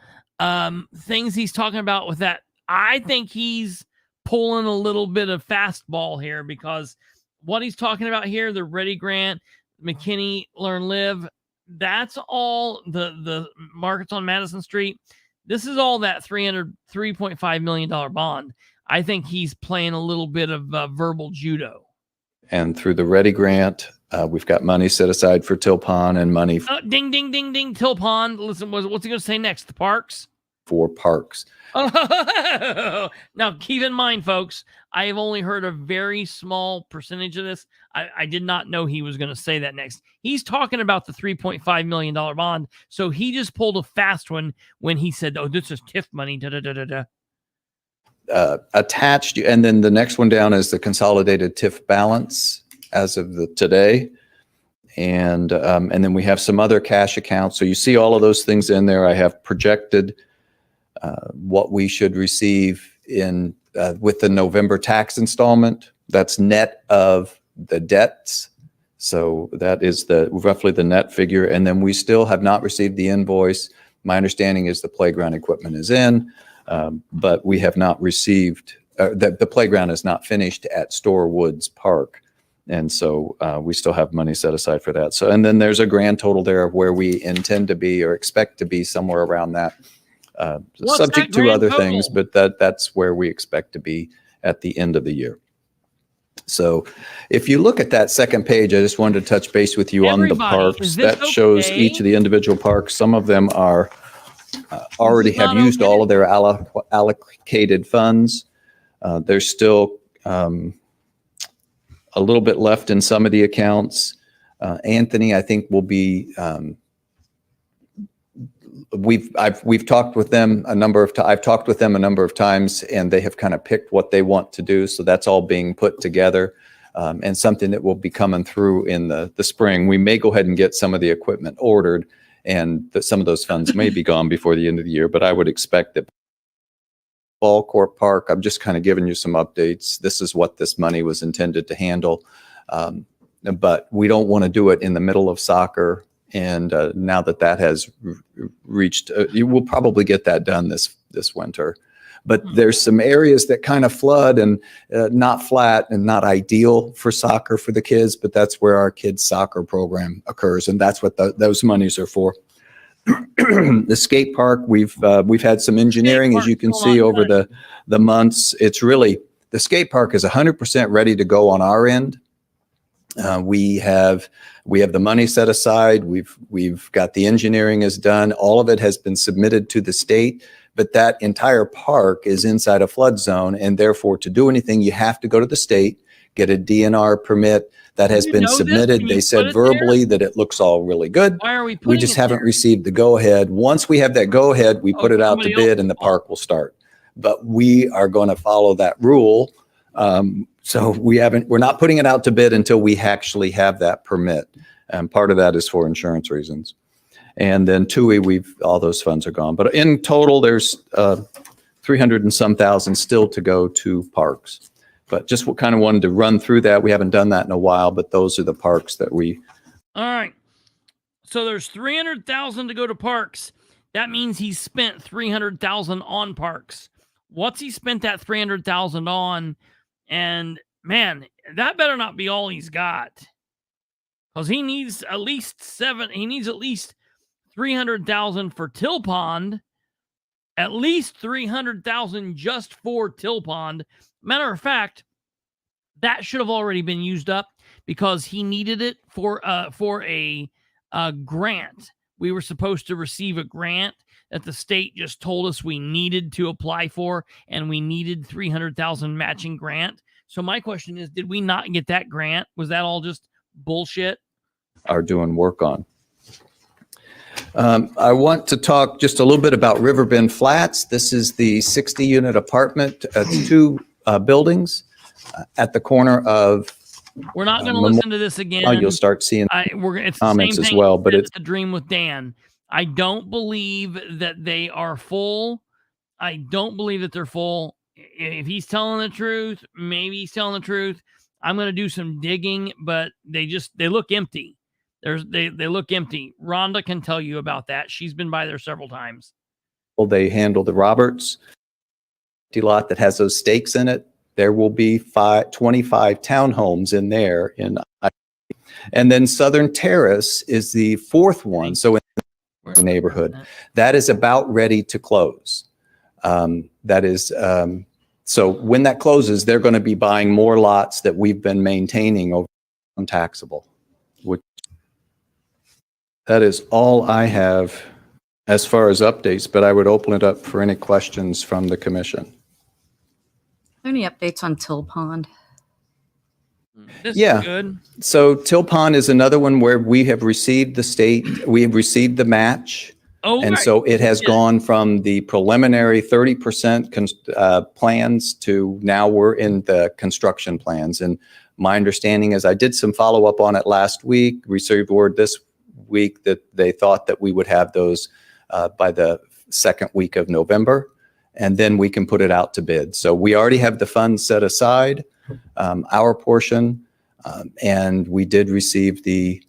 things he's talking about with that. I think he's pulling a little bit of fastball here, because what he's talking about here, the Ready Grant, McKinney Learn Live, that's all the Markets on Madison Street. This is all that $3.5 million bond. I think he's playing a little bit of verbal judo.
And through the Ready Grant, we've got money set aside for Till Pond and money
ding, ding, ding, ding. Till Pond. Listen, what's he going to say next? The parks?
For parks.
Now, keep in mind, folks, I have only heard a very small percentage of this. I did not know he was going to say that next. He's talking about the $3.5 million bond. So he just pulled a fast one when he said, oh, this is TIF money. Da, da, da, da, da.
Attached, and then the next one down is the consolidated TIF balance as of today, and then we have some other cash accounts. So you see all of those things in there. I have projected what we should receive in with the November tax installment. That's net of the debts. So that is roughly the net figure, and then we still have not received the invoice. My understanding is the playground equipment is in. But we have not received, the playground is not finished at Store Woods Park. And so we still have money set aside for that. So, and then there's a grand total there of where we intend to be or expect to be somewhere around that, subject to other things, but that's where we expect to be at the end of the year. So if you look at that second page, I just wanted to touch base with you on the parks. That shows each of the individual parks. Some of them are already have used all of their allocated funds. There's still a little bit left in some of the accounts. Anthony, I think, will be. We've talked with them a number of times. I've talked with them a number of times, and they have kind of picked what they want to do. So that's all being put together, and something that will be coming through in the spring. We may go ahead and get some of the equipment ordered, and some of those funds may be gone before the end of the year, but I would expect that Ball Court Park, I'm just kind of giving you some updates. This is what this money was intended to handle. But we don't want to do it in the middle of soccer. And now that has reached, you will probably get that done this winter. But there's some areas that kind of flood and not flat and not ideal for soccer for the kids, but that's where our kids' soccer program occurs, and that's what those monies are for. The skate park, we've had some engineering, as you can see, over the months. It's really, the skate park is 100% ready to go on our end. We have the money set aside. We've got the engineering is done. All of it has been submitted to the state, but that entire park is inside a flood zone, and therefore to do anything, you have to go to the state, get a DNR permit. That has been submitted. They said verbally that it looks all really good.
Why are we putting
We just haven't received the go-ahead. Once we have that go-ahead, we put it out to bid and the park will start. But we are going to follow that rule. So we're not putting it out to bid until we actually have that permit. And part of that is for insurance reasons. And then TUI, all those funds are gone. But in total, there's 300 and some thousand still to go to parks. But just kind of wanted to run through that. We haven't done that in a while, but those are the parks that we.
All right. So there's 300,000 to go to parks. That means he spent 300,000 on parks. What's he spent that 300,000 on? And man, that better not be all he's got, because he needs at least 300,000 for Till Pond, at least 300,000 just for Till Pond. Matter of fact, that should have already been used up because he needed it for a grant. We were supposed to receive a grant that the state just told us we needed to apply for, and we needed 300,000 matching grant. So my question is, did we not get that grant? Was that all just bullshit?
Are doing work on. I want to talk just a little bit about Riverbend Flats. This is the 60-unit apartment. It's two buildings at the corner of.
We're not going to listen to this again.
Oh, you'll start seeing
it's
comments
the same
as
thing
well. But it's
a dream with Dan. I don't believe that they are full. I don't believe that they're full. If he's telling the truth, maybe he's telling the truth. I'm going to do some digging, but they look empty. They look empty. Rhonda can tell you about that. She's been by there several times.
Well, they handle the Roberts lot that has those stakes in it. There will be 25 townhomes in there. And then Southern Terrace is the fourth one. So in the neighborhood, that is about ready to close. That is, so when that closes, they're going to be buying more lots that we've been maintaining over untaxable. That is all I have as far as updates, but I would open it up for any questions from the commission.
Are there any updates on Till Pond?
This is good.
So Till Pond is another one where we have received we have received the match.
Oh,
and
right.
so it has gone from the preliminary 30% plans to now we're in the construction plans. And my understanding is I did some follow up on it last week, received word this week that they thought that we would have those by the second week of November, and then we can put it out to bid. So we already have the funds set aside, our portion, and we did receive the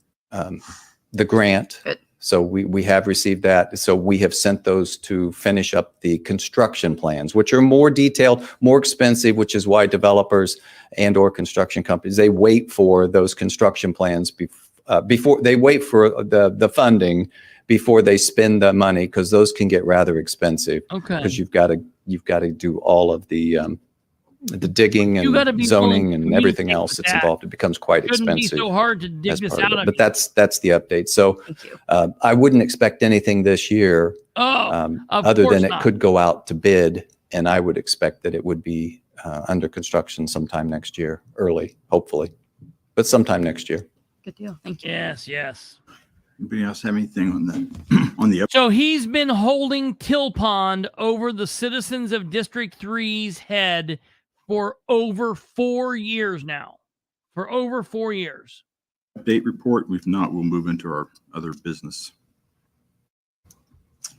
grant.
Good.
So we have received that. So we have sent those to finish up the construction plans, which are more detailed, more expensive, which is why developers and or construction companies, they wait for those construction plans before they wait for the funding before they spend the money, because those can get rather expensive.
Okay.
Because you've got to do all of the digging and zoning and everything else that's involved. It becomes quite expensive.
It shouldn't be so hard to dig this out.
But that's the update. So I wouldn't expect anything this year, other than it could go out to bid, and I would expect that it would be under construction sometime next year, early, hopefully, but sometime next year.
Good deal. Thank you.
Yes.
Anybody else have anything on the
So he's been holding Till Pond over the citizens of District 3's head for over 4 years now. For over 4 years.
update report? If not, we'll move into our other business.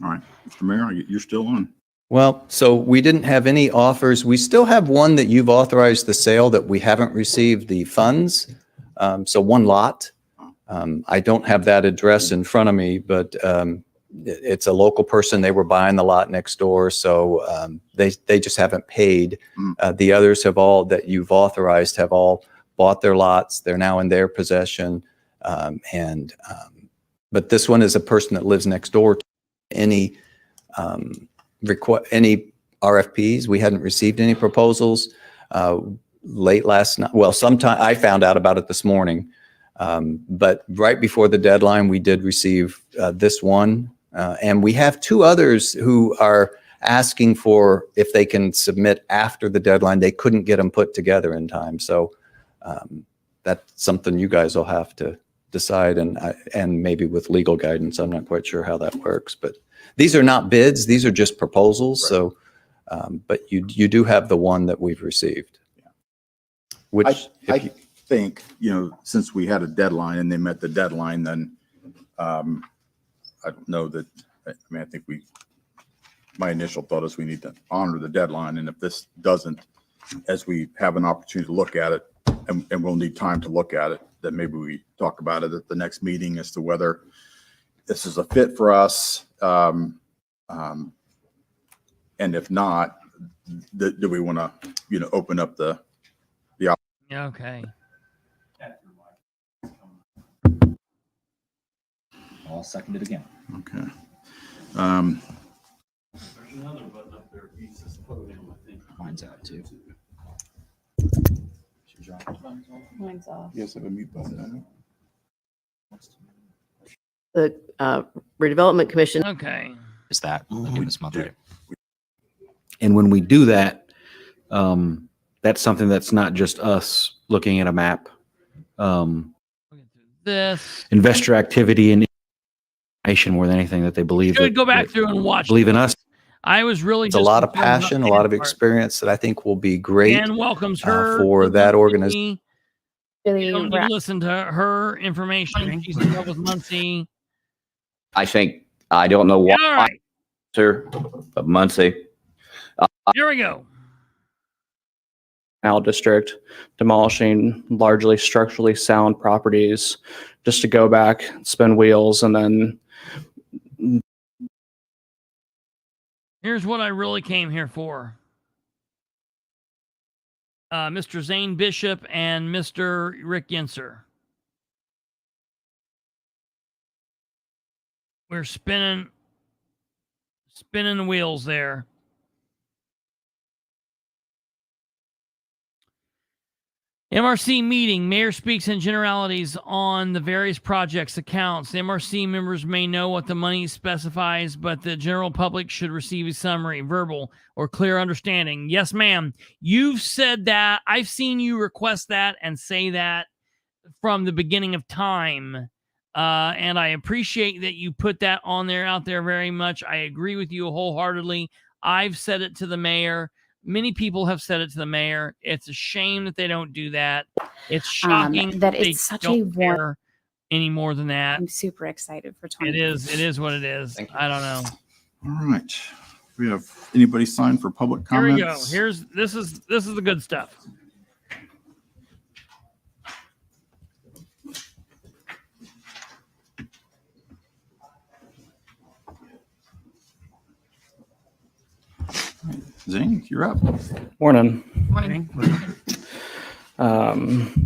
All right, Mr. Mayor, you're still on.
Well, so we didn't have any offers. We still have one that you've authorized the sale that we haven't received the funds. So one lot. I don't have that address in front of me, but it's a local person. They were buying the lot next door. So they just haven't paid. The others have all that you've authorized have all bought their lots. They're now in their possession. But this one is a person that lives next door to any any RFPs. We hadn't received any proposals late last night. Well, sometime I found out about it this morning. But right before the deadline, we did receive this one. And we have two others who are asking for if they can submit after the deadline. They couldn't get them put together in time. So that's something you guys will have to decide, and maybe with legal guidance. I'm not quite sure how that works, but these are not bids. These are just proposals. Right. So, but you do have the one that we've received.
Yeah.
Which
I think, since we had a deadline and they met the deadline, then I don't know that, I think my initial thought is we need to honor the deadline. And if this doesn't, as we have an opportunity to look at it, and we'll need time to look at it, then maybe we talk about it at the next meeting as to whether this is a fit for us. And if not, do we want to, open up the
Okay.
I'll second it again.
Okay.
There's another button up there. He's just put it in, I think.
Mine's out too.
Mine's off.
Yes, I have a mute button.
The redevelopment commission.
Okay.
Is that this month? Right?
And when we do that, that's something that's not just us looking at a map.
This
Investor activity and information more than anything that they believe.
should go back through and watch.
Believe in us.
I was really
It's a lot of passion, a lot of experience that I think will be great
and welcomes her
for that organization.
You don't need to listen to her information. She's in love with Muncie.
I think, I don't know why,
All right.
sir, but Muncie.
Here we go.
Canal District, demolishing largely structurally sound properties just to go back, spin wheels, and then
Here's what I really came here for. Mr. Zane Bishop and Mr. Rick Yinser. We're spinning the wheels there. MRC meeting. Mayor speaks in generalities on the various projects accounts. The MRC members may know what the money specifies, but the general public should receive a summary, verbal, or clear understanding. Yes, ma'am. You've said that. I've seen you request that and say that from the beginning of time. And I appreciate that you put that out there very much. I agree with you wholeheartedly. I've said it to the mayor. Many people have said it to the mayor. It's a shame that they don't do that. It's shocking
that
they
it's such
don't
a
care any more than that.
I'm super excited for
It is what it is. I don't know.
All right. We have anybody signed for public
Here
comments?
we go. This is the good stuff.
Zane, you're up.
Morning.
Morning.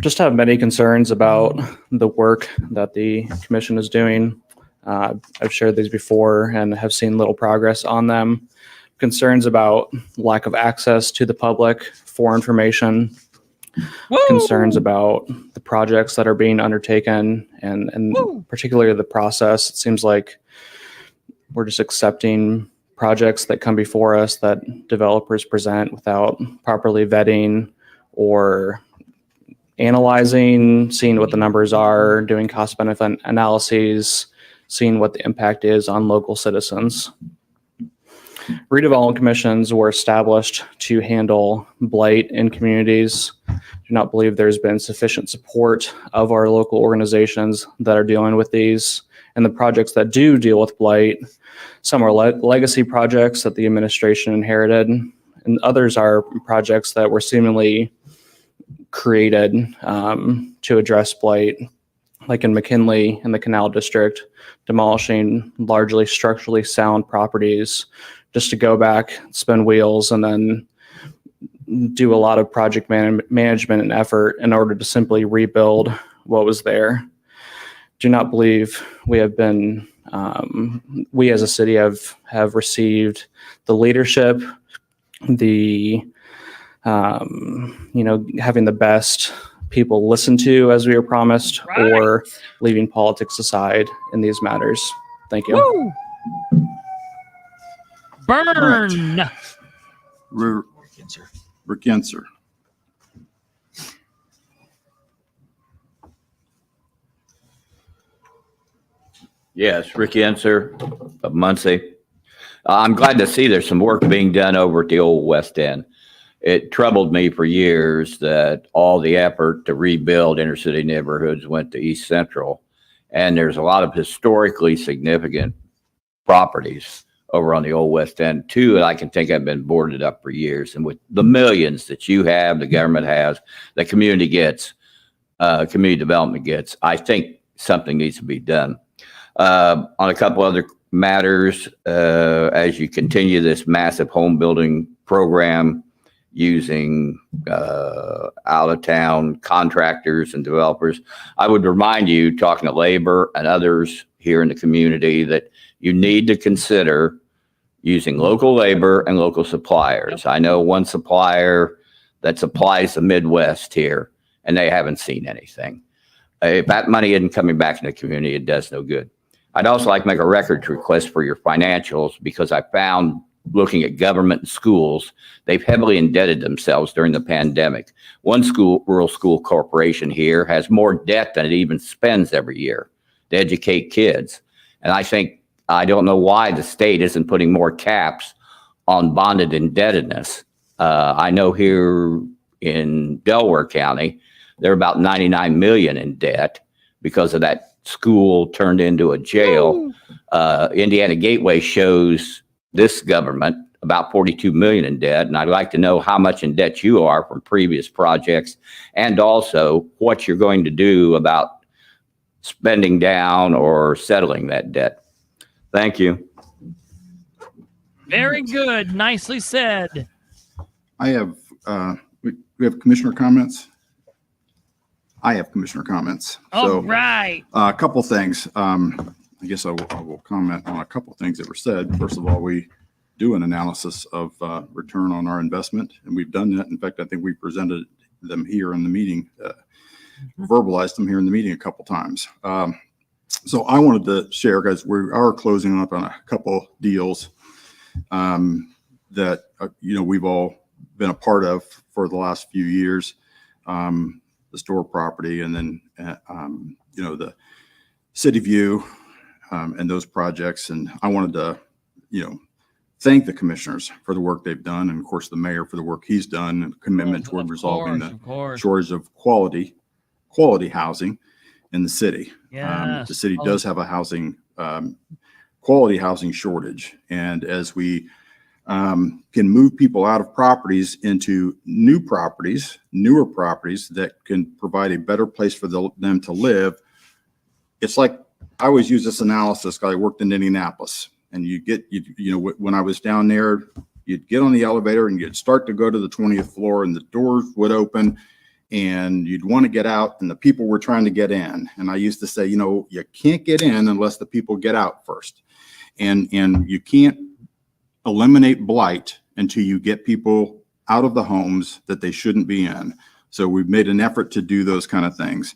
Just have many concerns about the work that the commission is doing. I've shared these before and have seen little progress on them. Concerns about lack of access to the public for information.
Woo!
Concerns about the projects that are being undertaken and particularly the process. It seems like we're just accepting projects that come before us that developers present without properly vetting or analyzing, seeing what the numbers are, doing cost benefit analyses, seeing what the impact is on local citizens. Redevelopment commissions were established to handle blight in communities. I do not believe there's been sufficient support of our local organizations that are dealing with these. And the projects that do deal with blight, some are legacy projects that the administration inherited, and others are projects that were seemingly created to address blight like in McKinley in the Canal District, demolishing largely structurally sound properties just to go back, spin wheels, and then do a lot of project management and effort in order to simply rebuild what was there. Do not believe we have been, we as a city have received the leadership, the, having the best people listen to as we were promised, or leaving politics aside in these matters. Thank you.
Woo! Burn.
Rick Yenser.
Yes, Rick Yenser of Muncie. I'm glad to see there's some work being done over at the old West End. It troubled me for years that all the effort to rebuild inner city neighborhoods went to East Central. And there's a lot of historically significant properties over on the old West End too, that I can think have been boarded up for years. And with the millions that you have, the government has, the community gets, community development gets, I think something needs to be done. On a couple other matters, as you continue this massive home building program using out-of-town contractors and developers, I would remind you, talking to labor and others here in the community, that you need to consider using local labor and local suppliers. I know one supplier that supplies the Midwest here, and they haven't seen anything. If that money isn't coming back in the community, it does no good. I'd also like to make a records request for your financials, because I found, looking at government and schools, they've heavily indebted themselves during the pandemic. One rural school corporation here has more debt than it even spends every year to educate kids. And I don't know why the state isn't putting more caps on bonded indebtedness. I know here in Delaware County, they're about 99 million in debt because of that school turned into a jail. Indiana Gateway shows this government about 42 million in debt. And I'd like to know how much in debt you are from previous projects, and also what you're going to do about spending down or settling that debt. Thank you.
Very good. Nicely said.
I have, we have commissioner comments. I have commissioner comments.
All right.
A couple things. I guess I will comment on a couple things that were said. First of all, we do an analysis of return on our investment, and we've done that. In fact, I think we presented them here in the meeting, verbalized them here in the meeting a couple times. So I wanted to share, guys, we are closing up on a couple deals that we've all been a part of for the last few years. The store property, and then the City View and those projects. And I wanted to thank the commissioners for the work they've done, and of course the mayor for the work he's done, and commitment toward resolving the shortage of quality housing in the city.
Yes.
The city does have a quality housing shortage, and as we can move people out of properties into newer properties that can provide a better place for them to live. It's like, I always use this analysis because I worked in Indianapolis, and when I was down there, you'd get on the elevator and you'd start to go to the 20th floor, and the doors would open and you'd want to get out, and the people were trying to get in. And I used to say, you can't get in unless the people get out first. And you can't eliminate blight until you get people out of the homes that they shouldn't be in. So we've made an effort to do those kind of things.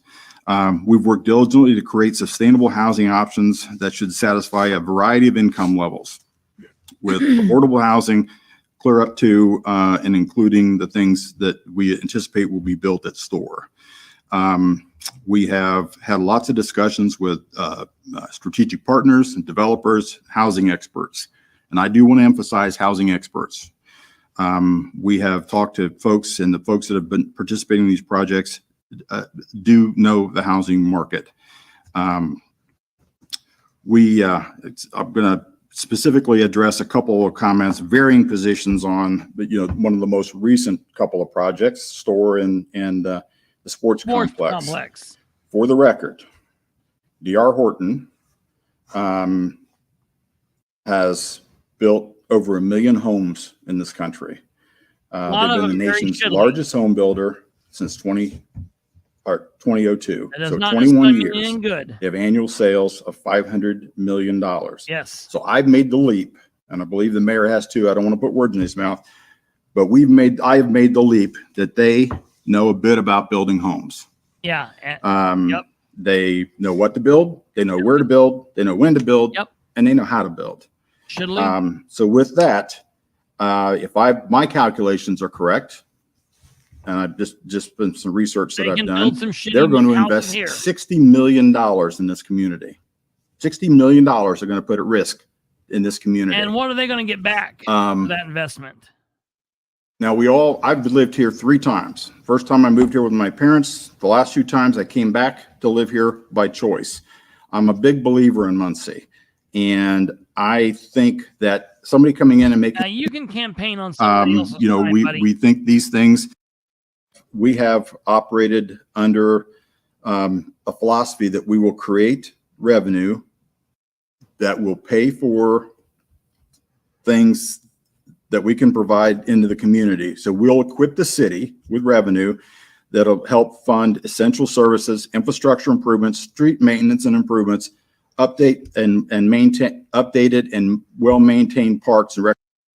We've worked diligently to create sustainable housing options that should satisfy a variety of income levels, with affordable housing clear up to and including the things that we anticipate will be built at store. We have had lots of discussions with strategic partners and developers, housing experts. And I do want to emphasize housing experts. We have talked to folks, and the folks that have been participating in these projects do know the housing market. I'm going to specifically address a couple of comments, varying positions on, one of the most recent couple of projects, store and the sports complex. For the record, D.R. Horton has built over 1 million homes in this country. They've been the nation's largest home builder since 2002.
That does
So
not
21
necessarily
years.
mean good.
They have annual sales of $500 million.
Yes.
So I've made the leap, and I believe the mayor has too. I don't want to put words in his mouth, but I have made the leap that they know a bit about building homes.
Yeah.
Yep. They know what to build. They know where to build. They know when to build.
Yep.
And they know how to build. So with that, if my calculations are correct, and I've just been some research that I've done, they're going to invest $60 million in this community. $60 million are going to put at risk in this community.
And what are they going to get back for that investment?
Now I've lived here 3 times. First time I moved here with my parents. The last 2 times I came back to live here by choice. I'm a big believer in Muncie. And I think that somebody coming in and making,
you can campaign on somebody else's side, buddy.
we think these things, we have operated under a philosophy that we will create revenue that will pay for things that we can provide into the community. So we'll equip the city with revenue that'll help fund essential services, infrastructure improvements, street maintenance and improvements, updated and well-maintained parks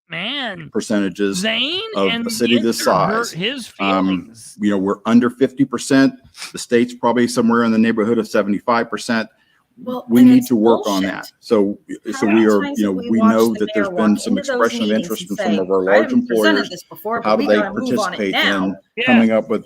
and percentages
Zane
of a city this size.
His feelings.
We're under 50%. The state's probably somewhere in the neighborhood of 75%.
Well,
we need to work on that. So we are, we know that there's been some expression of interest from some of our large employers. How do they participate in coming up with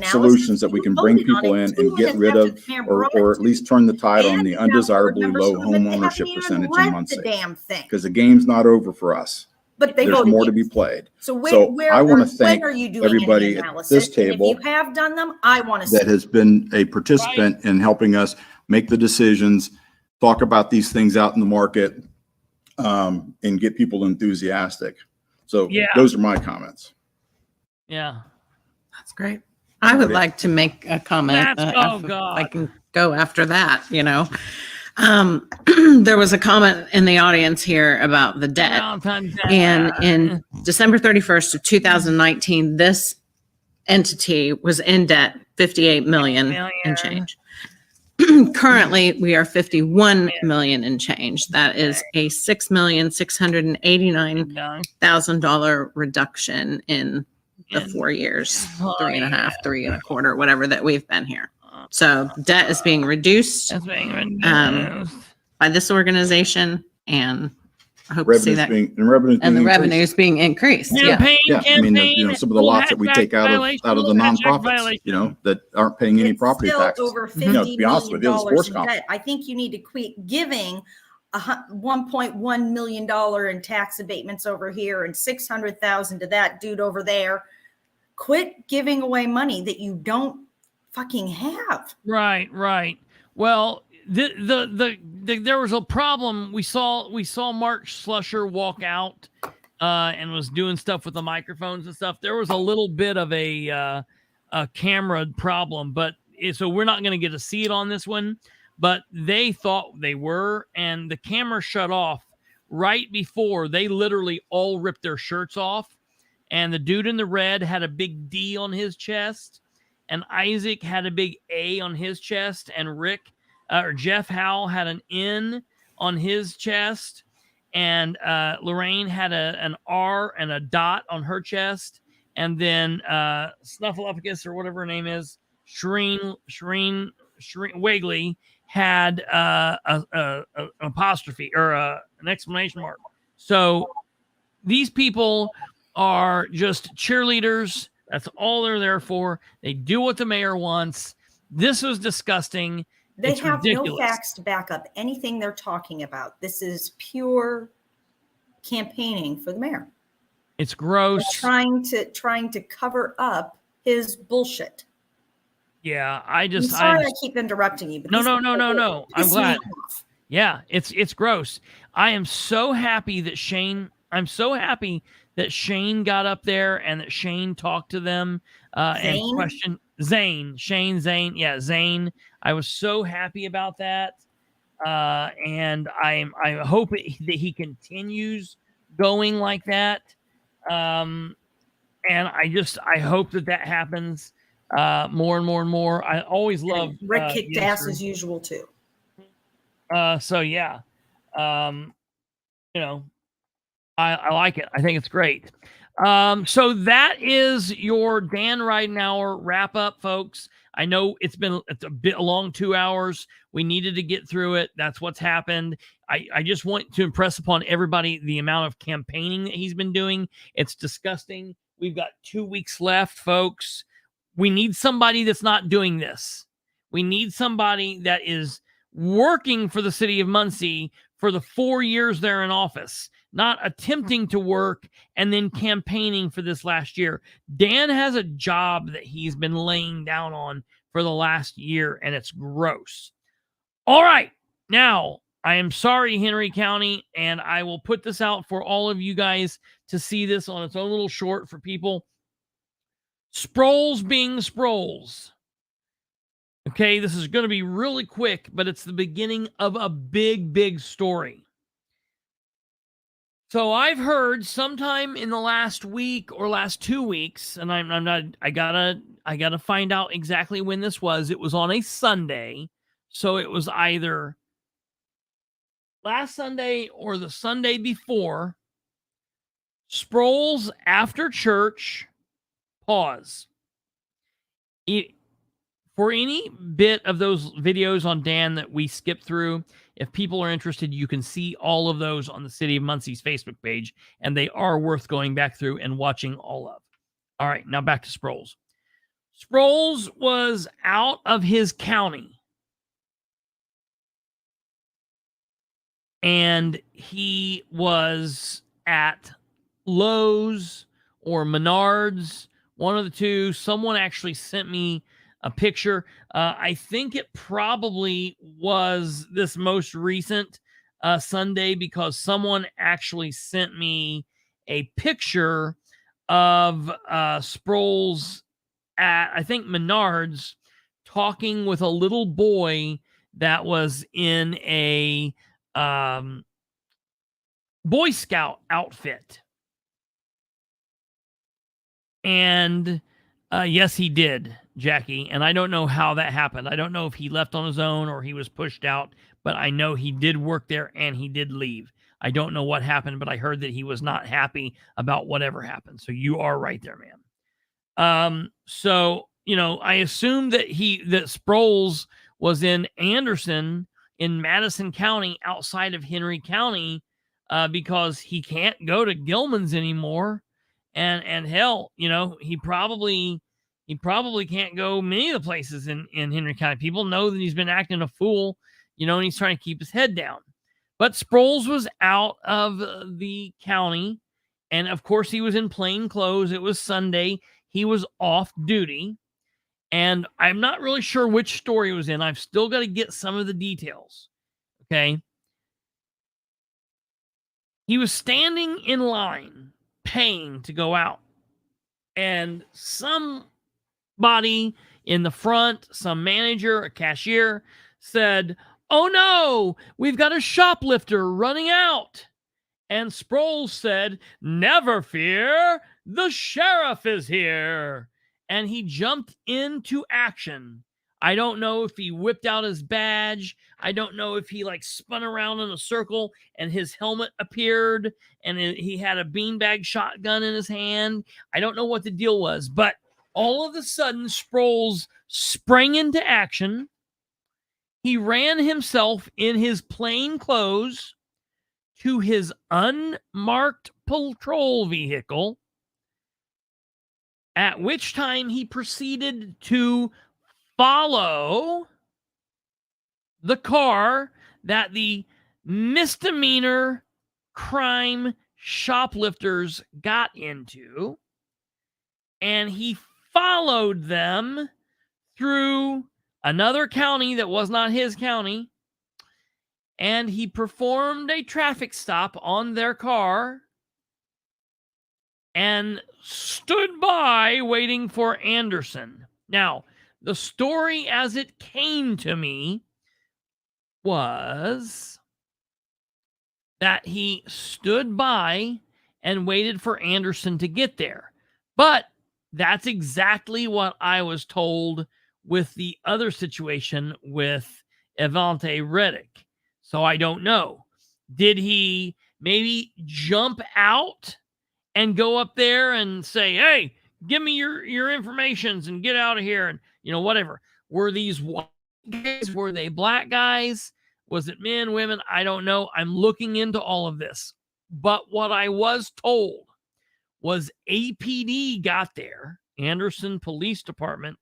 solutions that we can bring people in and get rid of, or at least turn the tide on the undesirably low home ownership percentage in Muncie? Because the game's not over for us.
But
there's more to be played.
So
I want to thank
when are you doing
everybody at this table
if you have done them, I want to see
that has been a participant in helping us make the decisions, talk about these things out in the market, and get people enthusiastic. So those are my comments.
Yeah.
That's great. I would like to make a comment.
I
can go after that, There was a comment in the audience here about the debt. And in December 31st of 2019, this entity was in debt 58 million and change. Currently, we are 51 million and change. That is a $6,689,000 reduction in the 4 years, 3.5, 3.25, whatever that we've been here. So debt is being reduced by this organization, and I hope to see that. And the revenues being increased.
Campaign,
I mean, some of the lots that we take out of the nonprofits, that aren't paying any property taxes.
Over $50
to be honest with you, the sports
in
complex.
debt. I think you need to quit giving $1.1 million in tax abatements over here and $600,000 to that dude over there. Quit giving away money that you don't fucking have.
Right. Well, there was a problem. We saw Mark Slusher walk out and was doing stuff with the microphones and stuff. There was a little bit of a camera problem, but so we're not going to get to see it on this one. But they thought they were, and the camera shut off right before they literally all ripped their shirts off. And the dude in the red had a big D on his chest, and Isaac had a big A on his chest, and Jeff Howe had an N on his chest, and Lorraine had an R and a dot on her chest, and then Snuffleupagus, or whatever her name is, Shireen Wiggly, had an apostrophe or an exclamation mark. So these people are just cheerleaders. That's all they're there for. They do what the mayor wants. This was disgusting.
They
It's
have
ridiculous.
no facts to back up anything they're talking about. This is pure campaigning for the mayor.
It's gross.
They're trying to cover up his bullshit.
Yeah,
I'm sorry I keep interrupting you. But
No.
I'm
I'm glad. Yeah, it's gross. I am so happy that Shane got up there and that Shane talked to them and questioned Shane Zane. Yeah, Zane. I was so happy about that. And I hope that he continues going like that. And I hope that happens more and more and more. I always love
And Rick kicked ass as usual too.
So yeah, I like it. I think it's great. So that is your Dan Ridenour wrap up, folks. I know it's a bit long, 2 hours. We needed to get through it. That's what's happened. I just want to impress upon everybody the amount of campaigning that he's been doing. It's disgusting. We've got 2 weeks left, folks. We need somebody that's not doing this. We need somebody that is working for the city of Muncie for the 4 years they're in office, not attempting to work and then campaigning for this last year. Dan has a job that he's been laying down on for the last year, and it's gross. All right. Now, I am sorry, Henry County, and I will put this out for all of you guys to see this on its own little short for people. Sproles Being Sproles. Okay, this is going to be really quick, but it's the beginning of a big, big story. So I've heard sometime in the last week or last 2 weeks, and I gotta find out exactly when this was. It was on a Sunday, so it was either last Sunday or the Sunday before. Sproles after church. Pause. For any bit of those videos on Dan that we skipped through, if people are interested, you can see all of those on the City of Muncie's Facebook page, and they are worth going back through and watching all of. All right, now back to Sproles. Sproles was out of his county, and he was at Lowe's or Menards, one of the two. Someone actually sent me a picture. I think it probably was this most recent Sunday, because someone actually sent me a picture of Sproles at, I think, Menards, talking with a little boy that was in a Boy Scout outfit. And yes, he did, Jackie. And I don't know how that happened. I don't know if he left on his own or he was pushed out, but I know he did work there and he did leave. I don't know what happened, but I heard that he was not happy about whatever happened. So you are right there, man. So, I assume that Sproles was in Anderson in Madison County outside of Henry County, because he can't go to Gilman's anymore. And hell, he probably can't go many of the places in Henry County. People know that he's been acting a fool, and he's trying to keep his head down. But Sproles was out of the county, and of course he was in plain clothes. It was Sunday. He was off duty, and I'm not really sure which store he was in. I've still got to get some of the details. Okay. He was standing in line, paying to go out, and somebody in the front, some manager, a cashier, said, "Oh no, we've got a shoplifter running out." And Sproles said, "Never fear, the sheriff is here." And he jumped into action. I don't know if he whipped out his badge. I don't know if he spun around in a circle and his helmet appeared and he had a beanbag shotgun in his hand. I don't know what the deal was, but all of a sudden Sproles sprang into action. He ran himself in his plain clothes to his unmarked patrol vehicle, at which time he proceeded to follow the car that the misdemeanor crime shoplifters got into, and he followed them through another county that was not his county, and he performed a traffic stop on their car and stood by waiting for Anderson. Now, The story as it came to me was that he stood by and waited for Anderson to get there. But that's exactly what I was told with the other situation with Evante Reddick. So I don't know. Did he maybe jump out and go up there and say, hey, give me your informations and get out of here, and whatever? Were these white guys? Were they black guys? Was it men, women? I don't know. I'm looking into all of this. But what I was told was APD got there, Anderson Police Department,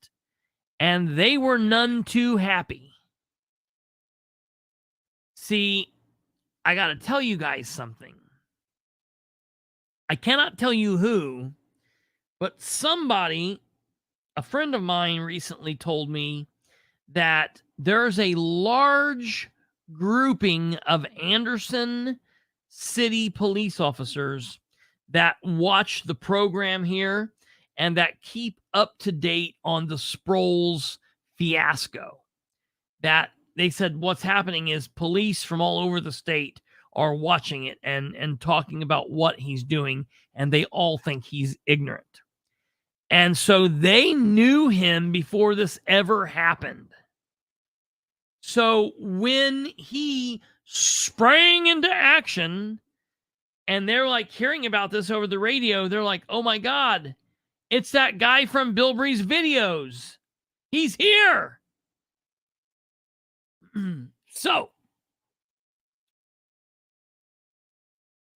and they were none too happy. See, I got to tell you guys something. I cannot tell you who, but somebody, a friend of mine recently told me that there's a large grouping of Anderson City police officers that watch the program here and that keep up to date on the Sproles fiasco. That they said what's happening is police from all over the state are watching it and talking about what he's doing, and they all think he's ignorant. And so they knew him before this ever happened. So when he sprang into action and they're like hearing about this over the radio, they're like, oh my God, it's that guy from Bilbrey's videos. He's here. So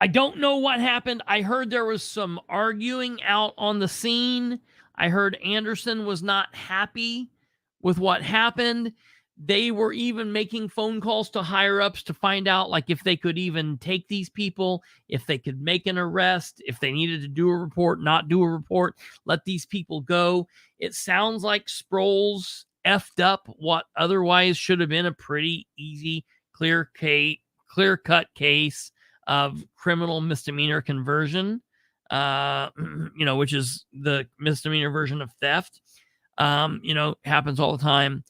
I don't know what happened. I heard there was some arguing out on the scene. I heard Anderson was not happy with what happened. They were even making phone calls to higher ups to find out like if they could even take these people, if they could make an arrest, if they needed to do a report, not do a report, let these people go. It sounds like Sproles effed up what otherwise should have been a pretty easy, clear-cut case of criminal misdemeanor conversion, which is the misdemeanor version of theft. Happens all the time.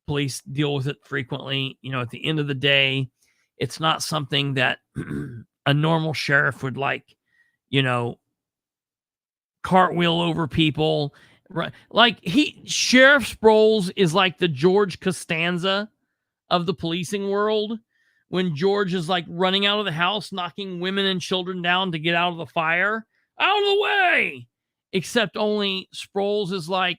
Police deal with it frequently. At the end of the day, it's not something that a normal sheriff would cartwheel over people. Right. Like Sheriff Sproles is like the George Costanza of the policing world. When George is like running out of the house, knocking women and children down to get out of the fire, out of the way. Except only Sproles is like,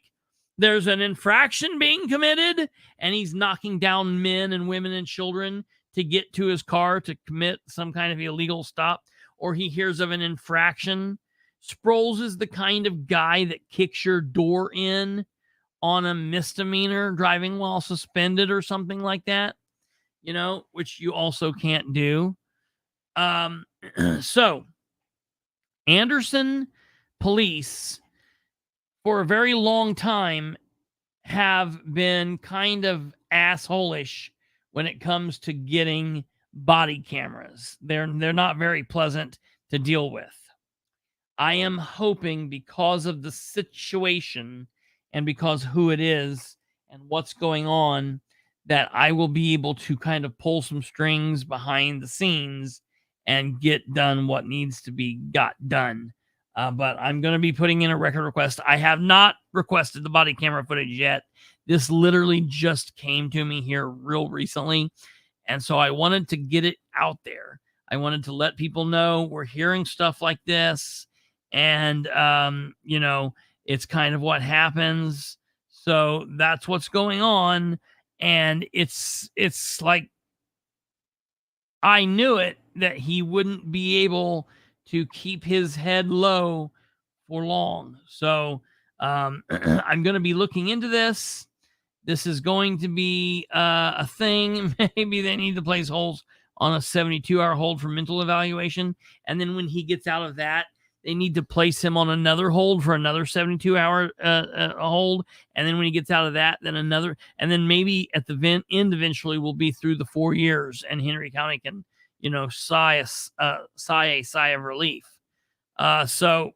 there's an infraction being committed, and he's knocking down men and women and children to get to his car to commit some kind of illegal stop, or he hears of an infraction. Sproles is the kind of guy that kicks your door in on a misdemeanor, driving while suspended or something like that, which you also can't do. So Anderson police for a very long time have been kind of asshole-ish when it comes to getting body cameras. They're not very pleasant to deal with. I am hoping because of the situation and because who it is and what's going on that I will be able to kind of pull some strings behind the scenes and get done what needs to be got done. But I'm going to be putting in a record request. I have not requested the body camera footage yet. This literally just came to me here real recently. And so I wanted to get it out there. I wanted to let people know we're hearing stuff like this. And, it's kind of what happens. So that's what's going on. And it's like, I knew it that he wouldn't be able to keep his head low for long. So I'm going to be looking into this. This is going to be a thing. Maybe they need to place holds on a 72-hour hold for mental evaluation. And then when he gets out of that, they need to place him on another hold for another 72-hour hold. And then when he gets out of that, then another. And then maybe at the end eventually will be through the 4 years and Henry County can, sigh a sigh of relief. So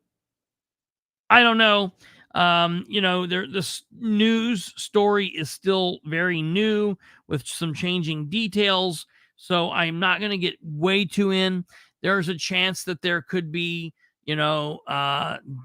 I don't know. This news story is still very new with some changing details. So I'm not going to get way too in. There's a chance that there could be,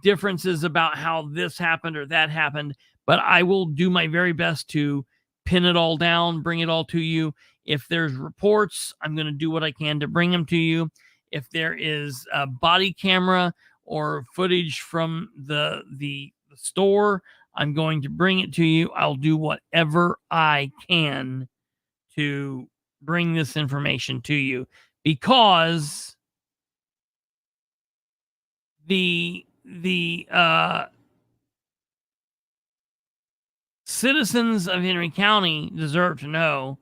differences about how this happened or that happened, but I will do my very best to pin it all down, bring it all to you. If there's reports, I'm going to do what I can to bring them to you. If there is a body camera or footage from the store, I'm going to bring it to you. I'll do whatever I can to bring this information to you, because the citizens of Henry County deserve to know,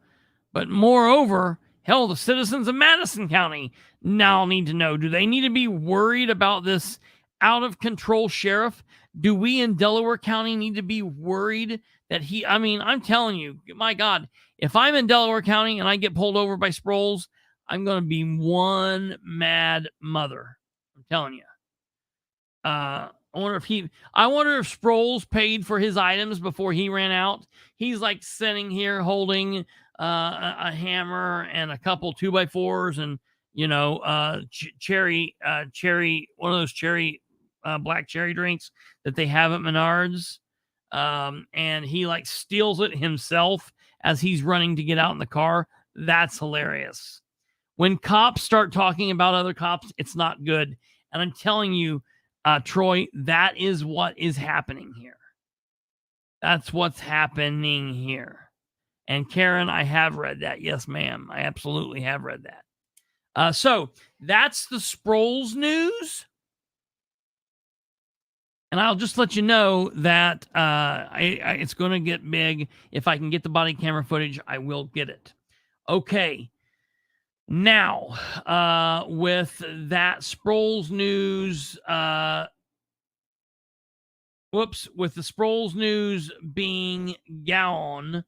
but moreover, hell, the citizens of Madison County now need to know. Do they need to be worried about this out of control sheriff? Do we in Delaware County need to be worried that I'm telling you, my God, if I'm in Delaware County and I get pulled over by Sproles, I'm going to be one mad mother. I'm telling you. I wonder if Sproles paid for his items before he ran out. He's like sitting here holding a hammer and a couple 2x4s and cherry, one of those cherry black cherry drinks that they have at Menards. And he like steals it himself as he's running to get out in the car. That's hilarious. When cops start talking about other cops, it's not good. And I'm telling you, Troy, that is what is happening here. That's what's happening here. And Karen, I have read that. Yes, ma'am. I absolutely have read that. So that's the Sproles news. And I'll just let you know that it's going to get big. If I can get the body camera footage, I will get it. Okay. Now, with that Sproles news, with the Sproles news being gone,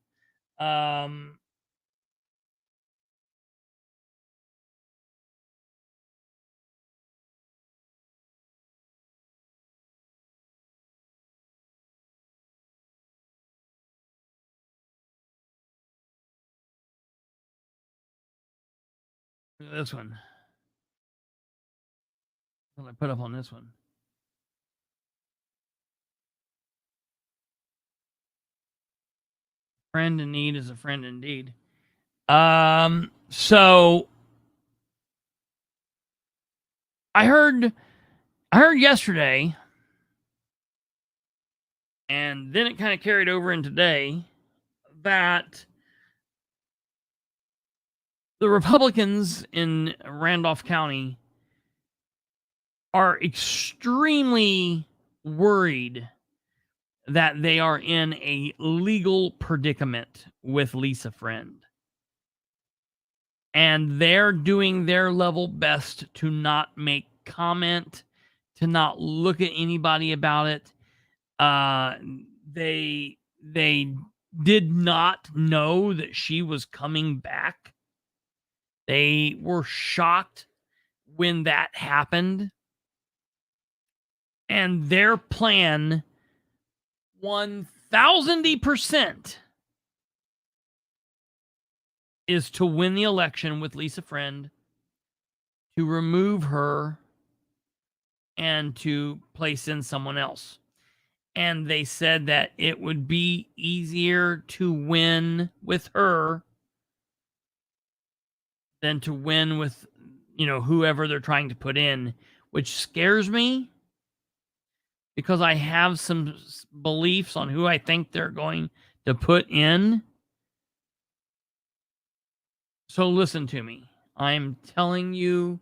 look at this one. What did I put up on this one? Friend in need is a friend indeed. So I heard yesterday, and then it kind of carried over in today, that the Republicans in Randolph County are extremely worried that they are in a legal predicament with Leesa Friend. And they're doing their level best to not make comment, to not look at anybody about it. They did not know that she was coming back. They were shocked when that happened. And their plan 1000% is to win the election with Leesa Friend, to remove her, and to place in someone else. And they said that it would be easier to win with her than to win with, whoever they're trying to put in, which scares me, because I have some beliefs on who I think they're going to put in. So listen to me. I'm telling you,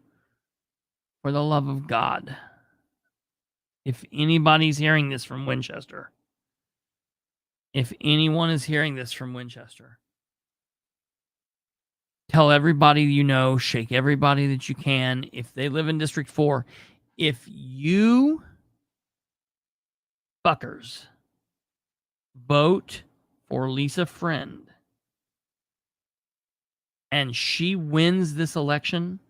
for the love of God, if anybody's hearing this from Winchester, if anyone is hearing this from Winchester, tell everybody you know, shake everybody that you can. If they live in District 4, if you fuckers vote for Leesa Friend and she wins this election,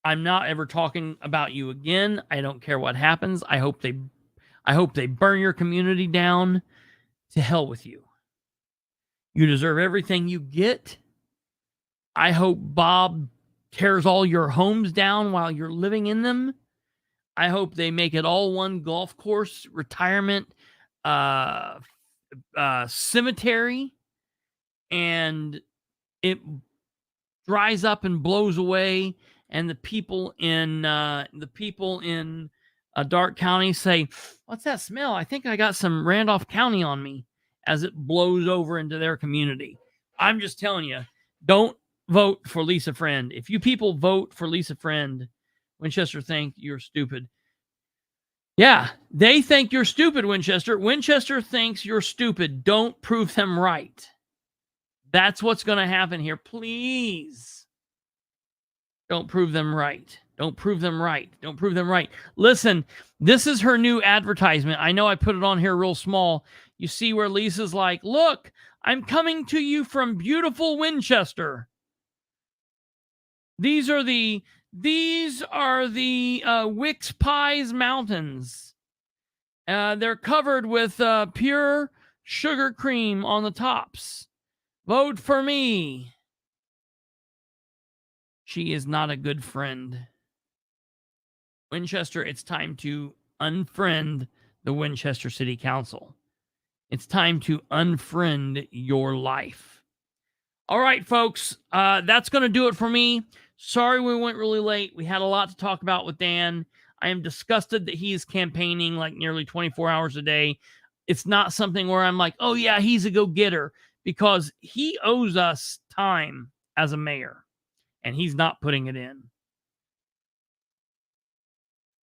I'm not ever talking about you again. I don't care what happens. I hope they burn your community down. To hell with you. You deserve everything you get. I hope Bob tears all your homes down while you're living in them. I hope they make it all one golf course, retirement, cemetery, and it dries up and blows away. And the people in Dark County say, "What's that smell? I think I got some Randolph County on me," as it blows over into their community. I'm just telling you, don't vote for Leesa Friend. If you people vote for Leesa Friend, Winchester think you're stupid. Yeah, they think you're stupid, Winchester. Winchester thinks you're stupid. Don't prove them right. That's what's going to happen here. Please don't prove them right. Don't prove them right. Don't prove them right. Listen, this is her new advertisement. I know I put it on here real small. You see where Lisa's like, "Look, I'm coming to you from beautiful Winchester. These are the Wicks Pies Mountains. They're covered with pure sugar cream on the tops. Vote for me." She is not a good friend. Winchester, it's time to unfriend the Winchester City Council. It's time to unfriend your life. All right, folks, that's going to do it for me. Sorry we went really late. We had a lot to talk about with Dan. I am disgusted that he is campaigning like nearly 24 hours a day. It's not something where I'm like, "Oh, yeah, he's a go-getter," because he owes us time as a mayor, and he's not putting it in.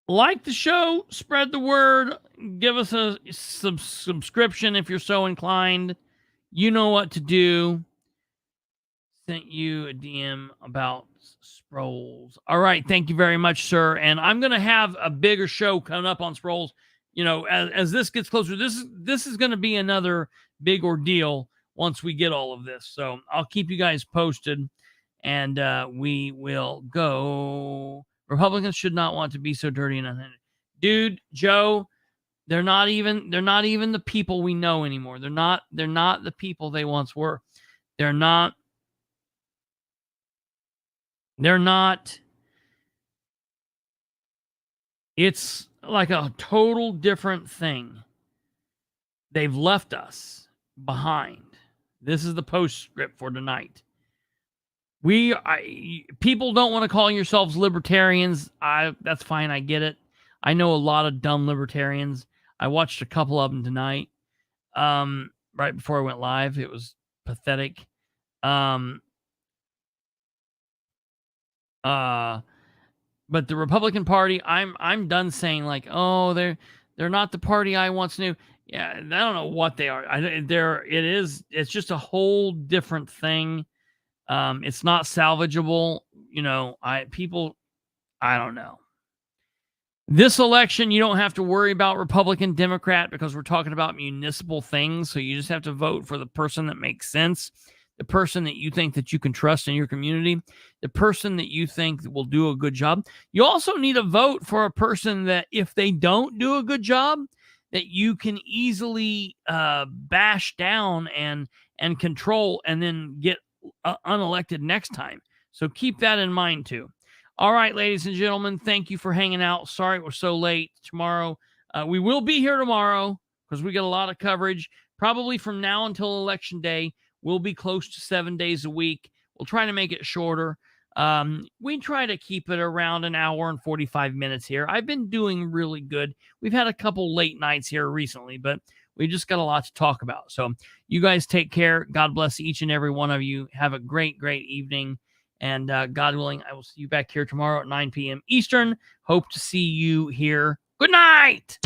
Like the show, spread the word, give us a subscription if you're so inclined. You know what to do. Sent you a DM about Sproles. All right, thank you very much, sir. And I'm going to have a bigger show coming up on Sproles. You know, as this gets closer, this is going to be another big ordeal once we get all of this. So I'll keep you guys posted, and we will go. Republicans should not want to be so dirty and unhinged. Dude, Joe, they're not even the people we know anymore. They're not the people they once were. They're not. It's like a total different thing. They've left us behind. This is the postscript for tonight. People don't want to call yourselves libertarians. That's fine. I get it. I know a lot of dumb libertarians. I watched a couple of them tonight. Right before I went live. It was pathetic. But the Republican Party, I'm done saying like, "Oh, they're not the party I once knew." Yeah, I don't know what they are. It's just a whole different thing. It's not salvageable. You know, I don't know. This election, you don't have to worry about Republican, Democrat, because we're talking about municipal things. So you just have to vote for the person that makes sense, the person that you think that you can trust in your community, the person that you think will do a good job. You also need to vote for a person that if they don't do a good job, that you can easily bash down and control and then get unelected next time. So keep that in mind too. All right, ladies and gentlemen, thank you for hanging out. Sorry it was so late. Tomorrow, we will be here tomorrow because we get a lot of coverage. Probably from now until Election Day, we'll be close to 7 days a week. We'll try to make it shorter. We try to keep it around an hour and 45 minutes here. I've been doing really good. We've had a couple late nights here recently, but we just got a lot to talk about. So you guys take care. God bless each and every one of you. Have a great, great evening. And God willing, I will see you back here tomorrow at 9 p.m. Eastern. Hope to see you here. Good night.